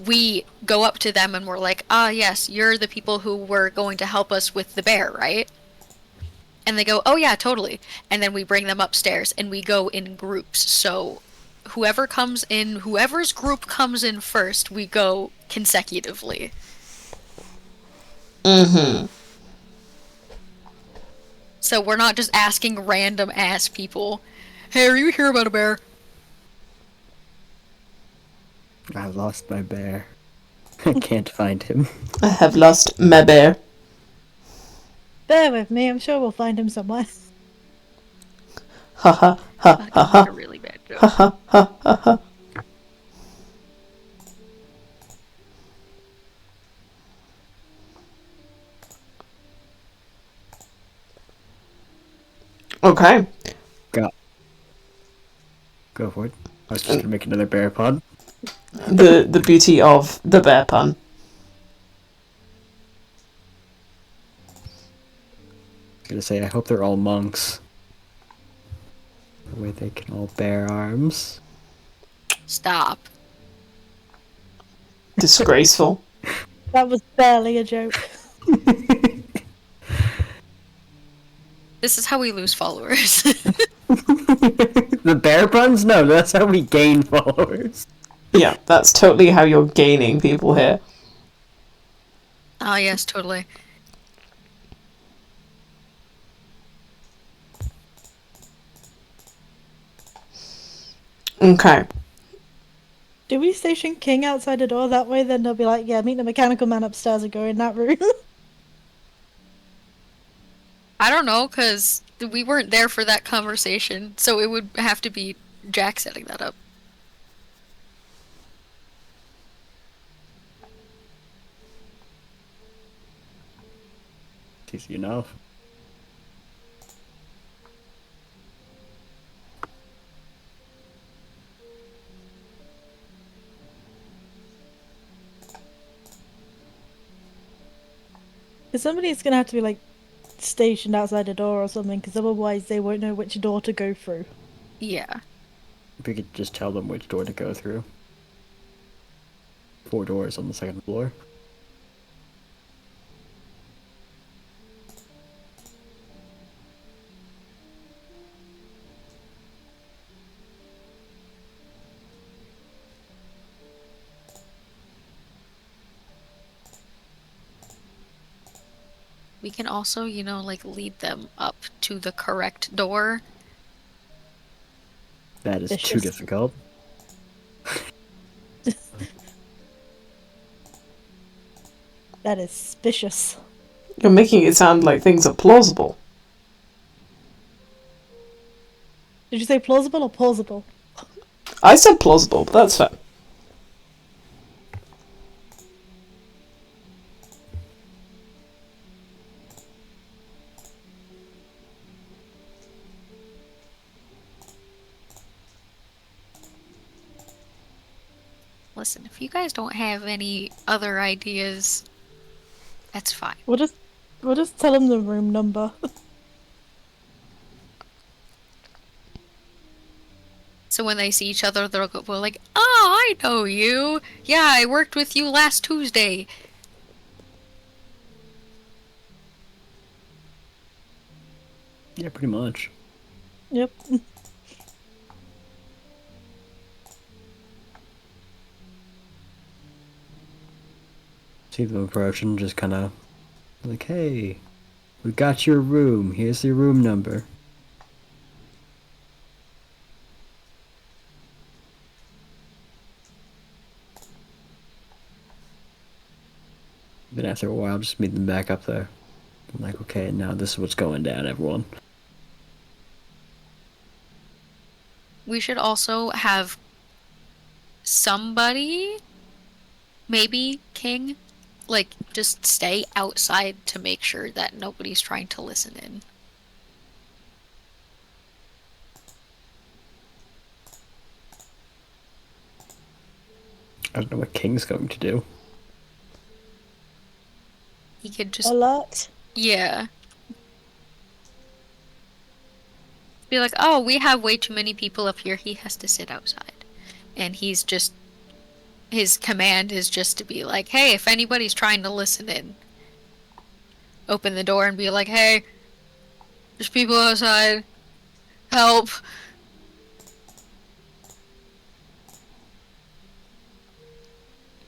we go up to them and we're like, ah, yes, you're the people who were going to help us with the bear, right? And they go, oh yeah, totally. And then we bring them upstairs and we go in groups. So whoever's group comes in first, we go consecutively. Mm-hmm. So we're not just asking random ass people, hey, are you here about a bear? I lost my bear. I can't find him. I have lost my bear. Bear with me, I'm sure we'll find him somewhere. Ha ha ha That ha sounds like ha a really bad joke. ha ha ha ha ha. Okay. Go for it. I was just gonna make another bear pun. The beauty of the bear pun. I was gonna say, I hope they're all monks. The way they can all bear arms. Stop. Disgraceful. That was barely a joke. This is how we lose followers. The bear puns? No, that's how we gain followers. Yeah, that's totally how you're gaining people here. Ah, yes, totally. Okay. Do we station King outside the door? That way then they'll be like, yeah, meet the mechanical man upstairs and go in that room. I don't know, because we weren't there for that conversation, so it would have to be Jack setting that up. It's easy enough. Because somebody's gonna have to be like stationed outside the door or something, because otherwise they won't know which door to go through. Yeah. We could just tell them which door to go through. 4 doors on the 2nd floor. We can also, like lead them up to the correct door. That is too Vicious. difficult. That is suspicious. You're making it sound like things are plausible. Did you say plausible or plausible? I said plausible, but that's fair. Listen, if you guys don't have any other ideas, that's fine. We'll just tell them the room number. So when they see each other, they'll go like, "Oh, I know you. Yeah, I worked with you last Tuesday." Yeah, pretty much. Yep. See them approaching, just kind of like, hey, we got your room. Here's your room number. Then after a while, just meet them back up there. I'm like, okay, now this is what's going down, everyone. We should also have somebody, maybe King, like just stay outside to make sure that nobody's trying to listen in. I don't know what King's going to do. He could just, Alert. yeah. Be like, oh, we have way too many people up here. He has to sit outside. And he's just, his command is just to be like, hey, if anybody's trying to listen in, open the door and be like, hey, there's people outside. Help.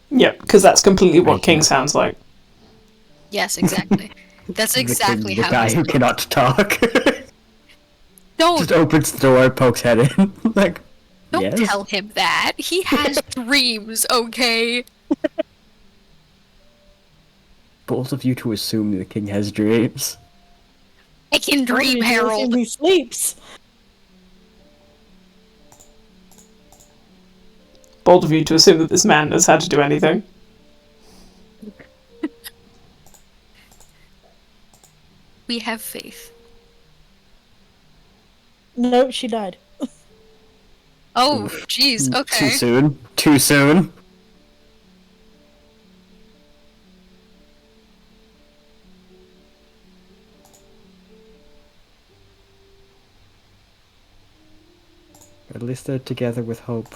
Yep, because that's completely what Right, King yeah. sounds like. Yes, exactly. That's exactly the how guy he's who cannot talk. Don't Just opens the door, pokes head in. Like, don't yes. tell him that. He has dreams, okay? Both of you to assume the king has dreams. I can dream, Harold. He sleeps. Bold of you to assume that this man has had to do anything. We have faith. Nope, she died. Oh, jeez, Too okay. soon. Too soon. At least they're together with hope.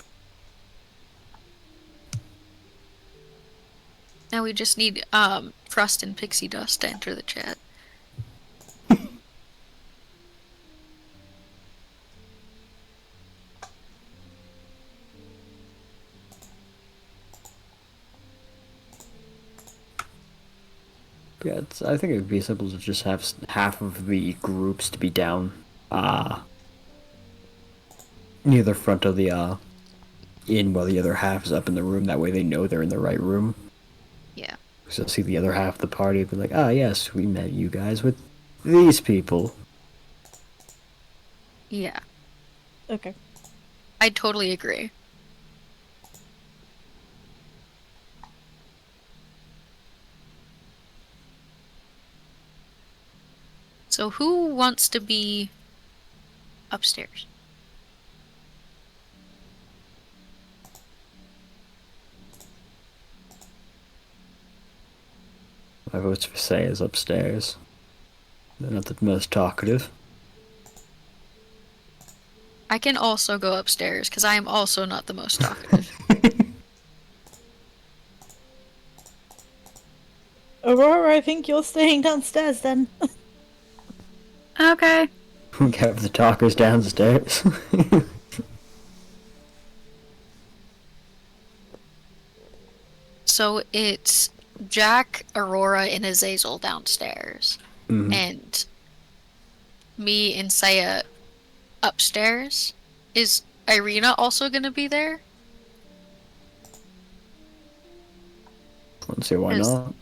Now we just need, Frost and Pixie Dust to enter the chat. Yeah, I think it would be simple to just have half of the groups to be down, near the front of the, inn while the other half is up in the room. That way they know they're in the right room. Yeah. So see the other half of the party and be like, ah, yes, we met you guys with these people. Yeah. Okay. I totally agree. So who wants to be upstairs? My vote's for Saya's upstairs. They're not the most talkative. I can also go upstairs, because I am also not the most talkative. Aurora, I think you're staying downstairs then. Okay. We have the talkers downstairs. So it's Jack, Aurora, and Azazel downstairs. Mhm. And me and Saya upstairs. Is Irina also gonna be there? Don't see why Is- not.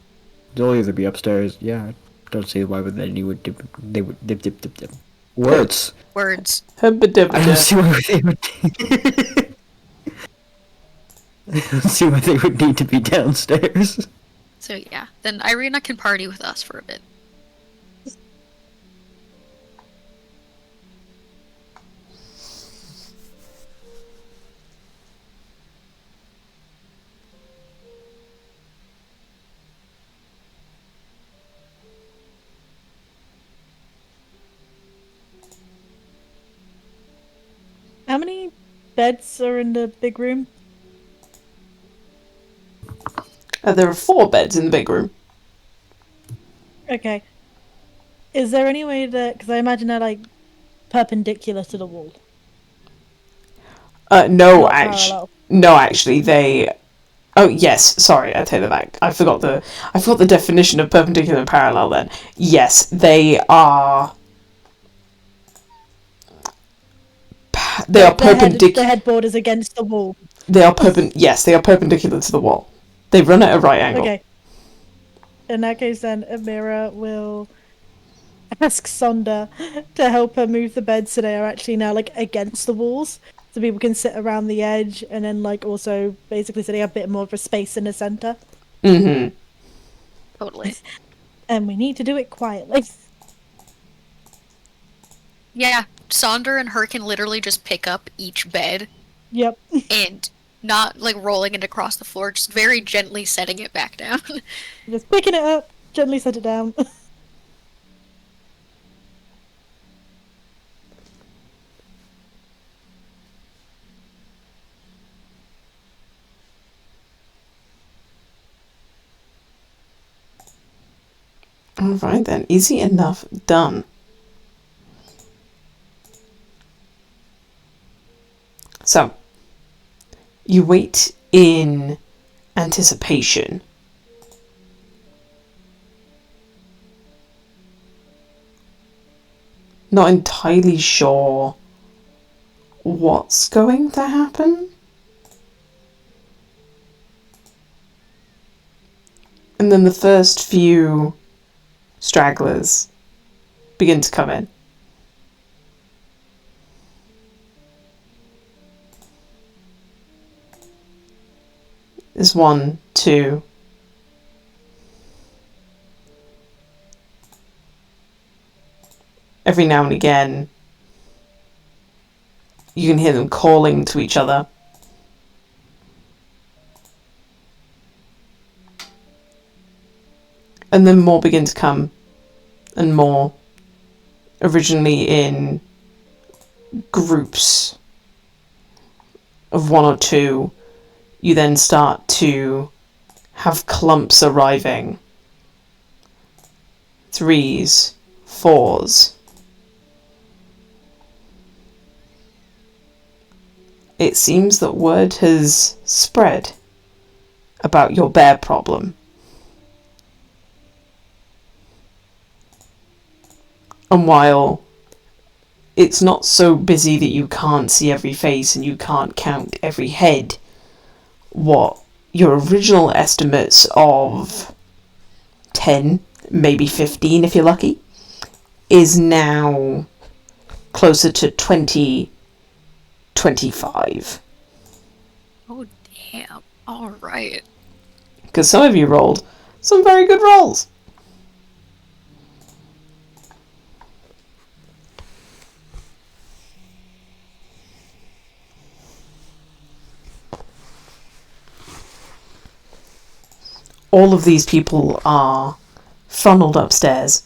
They'll either be upstairs. Yeah, I don't see why would they would they would dip. Words. Words. I don't see why they would. I don't see why they would need to be downstairs. So yeah, then Irina can party with us for a bit. How many beds are in the big room? There are 4 beds in the big room. Okay. Is there any way that... Because I imagine they're, like, perpendicular to the wall. No, Not actually, parallel. no, actually, they. Oh yes, sorry, I take that back. I forgot the definition of perpendicular and parallel. Then yes, they are. They are perpendicular. The headboard is against the wall. They are Yes, they are perpendicular to the wall. They run at a right angle. Okay. In that case, then Amira will ask Sonda to help her move the beds so they are actually now like against the walls, so people can sit around the edge, and then like also basically so they have a bit more of a space in the center. Mm-hmm. Totally. And we need to do it quietly. Yeah, Sonder and her can literally just pick up each bed Yep. and not like rolling it across the floor, just very gently setting it back down. Just picking it up. Gently set it down. Alright then, easy enough, done. So, you wait in anticipation. Not entirely sure what's going to happen. And then the first few stragglers begin to come in. There's 1, 2. Every now and again, you can hear them calling to each other. And then more begin to come, and more. Originally in groups of 1 or 2, you then start to have clumps arriving. 3s, 4s. It seems that word has spread about your bear problem. And while it's not so busy that you can't see every face and you can't count every head, what your original estimates of 10, maybe 15 if you're lucky, is now closer to 20, 25. Oh, damn. Alright. Because some of you rolled some very good rolls. All of these people are funneled upstairs.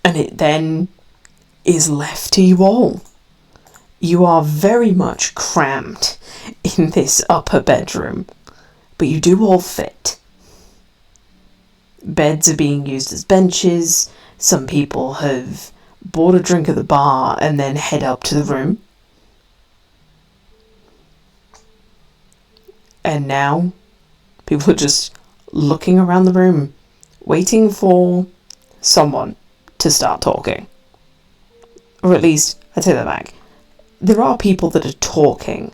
And it then is left to you all. You are very much crammed in this upper bedroom, but you do all fit. Beds are being used as benches. Some people have bought a drink at the bar and then head up to the room. And now, people are just looking around the room, waiting for someone to start talking. Or at least, I take that back. There are people that are talking,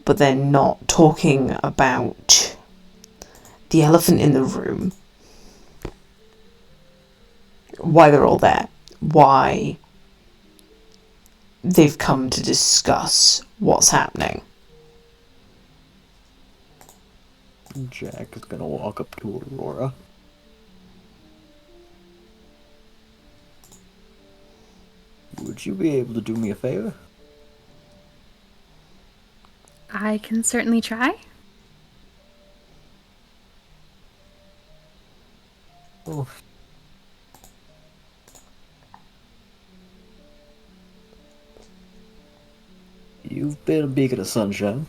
but they're not talking about the elephant in the room. Why they're all there. Why they've come to discuss what's happening. Jack is gonna walk up to Aurora. Would you be able to do me a favor? I can certainly try. Oh. You've been a beacon of sunshine.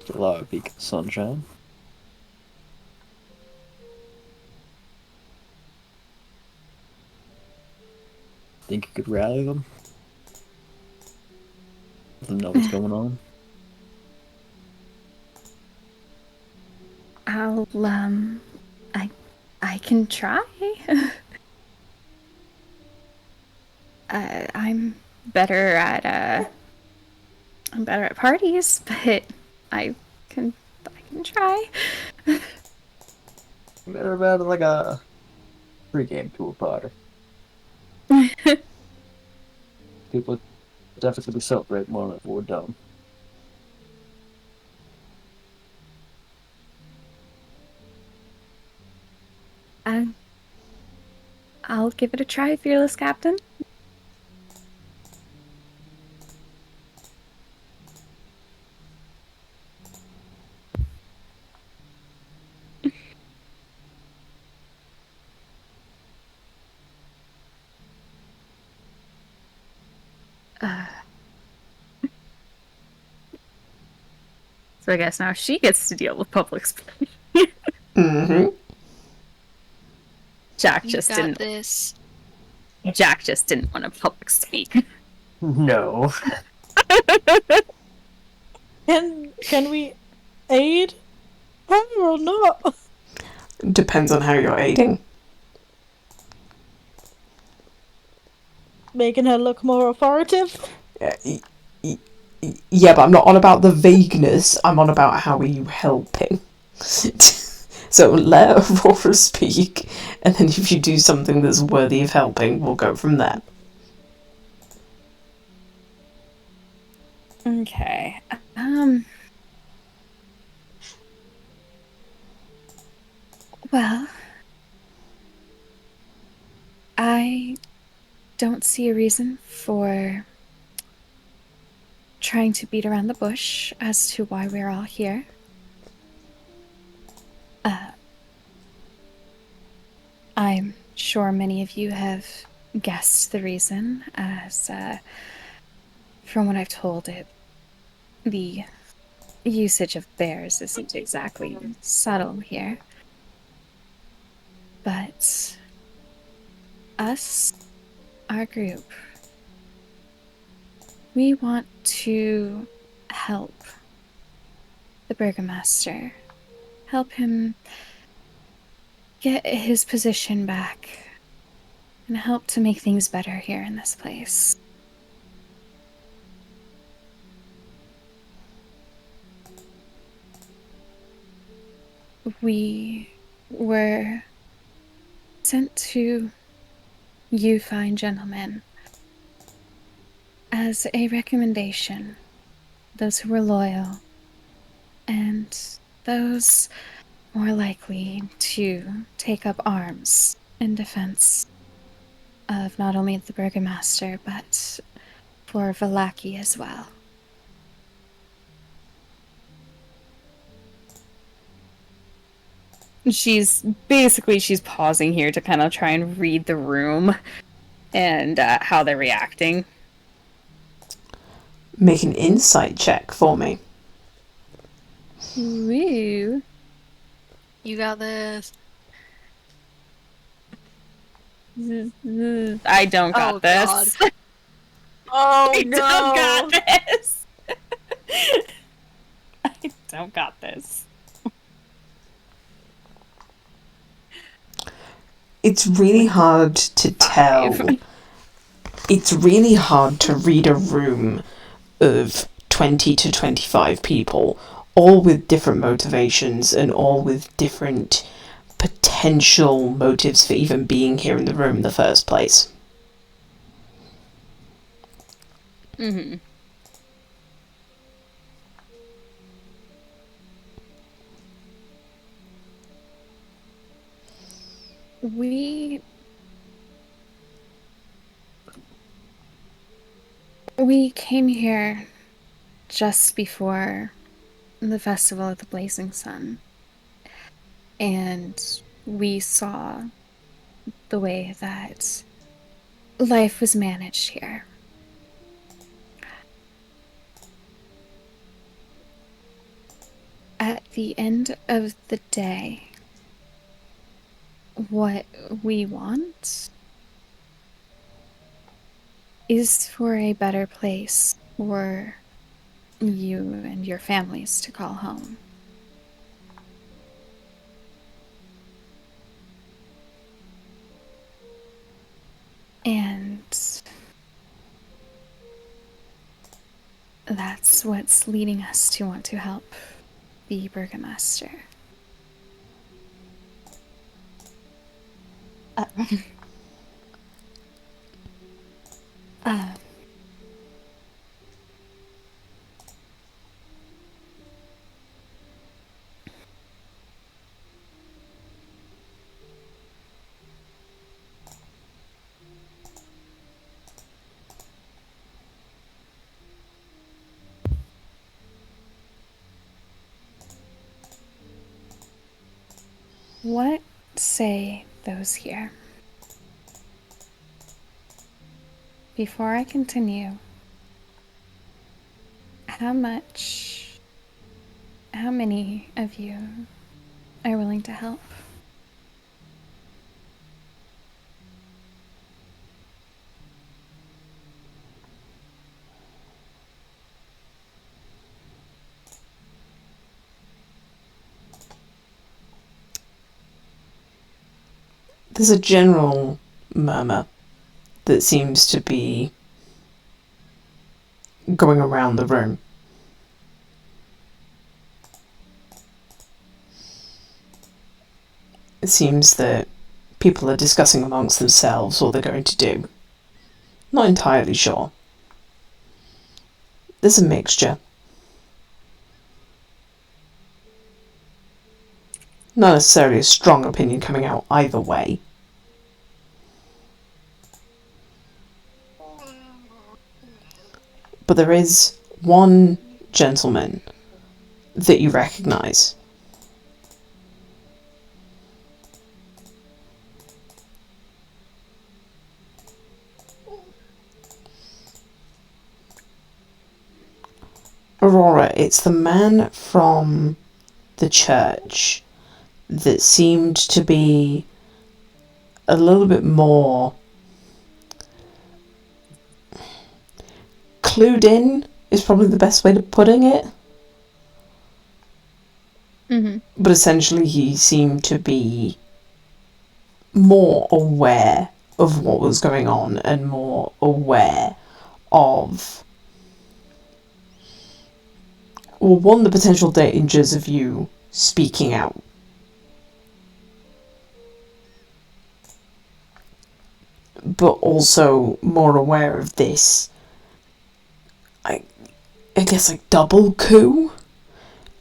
Still are a beacon of sunshine. Think you could rally them? Let them know what's going on? I can try. I'm better at parties, but I can try. Better about it like a pregame to a party. People definitely celebrate more than we're done. I'll give it a try, fearless captain. So I guess now she gets to deal with public speaking. Mm-hmm. Jack You just got didn't. this. Jack just didn't want to public speak. No. Can we aid her or not? Depends on how you're aiding. Making her look more authoritative? Yeah, but I'm not on about the vagueness. I'm on about how are you helping. So let Aurora speak, and then if you do something that's worthy of helping, we'll go from there. Okay. Well, I don't see a reason for trying to beat around the bush as to why we're all here. I'm sure many of you have guessed the reason, as from what I've told it, the usage of bears isn't exactly subtle here. But us, our group, we want to help the burgomaster, help him get his position back, and help to make things better here in this place. We were sent to you fine gentlemen as a recommendation. Those who were loyal and those more likely to take up arms in defense of not only the burgomaster but for Vallaki as well. She's pausing here to kind of try and read the room and how they're reacting. Make an insight check for me. Woo. You got this. I don't got Oh, this. God. Oh I no! don't got this. I don't got this. It's really hard to tell. It's really hard to read a room of 20 to 25 people, all with different motivations and all with different potential motives for even being here in the room in the first place. Mm-hmm. We came here just before the Festival of the Blazing Sun, and we saw the way that life was managed here. At the end of the day, what we want is for a better place for you and your families to call home. And that's what's leading us to want to help the burgomaster. Uh, what say those here? Before I continue, How many of you are willing to help? There's a general murmur that seems to be going around the room. It seems that people are discussing amongst themselves what they're going to do. Not entirely sure. There's a mixture. Not necessarily a strong opinion coming out either way. But there is one gentleman that you recognise. Aurora, it's the man from the church that seemed to be a little bit more clued in, is probably the best way of putting it. Mm-hmm. But essentially he seemed to be more aware of what was going on and more aware of, well, one, the potential dangers of you speaking out. But also more aware of this, I guess, like, double coup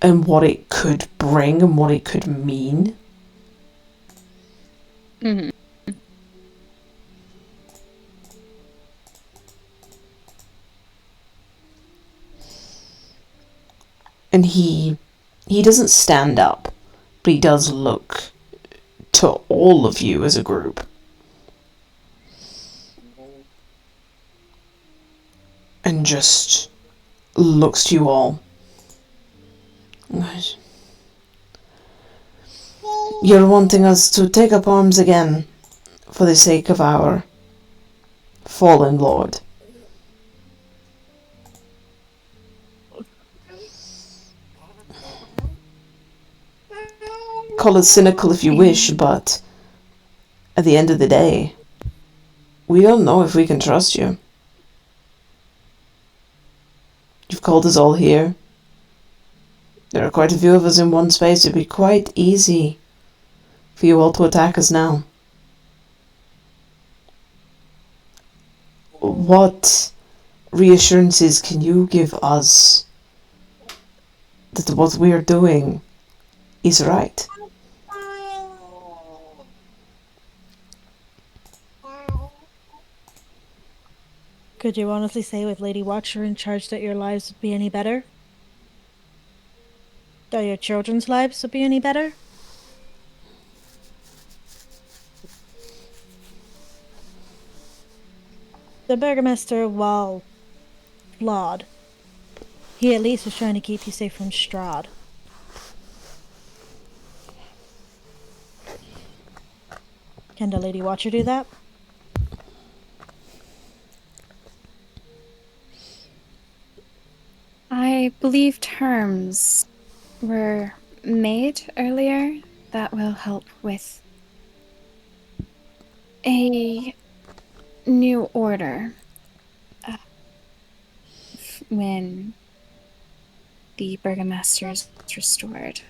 and what it could bring and what it could mean. Mm-hmm. And he doesn't stand up, but he does look to all of you as a group. And just looks to you all. You're wanting us to take up arms again for the sake of our fallen lord. Call it cynical if you wish, but at the end of the day, we don't know if we can trust you. You've called us all here. There are quite a few of us in one space. It'd be quite easy for you all to attack us now. What reassurances can you give us that what we are doing is right? Could you honestly say with Lady Watcher in charge that your lives would be any better? That your children's lives would be any better? The Burgomaster, while flawed, he at least was trying to keep you safe from Strahd. Can the Lady Watcher do that? I believe terms were made earlier that will help with a new order when the Burgomaster is restored.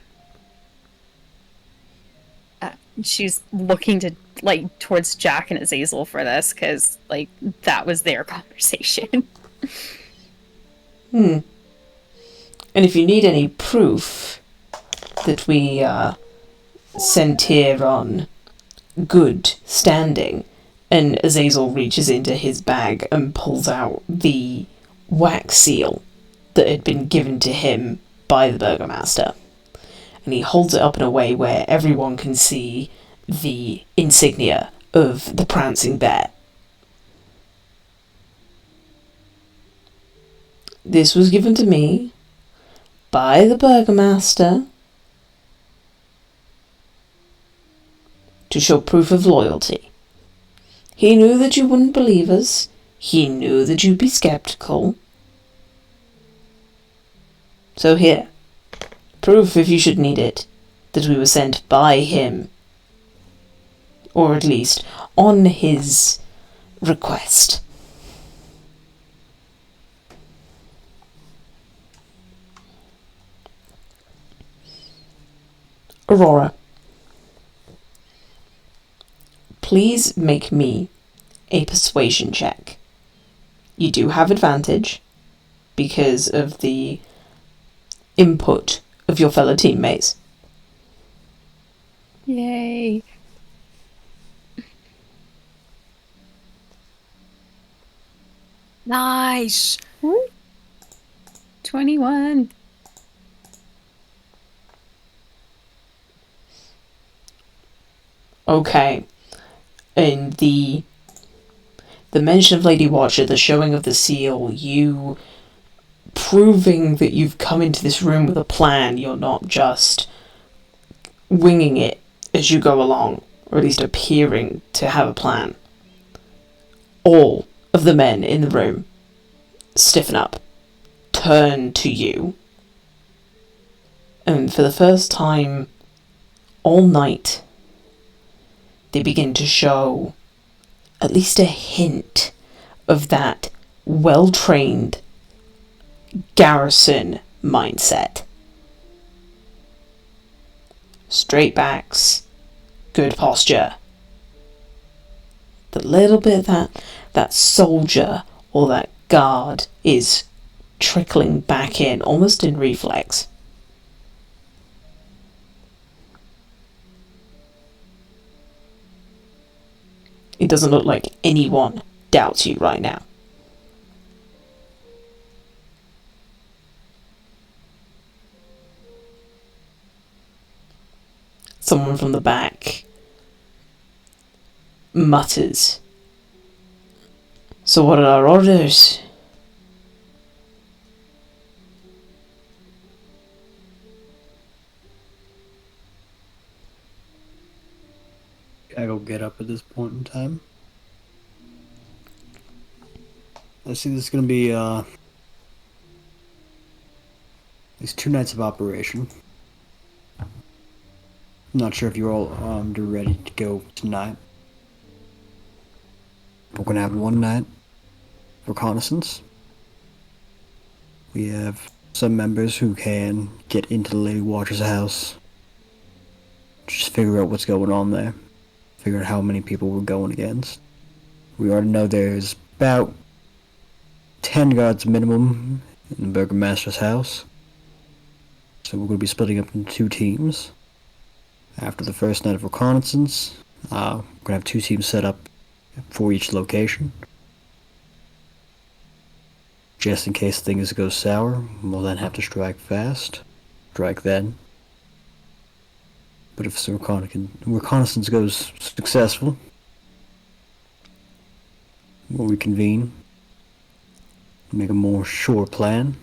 She's looking to towards Jack and Azazel for this because that was their conversation. And if you need any proof that we sent here on good standing, and Azazel reaches into his bag and pulls out the wax seal that had been given to him by the Burgomaster. And he holds it up in a way where everyone can see the insignia of the prancing bear. This was given to me by the Burgomaster to show proof of loyalty. He knew that you wouldn't believe us. He knew that you'd be skeptical. So here, proof if you should need it, that we were sent by him. Or at least on his request. Aurora, please make me a persuasion check. You do have advantage because of the input of your fellow teammates. Yay. Nice. 21. Okay. In the mention of Lady Watcher, the showing of the seal, you proving that you've come into this room with a plan, you're not just winging it as you go along, or at least appearing to have a plan. All of the men in the room stiffen up, turn to you, and for the first time all night, they begin to show at least a hint of that well-trained garrison mindset. Straight backs, good posture. The little bit of that soldier or that guard is trickling back in, almost in reflex. It doesn't look like anyone doubts you right now. Someone from the back mutters. So what are our orders? I go get up at this point in time. I see this is gonna be these 2 nights of operation. I'm not sure if you're all armed or ready to go tonight. We're gonna have 1 night reconnaissance. We have some members who can get into the Lady Watcher's house. Just figure out what's going on there. Figure out how many people we're going against. We already know there's about 10 guards minimum in the Burgomaster's house. So we're going to be splitting up into 2 teams. After the first night of reconnaissance, we're going to have 2 teams set up for each location. Just in case things go sour, we'll then have to strike fast. Strike then. But if the reconnaissance goes successful, we'll reconvene, make a more sure plan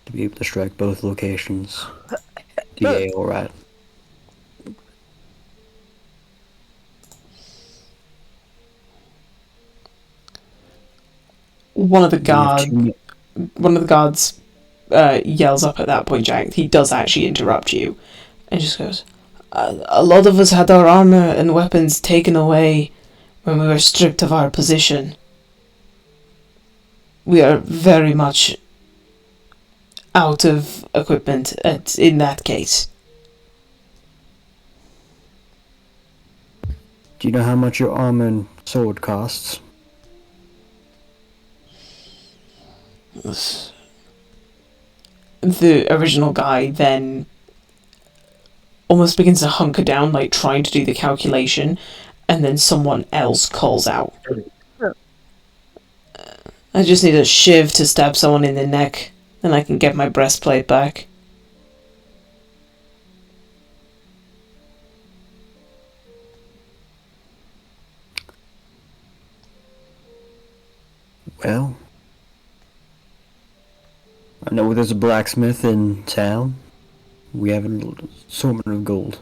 to be able to strike both locations. DA, alright. One of the guards yells up at that point, Jack. He does actually interrupt you and just goes, a lot of us had our armor and weapons taken away when we were stripped of our position. We are very much out of equipment in that case. Do you know how much your armor and sword costs? The original guy then almost begins to hunker down, like trying to do the calculation, and then someone else calls out. I just need a shiv to stab someone in the neck, then I can get my breastplate back. Well, I know there's a blacksmith in town. We have an assortment of gold.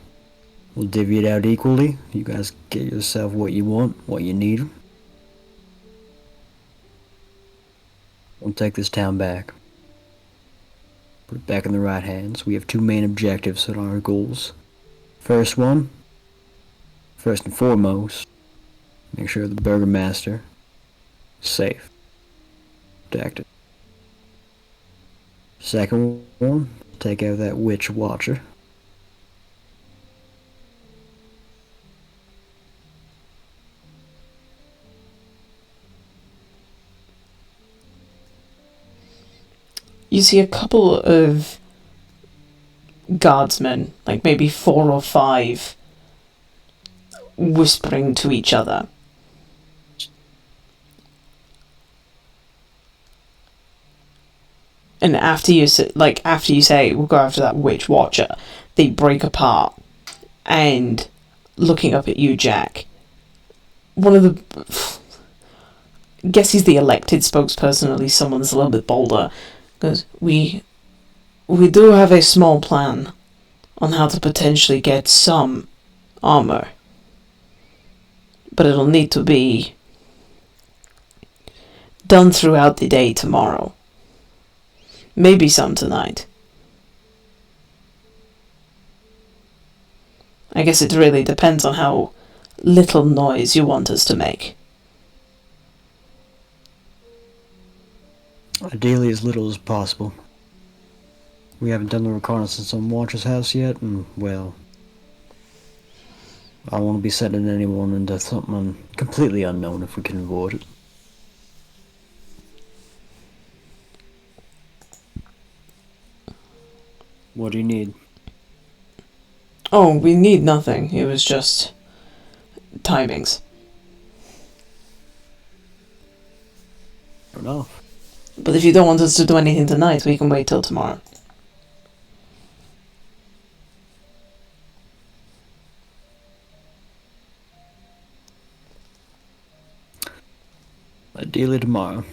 We'll divvy it out equally. You guys get yourself what you want, what you need. We'll take this town back. Put it back in the right hands. We have two main objectives on our goals. First and foremost, make sure the burgomaster is safe, protected. Second one, take out that witch watcher. You see a couple of guardsmen, like maybe 4 or 5, whispering to each other. And after you say, we'll go after that witch watcher, they break apart. And looking up at you, Jack, one of the... guess he's the elected spokesperson, at least someone that's a little bit bolder, goes, we do have a small plan on how to potentially get some armor. But it'll need to be done throughout the day tomorrow. Maybe some tonight. I guess it really depends on how little noise you want us to make. Ideally as little as possible. We haven't done the reconnaissance on Watcher's house yet, and, well, I don't want to be sending anyone into something completely unknown if we can avoid it. What do you need? Oh, we need nothing. It was just timings. Fair enough. But if you don't want us to do anything tonight, we can wait till tomorrow. Ideally tomorrow.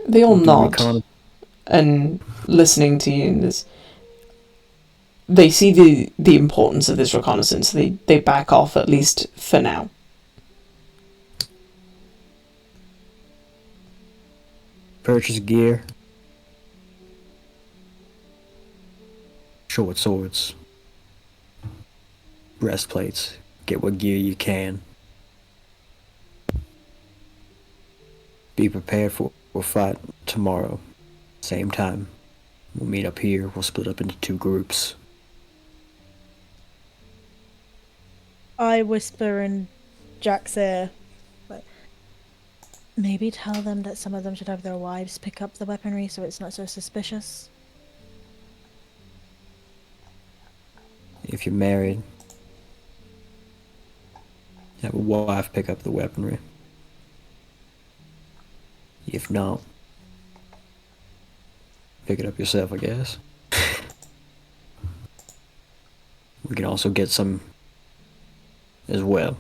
They all We'll do nod, and listening to you, they see the importance of this reconnaissance. They back off, at least for now. Purchase gear. Short swords. Breastplates. Get what gear you can. Be prepared for a fight tomorrow. Same time. We'll meet up here. We'll split up into 2 groups. I whisper in Jack's ear, but maybe tell them that some of them should have their wives pick up the weaponry so it's not so suspicious. If you're married, have a wife pick up the weaponry. If not, pick it up yourself, I guess. We can also get some as well.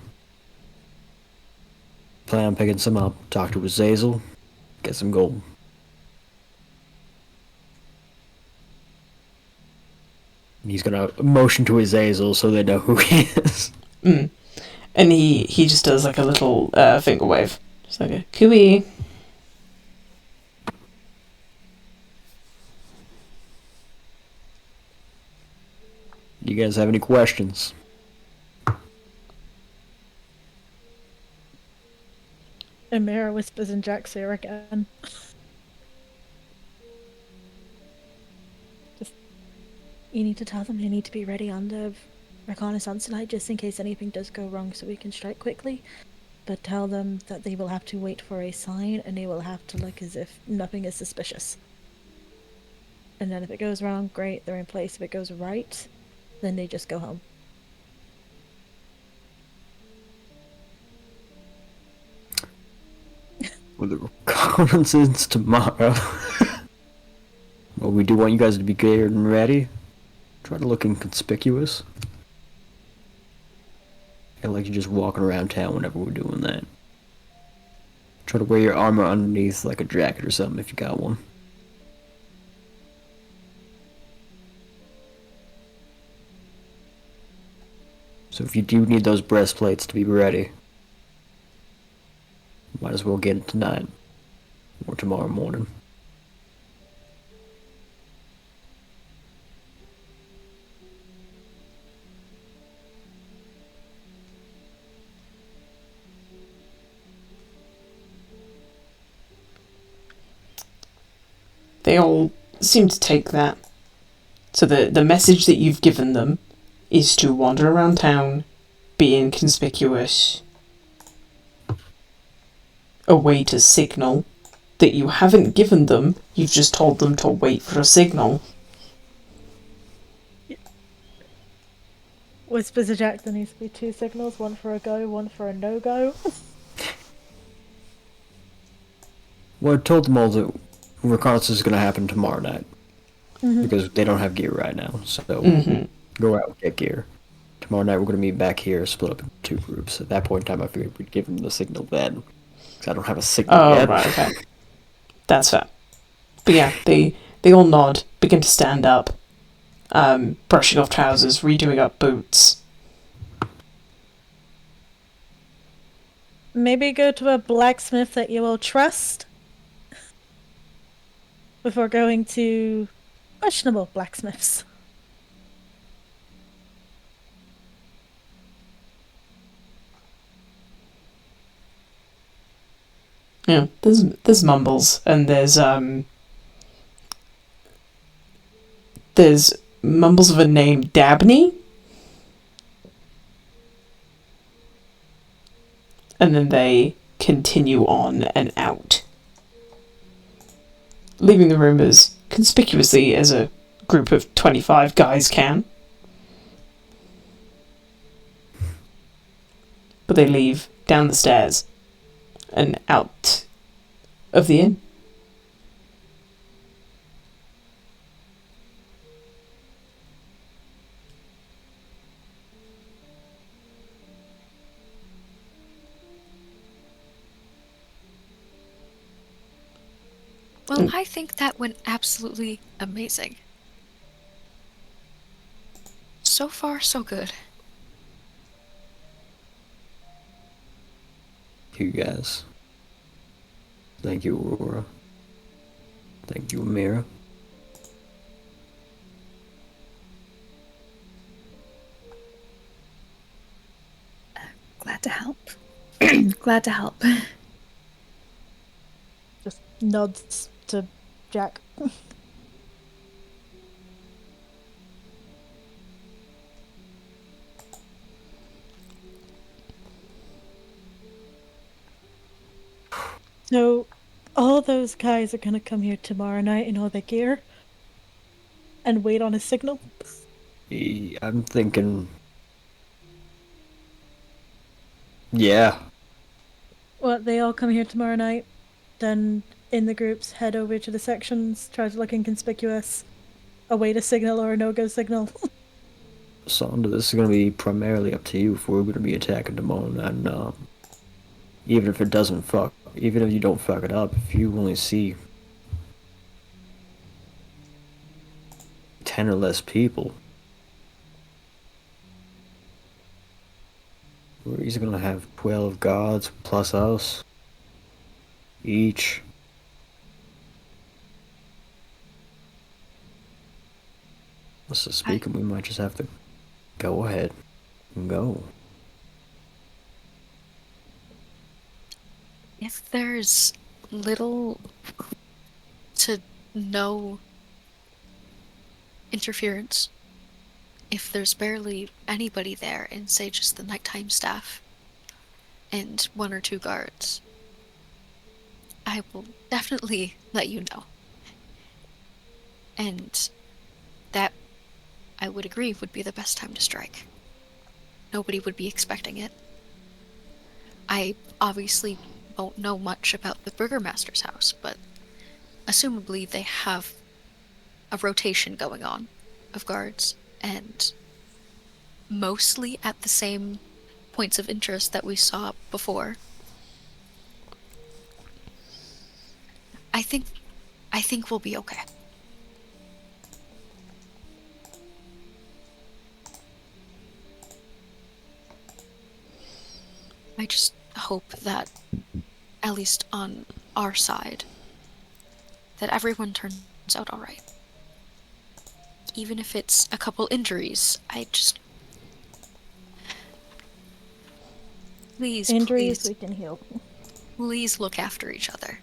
Plan on picking some up, talk to Azazel, get some gold. And he's gonna motion to Azazel so they know who he is. Mm. And he just does like a little finger wave. Just like a cooey. You guys have any questions? Amira whispers in Jack's ear again. Just, you need to tell them they need to be ready on the reconnaissance tonight, just in case anything does go wrong, so we can strike quickly. But tell them that they will have to wait for a sign, and they will have to look as if nothing is suspicious. And then if it goes wrong, great, they're in place. If it goes right, then they just go home. With the reconnaissance tomorrow. Well, we do want you guys to be geared and ready. Try to look inconspicuous. Kind of like you're just walking around town whenever we're doing that. Try to wear your armor underneath like a jacket or something if you got one. So if you do need those breastplates to be ready, might as well get it tonight or tomorrow morning. They all seem to take that. So the message that you've given them is to wander around town, be inconspicuous, a way to signal that you haven't given them, you've just told them to wait for a signal. Whispers to Jack there needs to be 2 signals, one for a go, one for a no-go. Well, I told them all that reconnaissance is going to happen tomorrow night. Because they don't have gear right now, so go out and get gear. Tomorrow night we're going to meet back here, split up into 2 groups. At that point in time, I figured we'd give them the signal then. Because I don't have a signal Oh, yet. right, okay. That's fair. But yeah, they all nod, begin to stand up, brushing off trousers, redoing up boots. Maybe go to a blacksmith that you will trust before going to questionable blacksmiths. Yeah, there's mumbles, and there's mumbles of a name Dabney, and then they continue on and out, leaving the room as conspicuously as a group of 25 guys can. But they leave down the stairs and out of the inn. Well, I think that went absolutely amazing. So far, so good. You guys. Thank you, Aurora. Thank you, Amira. Glad to help. Glad to help. Just nods to Jack. So, all those guys are gonna come here tomorrow night in all their gear and wait on a signal? I'm thinking... Yeah. Well, they all come here tomorrow night, then in the groups head over to the sections, try to look inconspicuous, await a signal or a no-go signal. Sonda, this is going to be primarily up to you if we're going to be attacking tomorrow night. And, even if you don't fuck it up, if you only see 10 or less people, we're easily going to have 12 guards plus us each. This is speaking, we might just have to go ahead and go. If there's little to no interference, if there's barely anybody there, and say just the nighttime staff and 1 or 2 guards, I will definitely let you know. And that, I would agree, would be the best time to strike. Nobody would be expecting it. I obviously won't know much about the Burgermaster's house, but assumably they have a rotation going on of guards, and mostly at the same points of interest that we saw before. I think we'll be okay. I just hope that, at least on our side, that everyone turns out alright. Even if it's a couple injuries, Please, Injuries please, we can heal. please look after each other.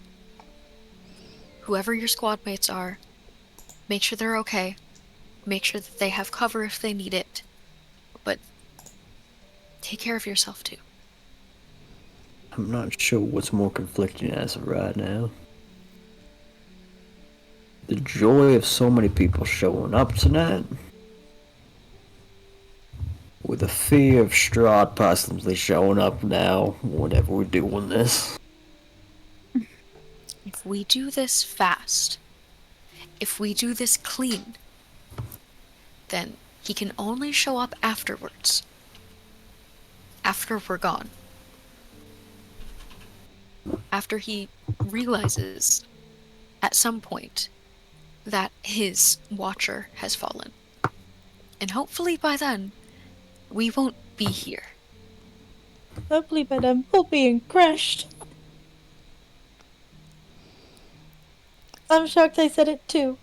Whoever your squad mates are, make sure they're okay. Make sure that they have cover if they need it. But take care of yourself too. I'm not sure what's more conflicting as of right now. The joy of so many people showing up tonight, with the fear of Strahd possibly showing up now whenever we're doing this. If we do this fast, if we do this clean, then he can only show up afterwards. After we're gone. After he realizes, at some point, that his watcher has fallen. And hopefully by then, we won't be here. Hopefully by then we'll be crashed. I'm shocked I said it too.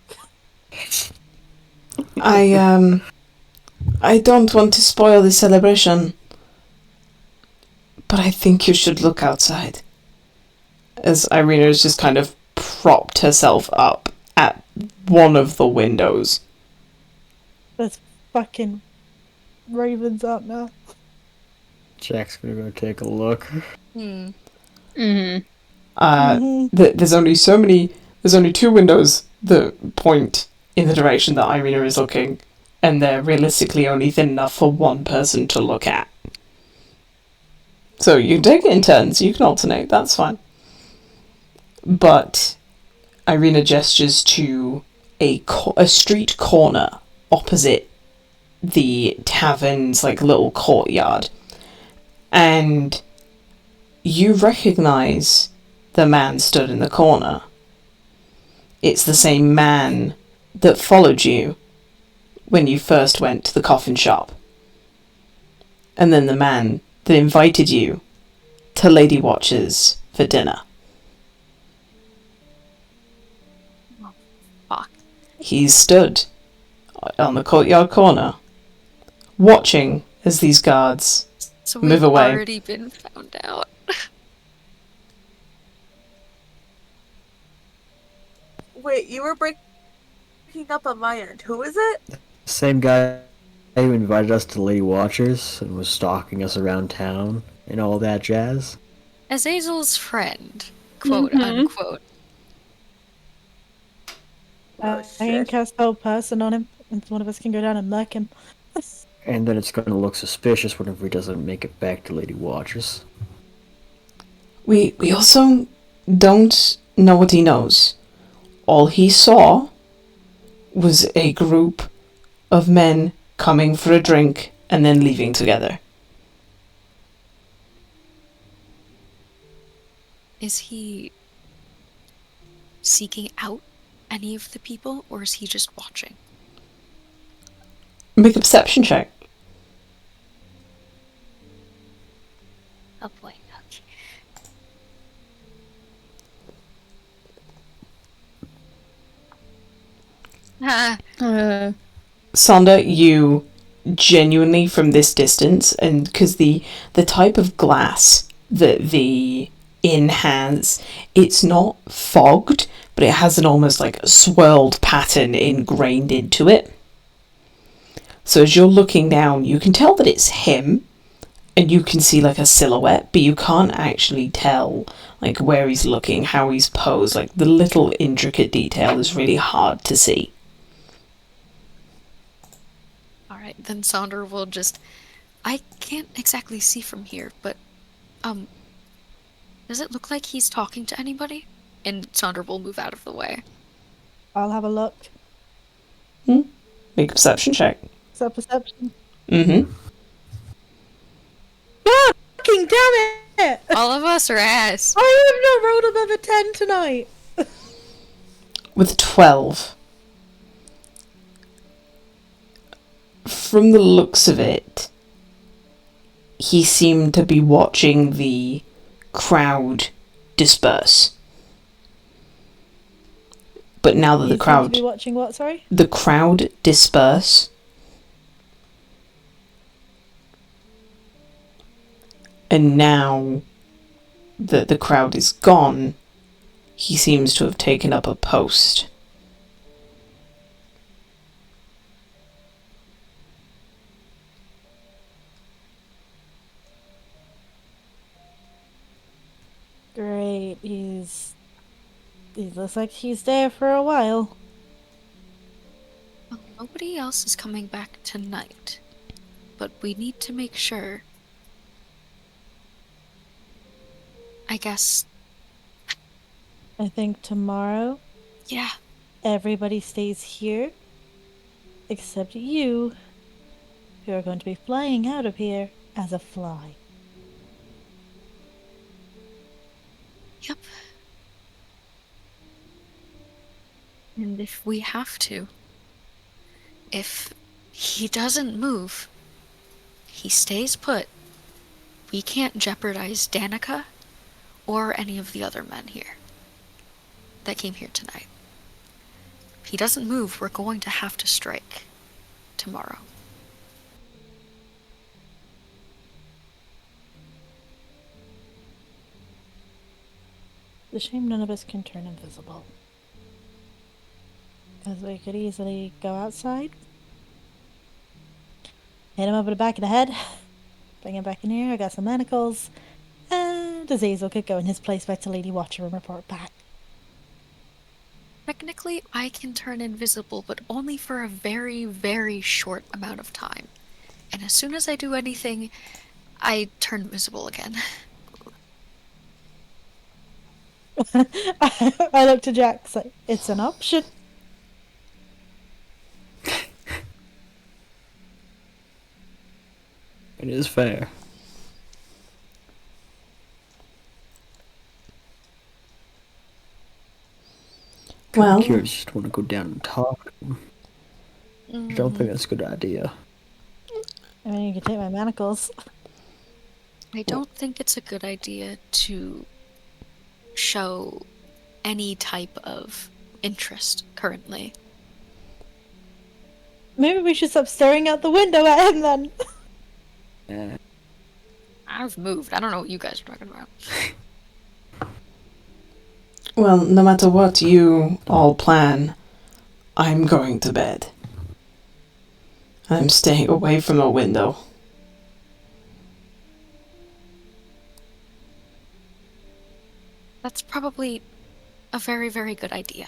I don't want to spoil the celebration, but I think you should look outside. As Irina has just kind of propped herself up at one of the windows. There's fucking ravens out now. Jack's gonna go take a look. Mm-hmm. There's only two windows that point in the direction that Irina is looking, and they're realistically only thin enough for one person to look at. So you can take it in turns, you can alternate, that's fine. But Irina gestures to a street corner opposite the tavern's little courtyard, and you recognize the man stood in the corner. It's the same man that followed you when you first went to the coffin shop, and then the man that invited you to Lady Watcher's for dinner. He's stood on the courtyard corner, watching as these guards So move we've away. already been found out. Wait, you were breaking up on my end. Who is it? Same guy who invited us to Lady Watchers and was stalking us around town and all that jazz. Azazel's friend, quote unquote. I can cast hold person on him, and one of us can go down and murk him. And then it's gonna look suspicious whenever he doesn't make it back to Lady Watchers. We also don't know what he knows. All he saw was a group of men coming for a drink and then leaving together. Is he seeking out any of the people, or is he just watching? Make a perception check. Oh boy, okay. Sonder, you genuinely from this distance, and because the type of glass that the inn has, it's not fogged, but it has an almost swirled pattern ingrained into it. So as you're looking down, you can tell that it's him, and you can see a silhouette, but you can't actually tell where he's looking, how he's posed. The little intricate detail is really hard to see. Alright, then Sonder will just... I can't exactly see from here, but, does it look like he's talking to anybody? And Sonder will move out of the way. I'll have a look. Make a perception check. Is that perception? Mm-hmm. Fucking damn it! All of us are ass. I have not rolled above a 10 tonight. With 12. From the looks of it, he seemed to be watching the crowd disperse. But now that You the seem to crowd... be watching what, sorry? The crowd disperse. And now that the crowd is gone, he seems to have taken up a post. Great, he looks like he's there for a while. Well, nobody else is coming back tonight, but we need to make sure. I guess, I think tomorrow yeah. everybody stays here, except you, who are going to be flying out of here as a fly. Yep. And if we have to, if he doesn't move, he stays put, we can't jeopardize Danica or any of the other men here that came here tonight. If he doesn't move, we're going to have to strike tomorrow. It's a shame none of us can turn invisible. Because we could easily go outside, hit him over the back of the head, bring him back in here, I got some manacles, and Azazel could go in his place back to Lady Watcher and report back. Technically, I can turn invisible, but only for a very, very short amount of time. And as soon as I do anything, I turn invisible again. I looked to Jax like, it's an option. It is fair. Well, I'm curious, just want to go down and talk. I don't think that's a good idea. I mean, you can take my manacles. I don't think it's a good idea to show any type of interest currently. Maybe we should stop staring out the window at him then. Yeah. I've moved. I don't know what you guys are talking about. well, no matter what you all plan, I'm going to bed. I'm staying away from the window. That's probably a very, very good idea.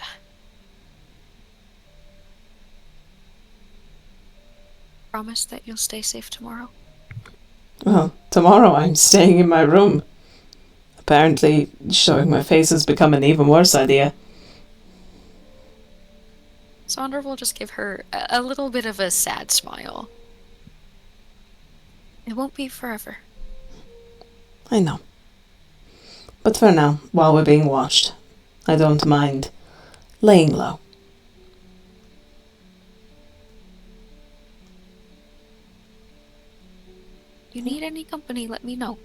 Promise that you'll stay safe tomorrow? Well, tomorrow I'm staying in my room. Apparently, showing my face has become an even worse idea. Sandra will just give her a little bit of a sad smile. It won't be forever. I know. But for now, while we're being watched, I don't mind laying low. You need any company, let me know.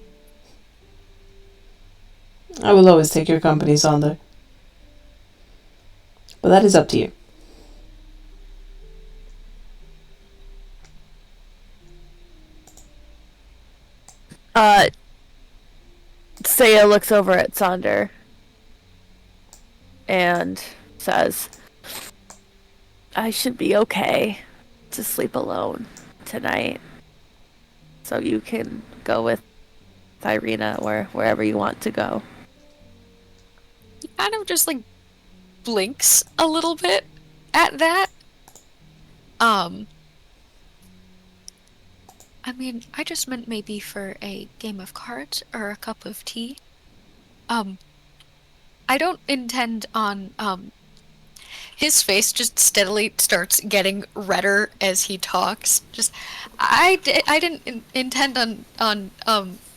I will always take your company, Sonder. But that is up to you. Saya looks over at Sonder and says, I should be okay to sleep alone tonight. So you can go with Irina or wherever you want to go. He kind of just like blinks a little bit at that. I mean, I just meant maybe for a game of cards or a cup of tea. I don't intend on His face just steadily starts getting redder as he talks. Just, I didn't intend on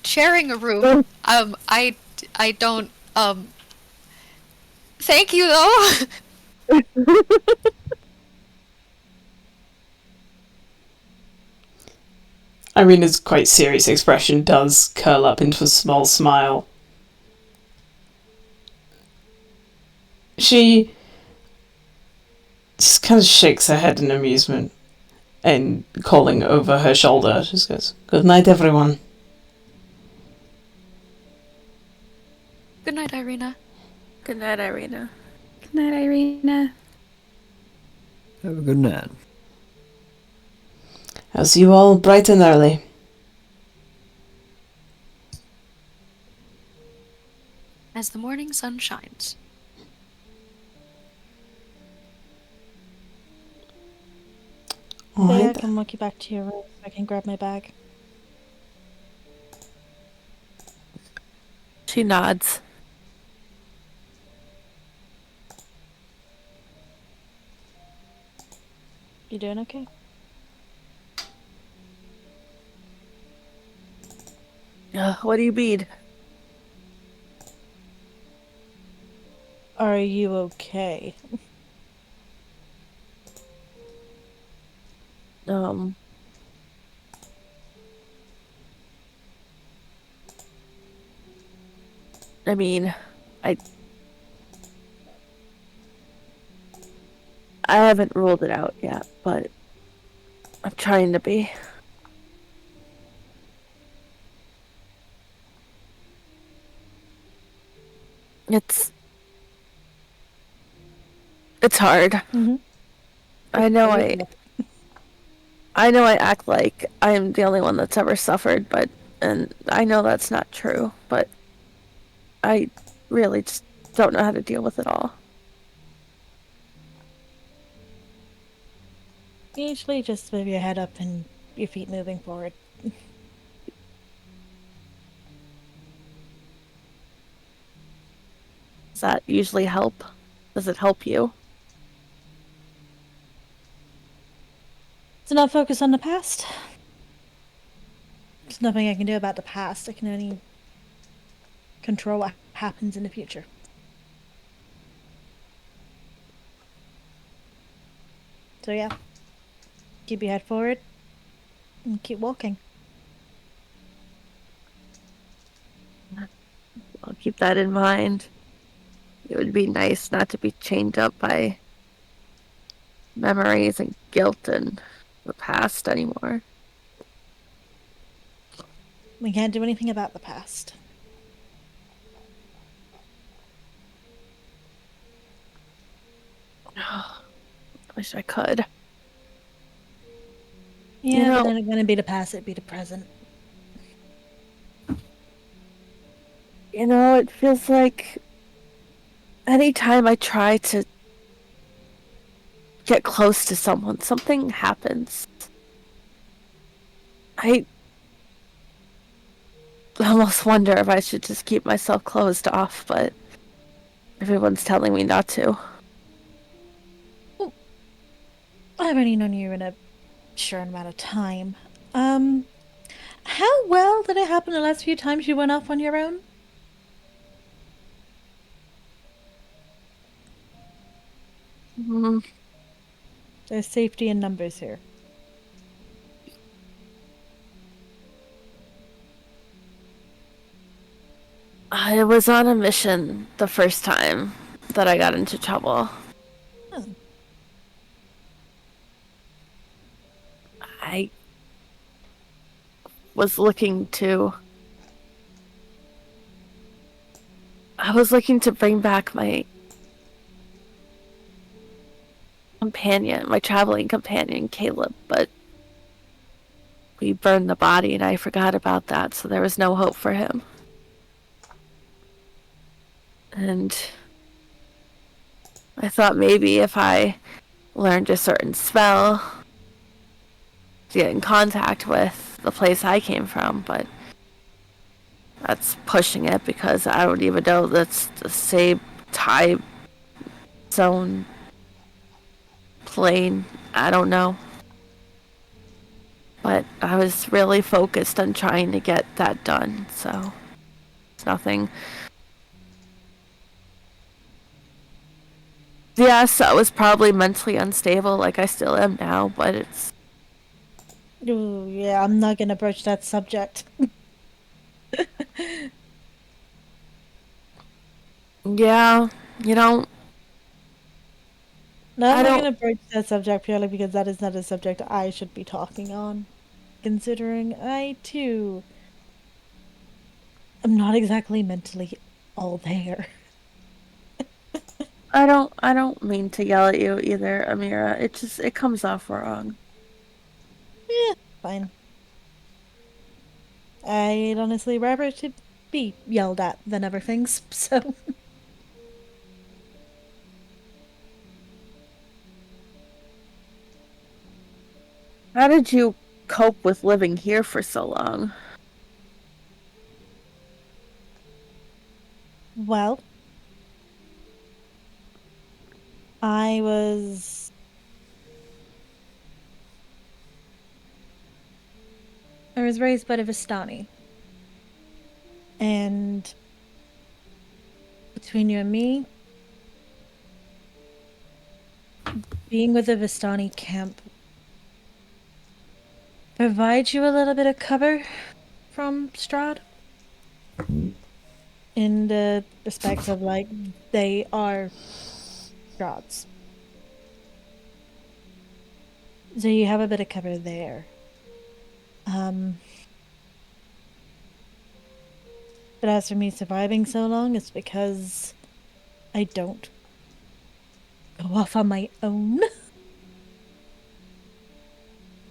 sharing a room. I don't, thank you though. Irina's quite serious expression does curl up into a small smile. She just kind of shakes her head in amusement and calling over her shoulder, just goes, "Good night, everyone." Good night, Irina. Good night, Irina. Good night, Irina. Have a good night. I'll see you all bright and early. As the morning sun shines. There, I Alright. can walk you back to your room. I can grab my bag. She nods. You doing okay? What do you mean? Are you okay? I mean, I haven't ruled it out yet, but I'm trying to be. It's hard. Mm-hmm. I know I act like I'm the only one that's ever suffered, and I know that's not true, but I really just don't know how to deal with it all. Usually just move your head up and your feet moving forward. Does that usually help? Does it help you? To not focus on the past. There's nothing I can do about the past. I can only control what happens in the future. So yeah, keep your head forward and keep walking. I'll keep that in mind. It would be nice not to be chained up by memories and guilt and the past anymore. We can't do anything about the past. Wish I could. Yeah, You know- but then it wouldn't be the past, it'd be the present. You know, it feels like anytime I try to get close to someone, something happens. I almost wonder if I should just keep myself closed off, but everyone's telling me not to. I've only known you in a short amount of time. How well did it happen the last few times you went off on your own? Mm, There's safety in numbers here. I was on a mission the first time that I got into trouble. Oh. I was looking to bring back my companion, my traveling companion, Caleb, but we burned the body and I forgot about that, so there was no hope for him. And I thought maybe if I learned a certain spell to get in contact with the place I came from, but that's pushing it because I don't even know that's the same time zone explain. I don't know. But I was really focused on trying to get that done, so it's nothing. Yes, I was probably mentally unstable like I still am now, but it's... Ooh, yeah, I'm not gonna broach that subject. Yeah, you don't... No, I I'm not don't... gonna broach that subject purely because that is not a subject I should be talking on. Considering I, too, am not exactly mentally all there. I don't mean to yell at you either, Amira. It comes off wrong. Fine. I'd honestly rather to be yelled at than other things, so. How did you cope with living here for so long? Well, I was. I was raised by the Vistani. And between you and me, being with the Vistani camp provides you a little bit of cover from Strahd. In the respects of, like, they are Strahd's. So you have a bit of cover there. But as for me surviving so long, it's because I don't go off on my own.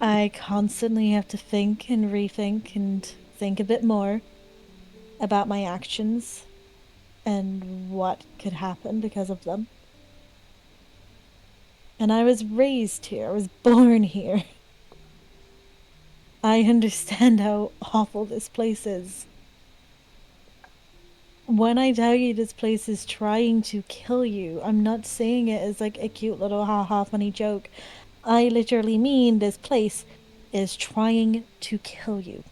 I constantly have to think and rethink and think a bit more about my actions and what could happen because of them. And I was raised here, I was born here. I understand how awful this place is. When I tell you this place is trying to kill you, I'm not saying it as like a cute little ha-ha funny joke. I literally mean this place is trying to kill you.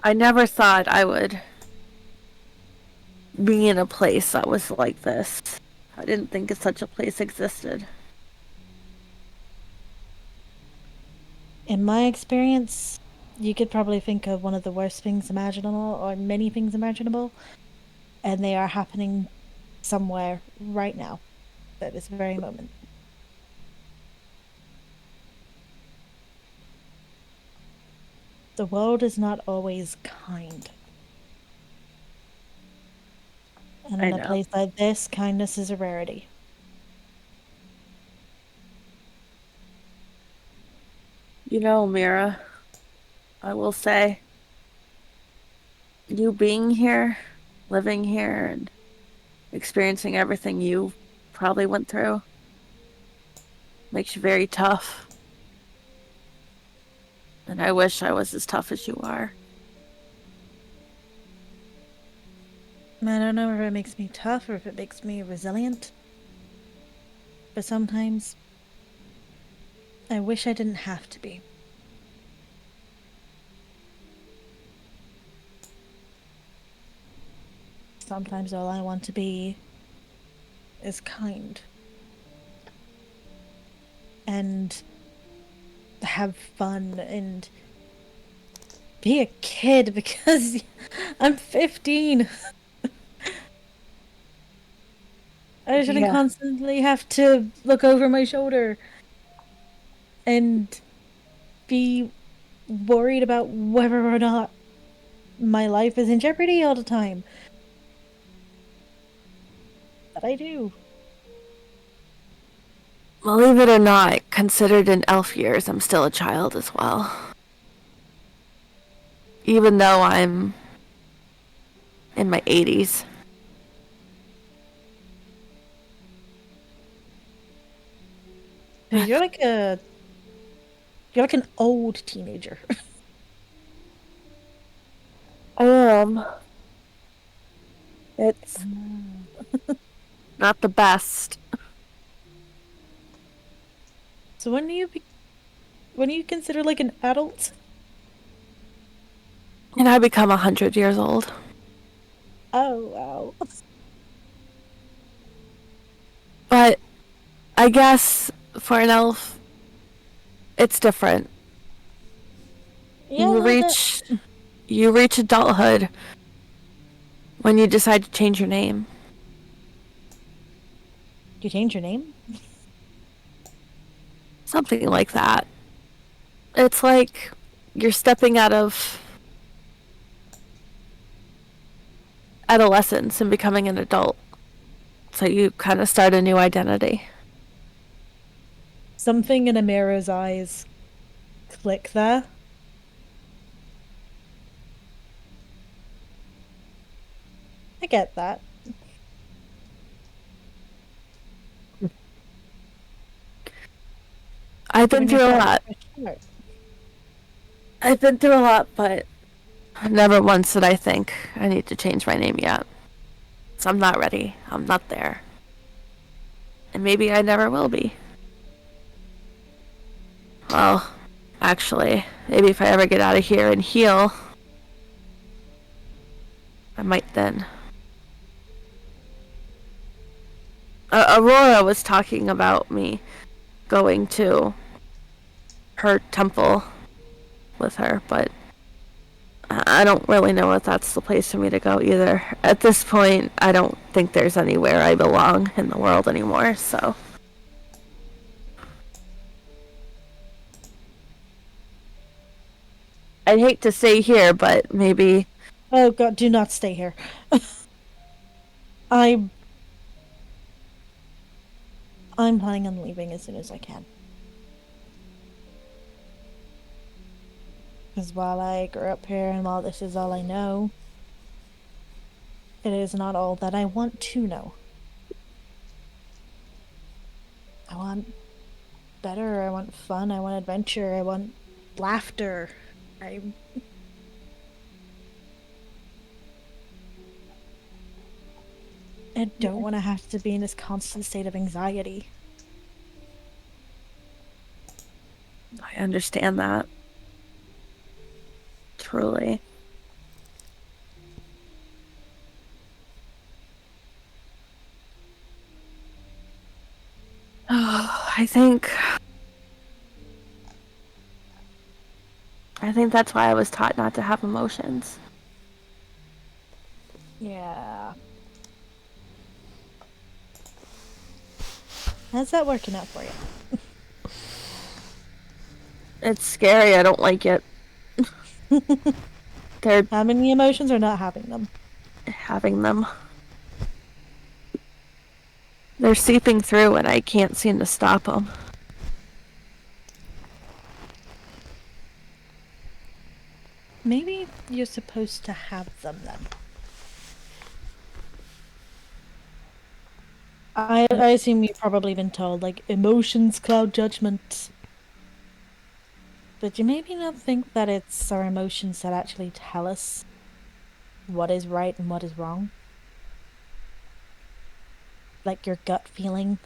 I never thought I would be in a place that was like this. I didn't think such a place existed. In my experience, you could probably think of one of the worst things imaginable, or many things imaginable, and they are happening somewhere right now, at this very moment. The world is not always kind. And I in a know. place like this, kindness is a rarity. You know, Mira, I will say, you being here, living here, and experiencing everything you probably went through makes you very tough. And I wish I was as tough as you are. I don't know if it makes me tough or if it makes me resilient. But sometimes, I wish I didn't have to be. Sometimes all I want to be is kind. And have fun and be a kid because I'm 15. I shouldn't Yeah. constantly have to look over my shoulder and be worried about whether or not my life is in jeopardy all the time. But I do. Believe it or not, considered in elf years, I'm still a child as well. Even though I'm in my 80s. So you're like an old teenager. I am. It's not the best. So when do you consider like an adult? And I become 100 years old. Oh wow. But I guess for an elf, it's different. Yeah, a little bit. You reach adulthood when you decide to change your name. You change your name? Something like that. It's like you're stepping out of adolescence and becoming an adult. So you kind of start a new identity. Something in Amira's eyes click there. I get that. I've been Giving through a yourself lot. a start. I've been through a lot, but never once did I think I need to change my name yet. So I'm not ready. I'm not there. And maybe I never will be. Well, actually, maybe if I ever get out of here and heal, I might then. Aurora was talking about me going to her temple with her, but I don't really know if that's the place for me to go either. At this point, I don't think there's anywhere I belong in the world anymore, so. I'd hate to stay here, but maybe. Oh god, do not stay here. I'm planning on leaving as soon as I can. Because while I grew up here and while this is all I know, it is not all that I want to know. I want better, I want fun, I want adventure, I want laughter. I don't want to have to be in this constant state of anxiety. I understand that. Truly. Oh, I think that's why I was taught not to have emotions. Yeah. How's that working out for you? It's scary. I don't like it. They're Having the emotions or not having them? having them. They're seeping through and I can't seem to stop them. Maybe you're supposed to have them then. I assume you've probably been told, like, emotions cloud judgment. But you maybe not think that it's our emotions that actually tell us what is right and what is wrong? Like your gut feeling?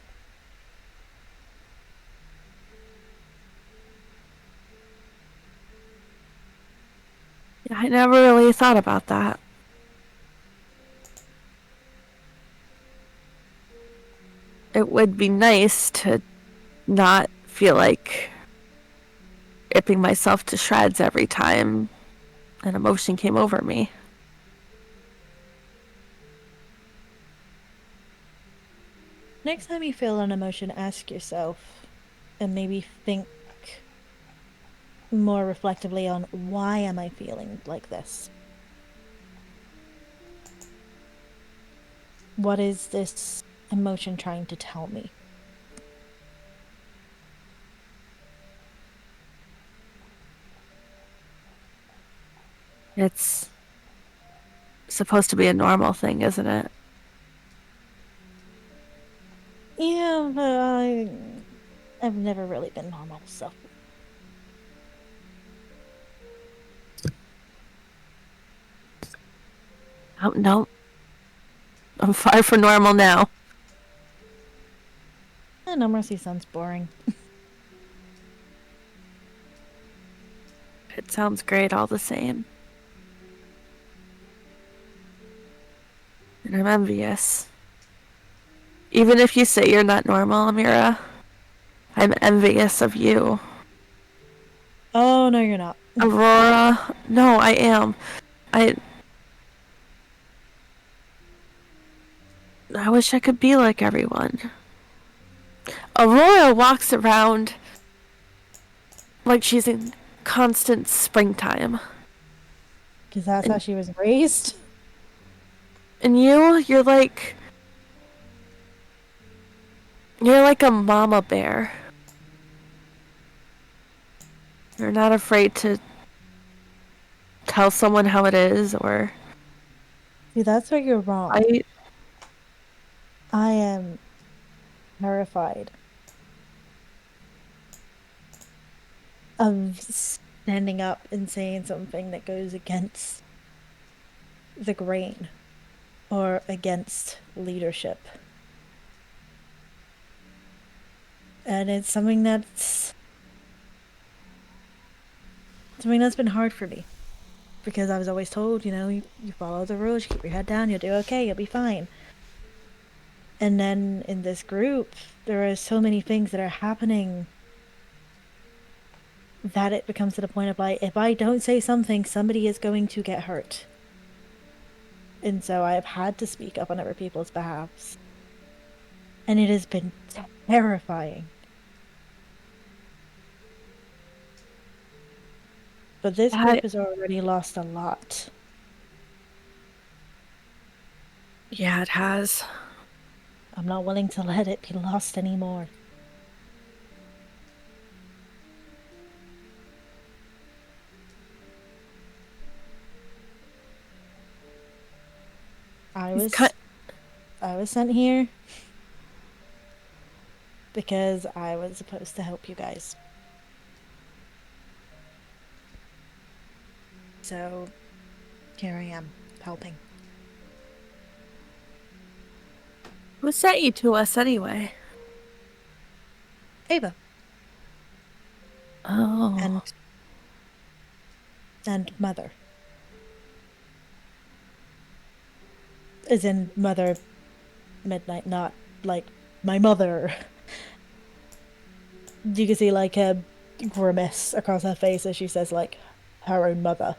I never really thought about that. It would be nice to not feel like ripping myself to shreds every time an emotion came over me. Next time you feel an emotion, ask yourself, and maybe think more reflectively on why am I feeling like this? What is this emotion trying to tell me? It's supposed to be a normal thing, isn't it? Yeah, but I've never really been normal, so. Oh, no. I'm far from normal now. No Mercy sounds boring. It sounds great all the same. And I'm envious. Even if you say you're not normal, Amira, I'm envious of you. Oh, no, you're not. Aurora, no, I am. I wish I could be like everyone. Aurora walks around like she's in constant springtime. Because that's how she was raised. And you're like a mama bear. You're not afraid to tell someone how it is, or See, that's where you're wrong. I am terrified of standing up and saying something that goes against the grain or against leadership. And it's something that's been hard for me. Because I was always told, you follow the rules, you keep your head down, you'll do okay, you'll be fine. And then in this group, there are so many things that are happening that it becomes to the point of like, if I don't say something, somebody is going to get hurt. And so I have had to speak up on other people's behalves. And it has been terrifying. But this group has already lost a lot. Yeah, it has. I'm not willing to let it be lost anymore. I was sent here because I was supposed to help you guys. So here I am, helping. Who sent you to us anyway? Ava. Oh. And Mother. As in Mother Midnight, not like my mother. You can see like a grimace across her face as she says like her own mother.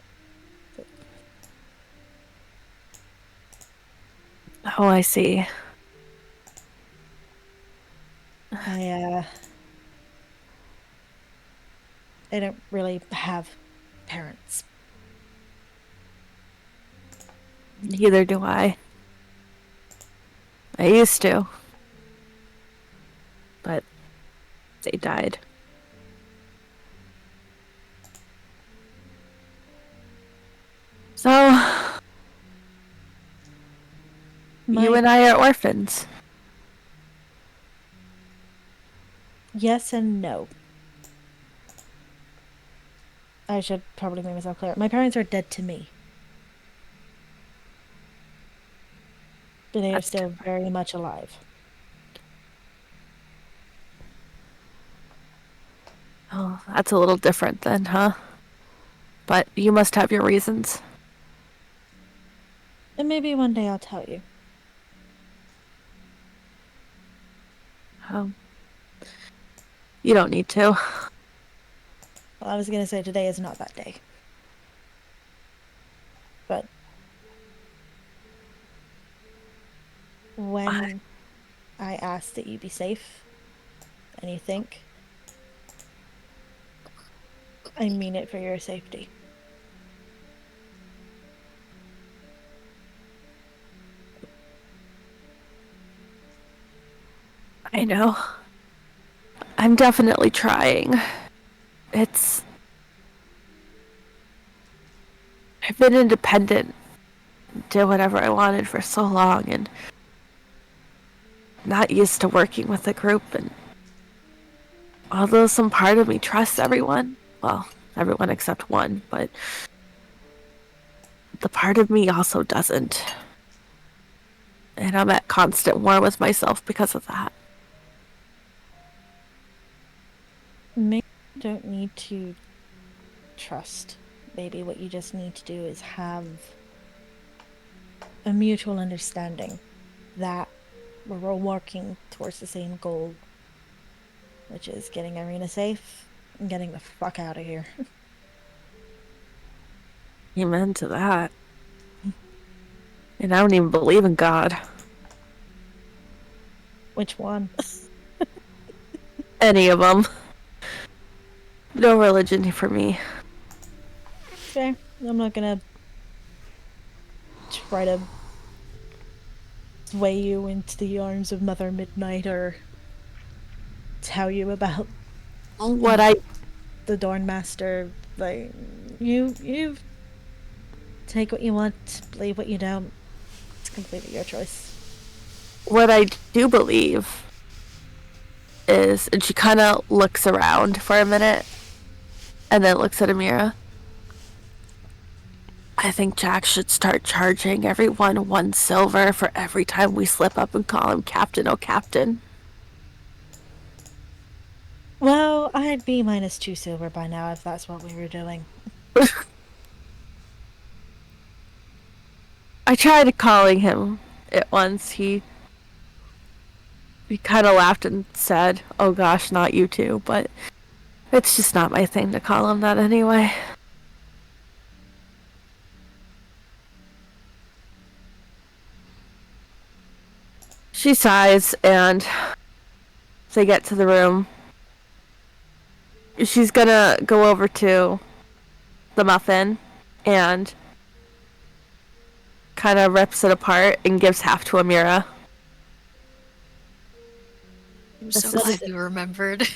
Oh, I see. I don't really have parents. Neither do I. I used to. But they died. So, you and I are orphans. Yes and no. I should probably make myself clear. My parents are dead to me. But they are still very much alive. Oh, that's a little different then, huh? But you must have your reasons. And maybe one day I'll tell you. You don't need to. Well, I was gonna say today is not that day. But when I ask that you be safe, and you think, I mean it for your safety. I know. I'm definitely trying. I've been independent, did whatever I wanted for so long, and not used to working with a group, and although some part of me trusts everyone, well, everyone except one, but the part of me also doesn't. And I'm at constant war with myself because of that. Maybe you don't need to trust. Maybe what you just need to do is have a mutual understanding that we're all working towards the same goal, which is getting Irina safe and getting the fuck out of here. Amen to that. And I don't even believe in God. Which one? Any of them. No religion for me. Okay, I'm not gonna try to sway you into the arms of Mother Midnight or tell you about What I the Dawn Master. Like, you take what you want, believe what you don't. It's completely your choice. what I do believe is, and she kind of looks around for a minute, and then looks at Amira. I think Jack should start charging everyone 1 silver for every time we slip up and call him Captain, oh Captain. Well, I'd be -2 silver by now if that's what we were doing. I tried calling him it once. He kind of laughed and said, "Oh gosh, not you two," but it's just not my thing to call him that anyway. She sighs and they get to the room. She's gonna go over to the muffin and kind of rips it apart and gives half to Amira. I'm This so is- glad you remembered.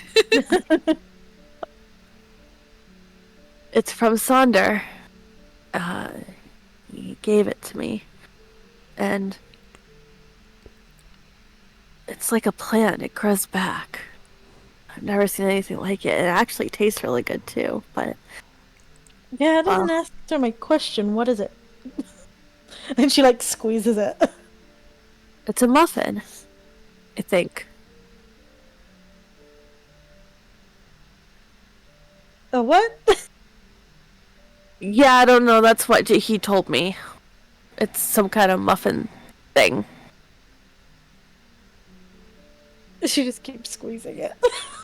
It's from Sonder. He gave it to me. And it's like a plant. It grows back. I've never seen anything like it. It actually tastes really good too, but Yeah, it doesn't answer my question. What is it? And she like squeezes it. it's a muffin, I think. A what? Yeah, I don't know. That's what he told me. It's some kind of muffin thing. She just keeps squeezing it.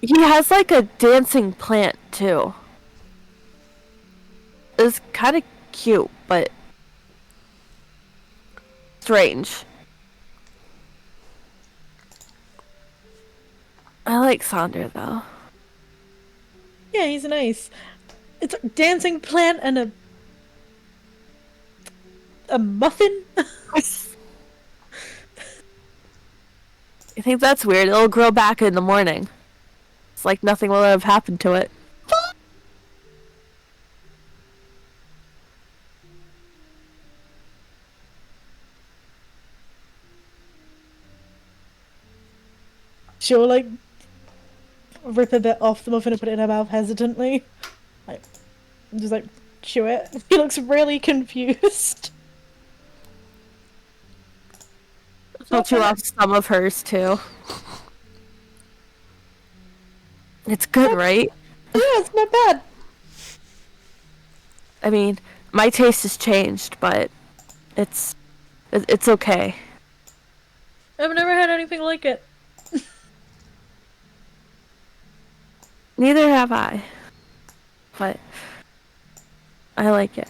He has like a dancing plant too. It's kind of cute, but strange. I like Sonder though. Yeah, he's nice. It's a dancing plant and a muffin? I think that's weird. It'll grow back in the morning. It's like nothing will have happened to it. She'll like rip a bit off the muffin and put it in her mouth hesitantly. Like, just like chew it. He looks really confused. I'll chew off some of hers too. It's good, right? Yeah, it's not bad. I mean, my taste has changed, but it's okay. I've never had anything like it. Neither have I. But I like it.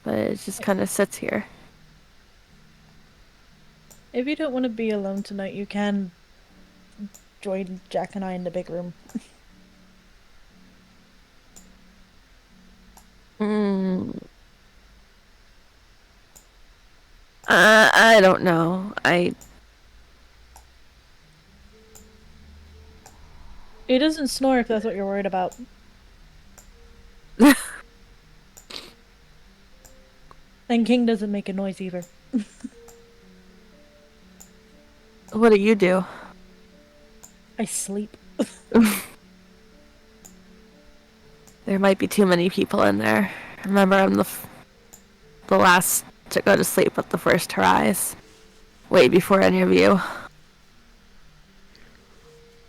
But it just kind of sits here. If you don't want to be alone tonight, you can join Jack and I in the big room. I don't know. He doesn't snore if that's what you're worried about. And King doesn't make a noise either. What do you do? I sleep. There might be too many people in there. Remember, I'm the last to go to sleep, but the first to rise. Way before any of you.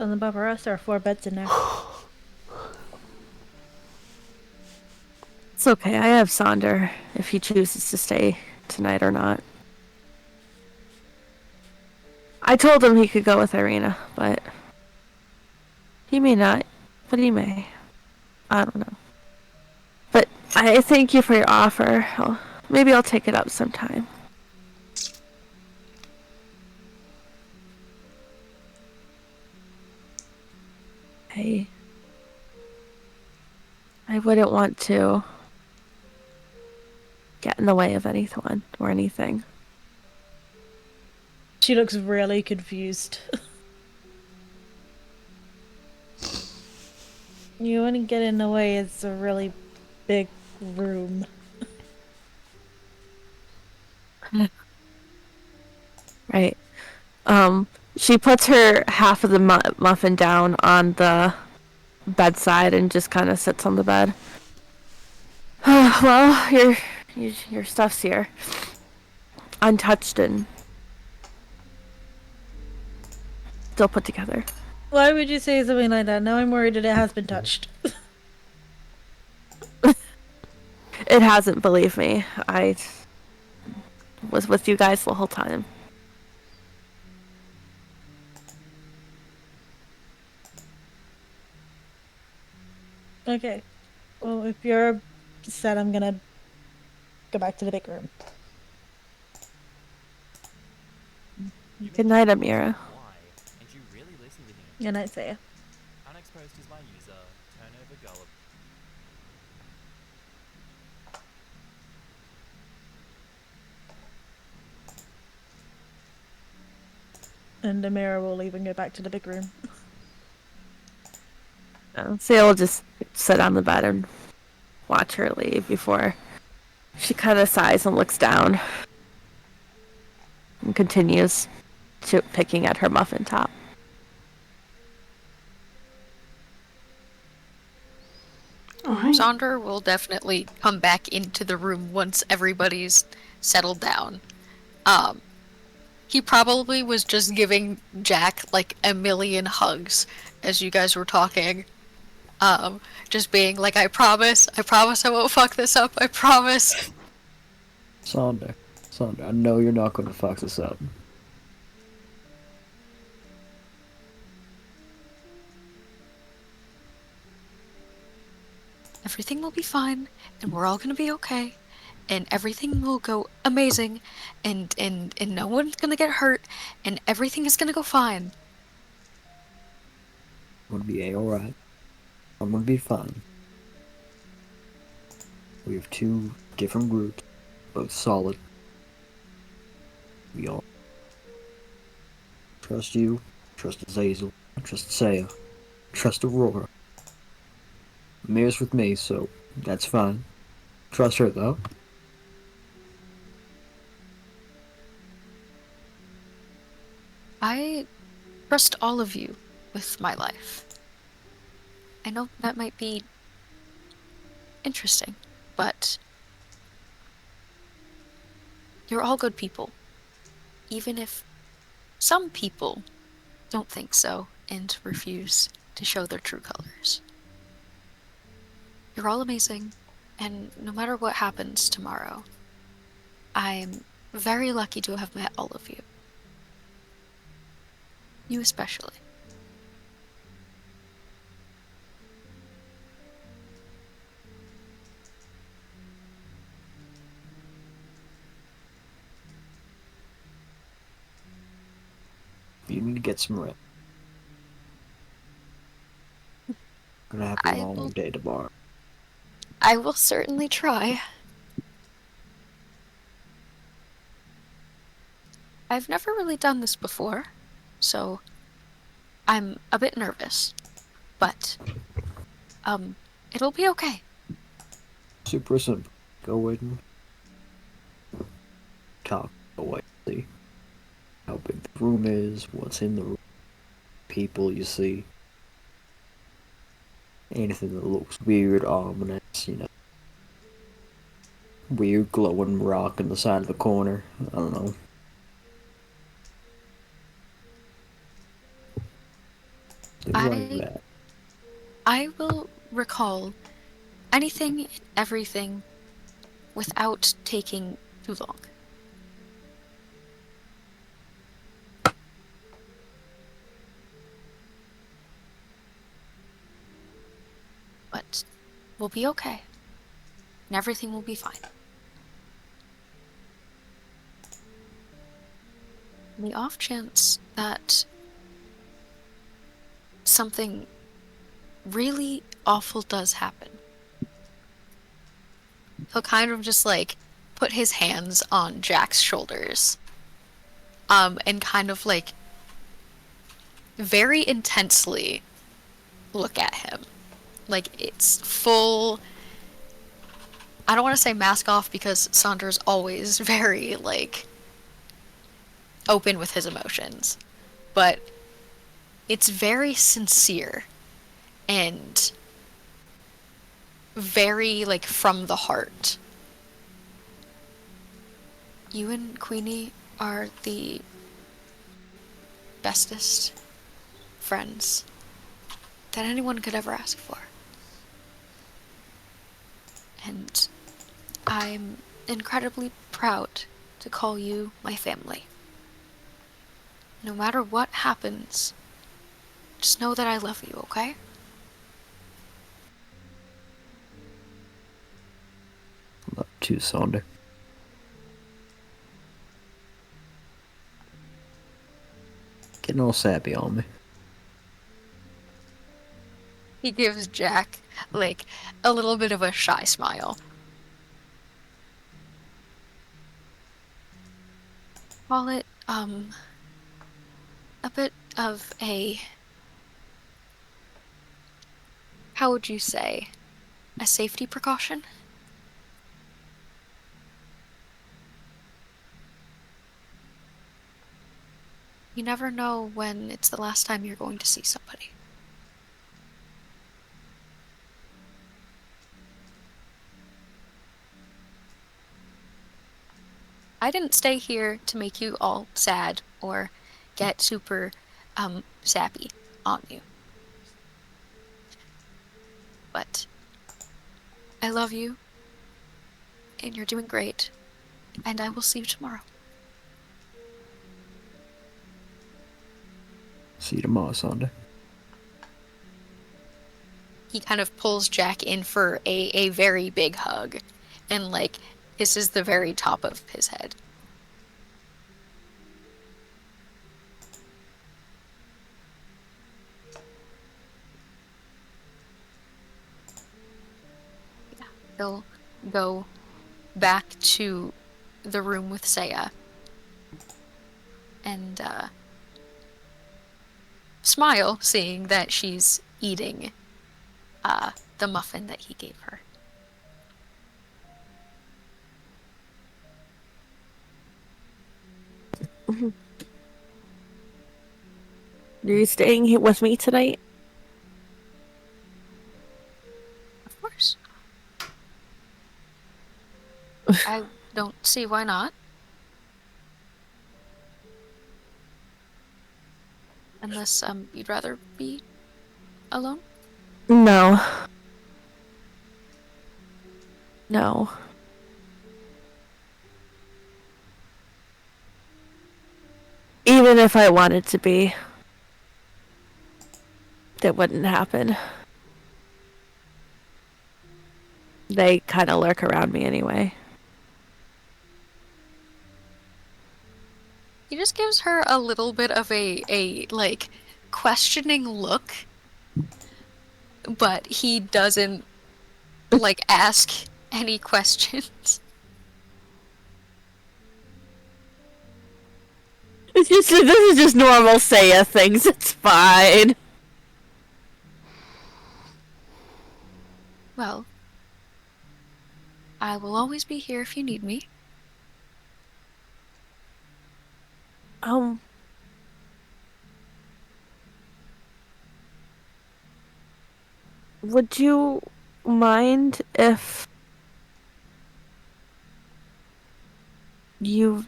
And above us, there are 4 beds in there. It's okay. I have Sonder if he chooses to stay tonight or not. I told him he could go with Irina, but he may not. But he may. I don't know. But I thank you for your offer. Maybe I'll take it up sometime. I wouldn't want to get in the way of anyone or anything. She looks really confused. You wouldn't get in the way, it's a really big room. Right. She puts her half of the muffin down on the bedside and just kind of sits on the bed. Well, your stuff's here, untouched and still put together. Why would you say something like that? Now I'm worried that it has been touched. It hasn't, believe me. I was with you guys the whole time. Okay. Well, if you're set, I'm gonna go back to the big room. Good night, Amira. Good night, Saya. Unexposed is my user. Turnover gullible. And Amira will leave and go back to the big room. Saya will just sit on the bed and watch her leave before she kind of sighs and looks down and continues picking at her muffin top. Alright. Sonder will definitely come back into the room once everybody's settled down. He probably was just giving Jack like a million hugs as you guys were talking. Just being like, I promise I won't fuck this up, I promise. Sonder, I know you're not gonna fuck this up. Everything will be fine, and we're all gonna be okay, and everything will go amazing, and no one's gonna get hurt, and everything is gonna go fine. I'm gonna be alright. I'm gonna be fine. We have 2 different groups, both solid. We all trust you, trust Azazel, trust Saya, trust Aurora. Mira's with me, so that's fine. Trust her though. I trust all of you with my life. I know that might be interesting, but you're all good people. Even if some people don't think so and refuse to show their true colors. You're all amazing, and no matter what happens tomorrow, I'm very lucky to have met all of you. You especially. You need to get some rest. Gonna have a long day tomorrow. I will certainly try. I've never really done this before, so I'm a bit nervous, but it'll be okay. Super simple. Go in, talk away, see how big the room is, what's in the room, people you see, anything that looks weird, ominous, weird glowing rock in the side of the corner, I don't know. Things like that. I will recall anything and everything without taking too long. But we'll be okay. And everything will be fine. On the off chance that something really awful does happen, he'll kind of just like put his hands on Jack's shoulders, and kind of like very intensely look at him. Like it's full. I don't want to say mask off because Saunders always very like open with his emotions, but it's very sincere and very like from the heart. You and Queenie are the bestest friends that anyone could ever ask for. And I'm incredibly proud to call you my family. No matter what happens, just know that I love you, okay? Love too, Sonder. Getting all sappy on me. He gives Jack, like, a little bit of a shy smile. Call it, a bit of a... How would you say? A safety precaution? You never know when it's the last time you're going to see somebody. I didn't stay here to make you all sad or get super, sappy on you. But I love you, and you're doing great, and I will see you tomorrow. See you tomorrow, Sonder. He kind of pulls Jack in for a very big hug, and like kisses the very top of his head. Yeah, he'll go back to the room with Saya and smile, seeing that she's eating the muffin that he gave her. Are you staying here with me tonight? Of course. I don't see why not. Unless you'd rather be alone? No. No. Even if I wanted to be, that wouldn't happen. They kind of lurk around me anyway. He just gives her a little bit of a like questioning look, but he doesn't like ask any questions. This is just normal Saya things. It's fine. Well, I will always be here if you need me. Would you mind if you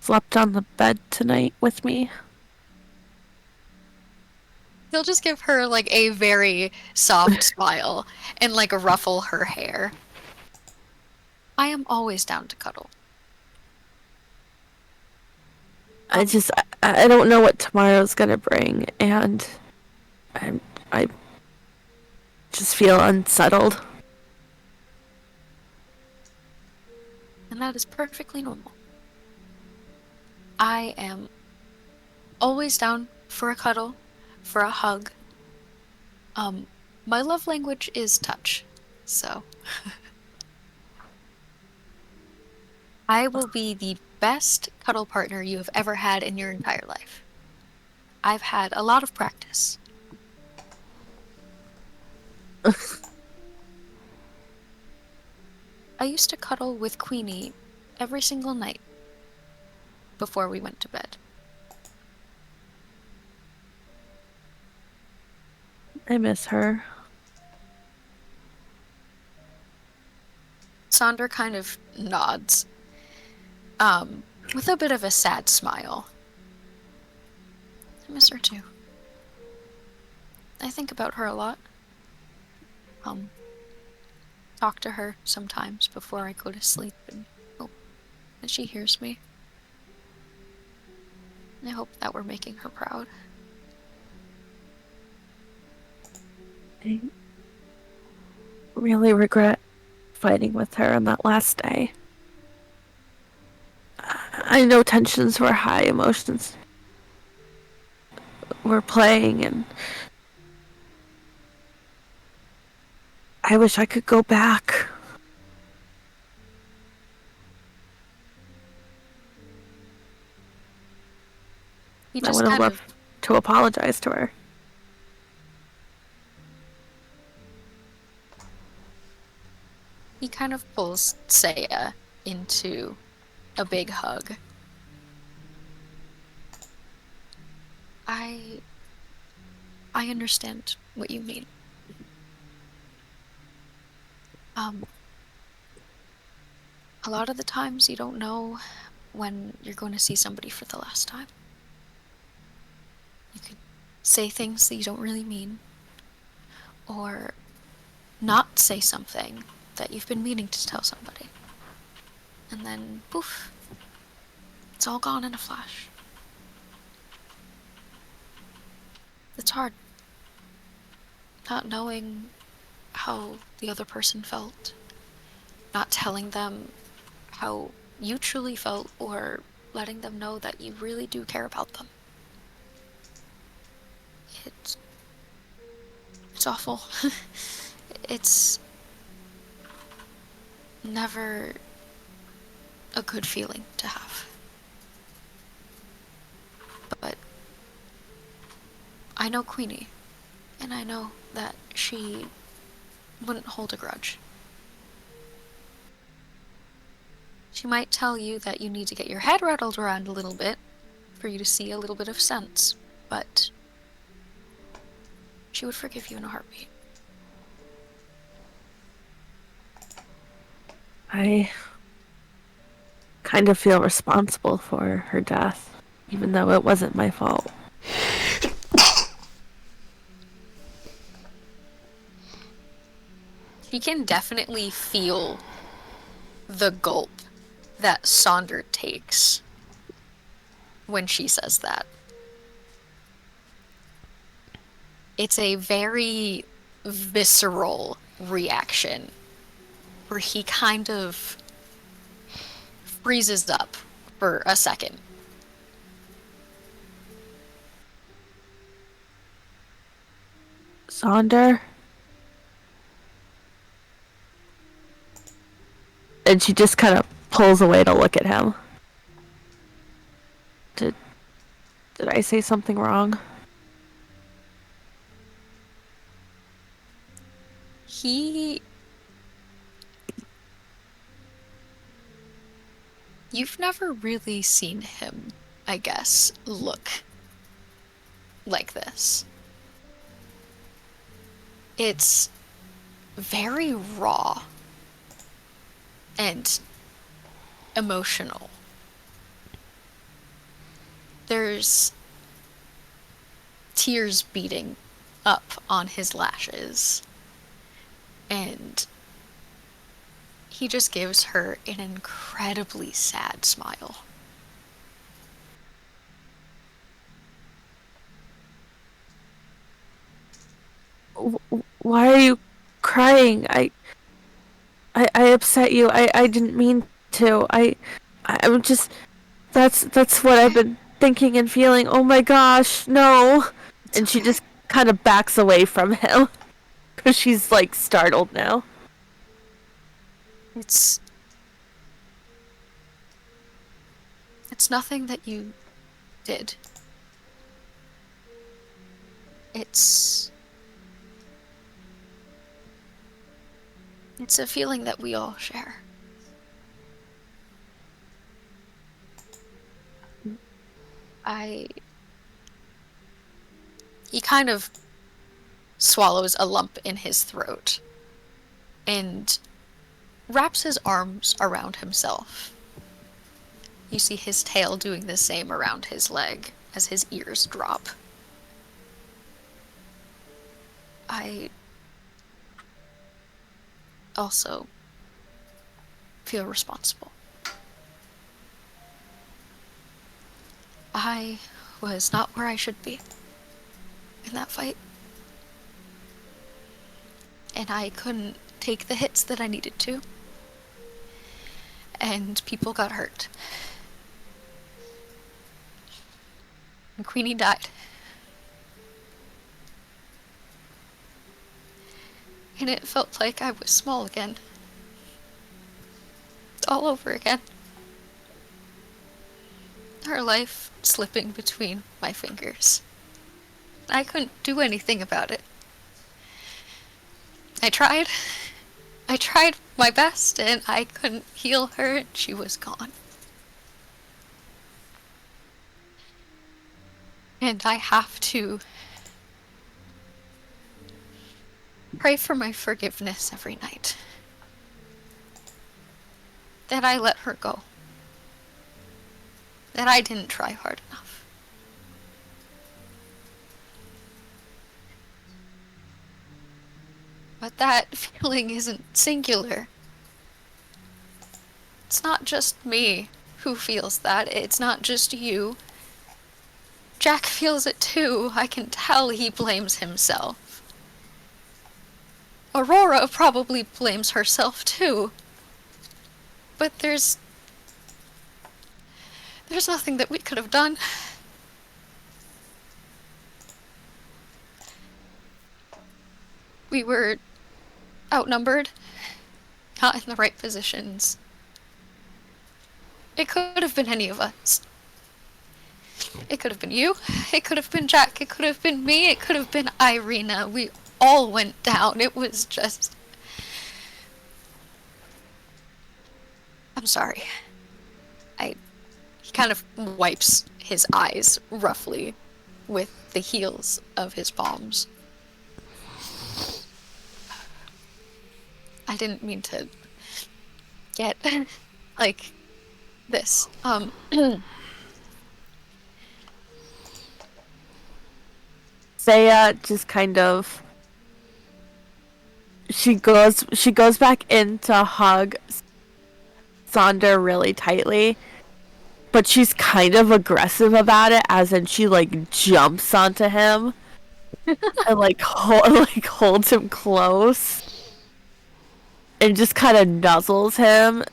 slept on the bed tonight with me? He'll just give her like a very soft smile and like ruffle her hair. I am always down to cuddle. I don't know what tomorrow's gonna bring, and I just feel unsettled. And that is perfectly normal. I am always down for a cuddle, for a hug. My love language is touch, so I will be the best cuddle partner you have ever had in your entire life. I've had a lot of practice. I used to cuddle with Queenie every single night before we went to bed. I miss her. Sonder kind of nods, with a bit of a sad smile. I miss her too. I think about her a lot. Talk to her sometimes before I go to sleep and hope that she hears me. I hope that we're making her proud. I really regret fighting with her on that last day. I know tensions were high, emotions were playing, and I wish I could go back. He I just would have kind loved of to apologize to her. he kind of pulls Saya into a big hug. I understand what you mean. A lot of the times you don't know when you're going to see somebody for the last time. You could say things that you don't really mean, or not say something that you've been meaning to tell somebody. And then, poof, it's all gone in a flash. It's hard. Not knowing how the other person felt. Not telling them how you truly felt, or letting them know that you really do care about them. It's awful. It's never a good feeling to have. But I know Queenie, and I know that she wouldn't hold a grudge. She might tell you that you need to get your head rattled around a little bit for you to see a little bit of sense, but she would forgive you in a heartbeat. I kind of feel responsible for her death, even though it wasn't my fault. She can definitely feel the gulp that Sonder takes when she says that. It's a very visceral reaction where he kind of freezes up for a second. Sonder? And she just kind of pulls away to look at him. Did I say something wrong? You've never really seen him, I guess, look like this. It's very raw and emotional. There's tears beating up on his lashes. And he just gives her an incredibly sad smile. Why are you crying? I upset you. I didn't mean to. I'm just. That's what I've been thinking and feeling. Oh my gosh, no. And she just kind of backs away from him because she's like startled now. It's nothing that you did. It's a feeling that we all share. He kind of swallows a lump in his throat and wraps his arms around himself. You see his tail doing the same around his leg as his ears drop. I also feel responsible. I was not where I should be in that fight. And I couldn't take the hits that I needed to. And people got hurt. And Queenie died. And it felt like I was small again. All over again. Her life slipping between my fingers. I couldn't do anything about it. I tried my best, and I couldn't heal her, and she was gone. And I have to pray for my forgiveness every night. That I let her go. That I didn't try hard enough. But that feeling isn't singular. It's not just me who feels that. It's not just you. Jack feels it too. I can tell he blames himself. Aurora probably blames herself too. But there's nothing that we could have done. We were outnumbered, not in the right positions. It could have been any of us. It could have been you, it could have been Jack, it could have been me, it could have been Irina. We all went down. It was just... I'm sorry. He kind of wipes his eyes roughly with the heels of his palms. I didn't mean to get like this. Saya just kind of she goes back in to hug Sonder really tightly, but she's kind of aggressive about it, as in she like jumps onto him and like holds him close and just kind of nuzzles him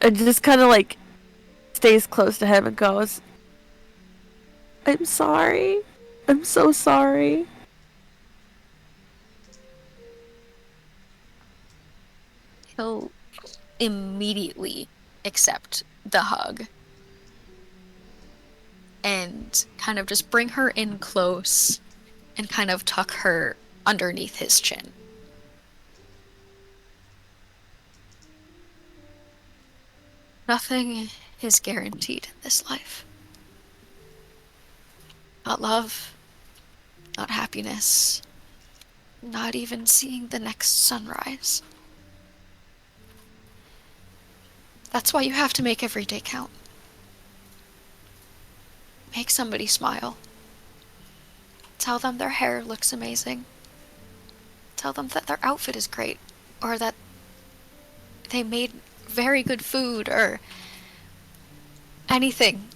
and just kind of like stays close to him and goes, "I'm sorry. I'm so sorry." He'll immediately accept the hug and kind of just bring her in close and kind of tuck her underneath his chin. Nothing is guaranteed in this life. Not love, not happiness, not even seeing the next sunrise. That's why you have to make every day count. Make somebody smile. Tell them their hair looks amazing. Tell them that their outfit is great, or that they made very good food, or anything.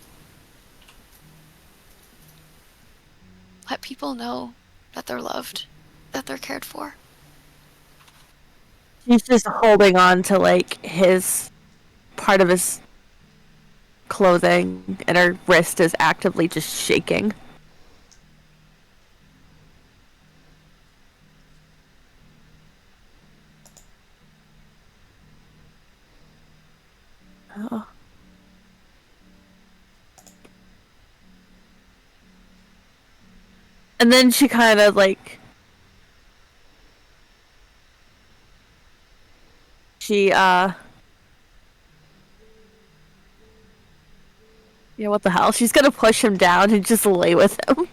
Let people know that they're loved, that they're cared for. He's just holding on to like his part of his clothing, and her wrist is actively just shaking. Oh. And then she kind of like yeah, what the hell? She's gonna push him down and just lay with him.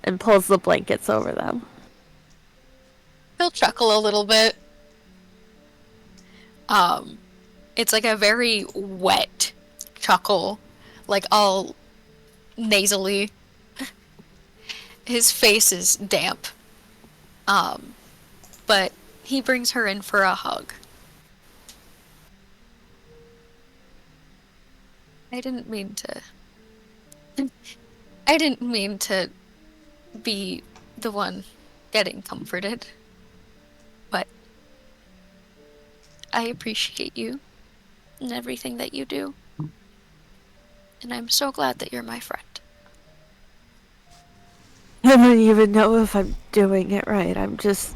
And pulls the blankets over them. He'll chuckle a little bit. It's like a very wet chuckle, like all nasally. His face is damp. But he brings her in for a hug. I didn't mean to be the one getting comforted. But I appreciate you and everything that you do. And I'm so glad that you're my friend. I don't even know if I'm doing it right. I'm just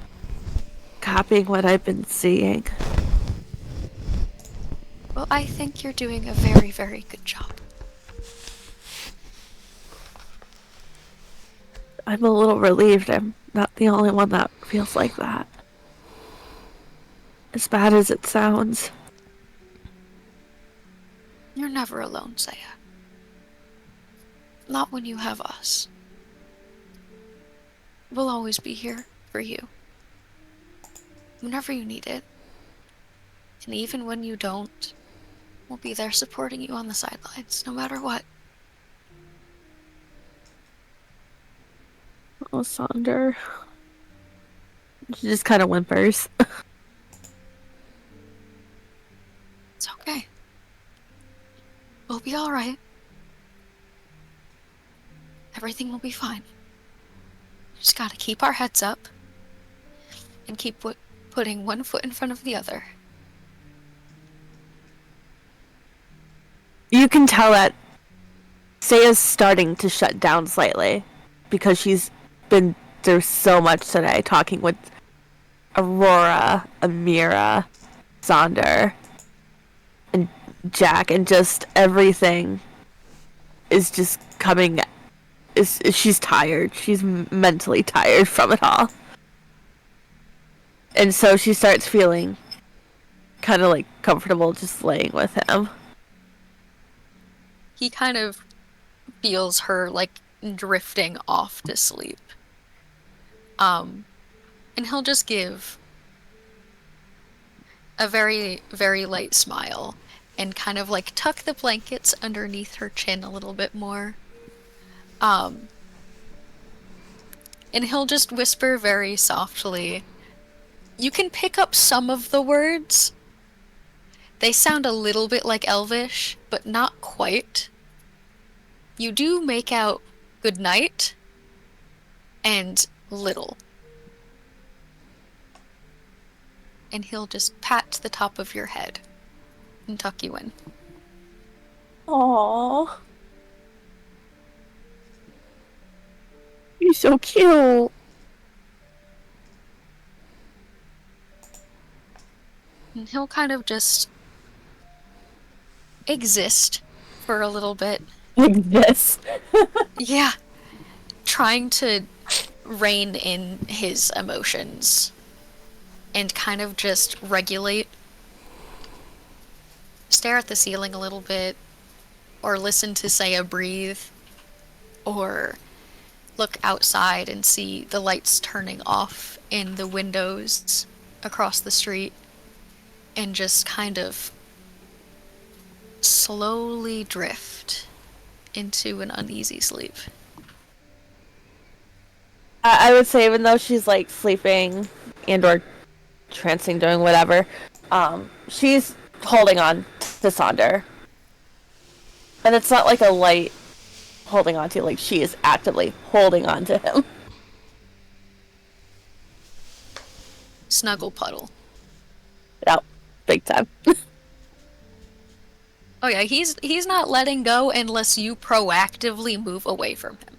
copying what I've been seeing. Well, I think you're doing a very, very good job. I'm a little relieved I'm not the only one that feels like that. As bad as it sounds. You're never alone, Saya. Not when you have us. We'll always be here for you. Whenever you need it. And even when you don't, we'll be there supporting you on the sidelines, no matter what. Oh, Sonder. She just kind of whimpers. It's okay. We'll be alright. Everything will be fine. Just gotta keep our heads up. And keep putting one foot in front of the other. You can tell that Saya's starting to shut down slightly. Because she's been through so much today, talking with Aurora, Amira, Sonder, and Jack, and just everything is just coming. She's tired. She's mentally tired from it all. And so she starts feeling kind of like comfortable just laying with him. He kind of feels her like drifting off to sleep. And he'll just give a very, very light smile and kind of like tuck the blankets underneath her chin a little bit more. And he'll just whisper very softly. You can pick up some of the words. They sound a little bit like Elvish, but not quite. You do make out good night and little. And he'll just pat the top of your head and tuck you in. Aww. You're so cute. And he'll kind of just exist for a little bit. Exist? Yeah. Trying to rein in his emotions and kind of just regulate. Stare at the ceiling a little bit, or listen to Saya breathe, or look outside and see the lights turning off in the windows across the street, and just kind of slowly drift into an uneasy sleep. I would say even though she's like sleeping and or trancing, doing whatever, she's holding on to Sonder. And it's not like a light holding on to, like she is actively holding on to him. Snuggle puddle. Yep, big time. Oh yeah, he's not letting go unless you proactively move away from him.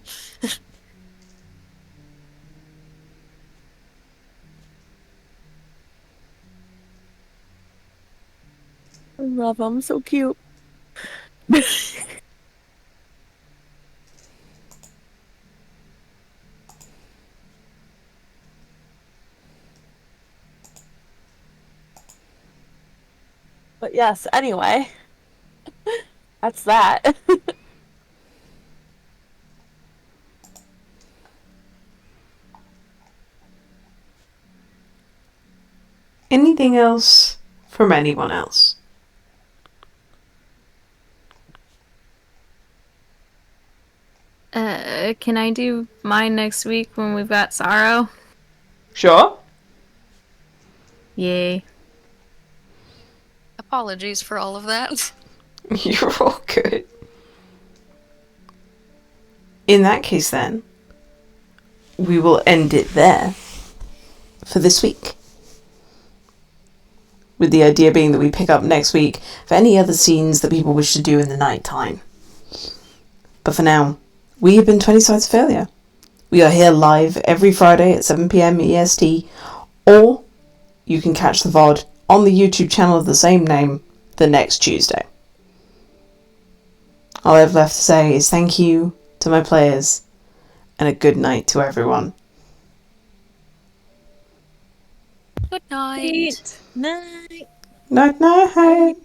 I love him, so cute. But yes, anyway. That's that. Anything else from anyone else? Can I do mine next week when we've got Sorrow? Sure. Yay. Apologies for all of that. You're all good. In that case, then, we will end it there for this week. With the idea being that we pick up next week for any other scenes that people wish to do in the night time. But for now, we have been 20 Sides of Failure. We are here live every Friday at 7 PM EST, or you can catch the VOD on the YouTube channel of the same name the next Tuesday. All I've left to say is thank you to my players, and a good night to everyone. Good night. Night. Night night.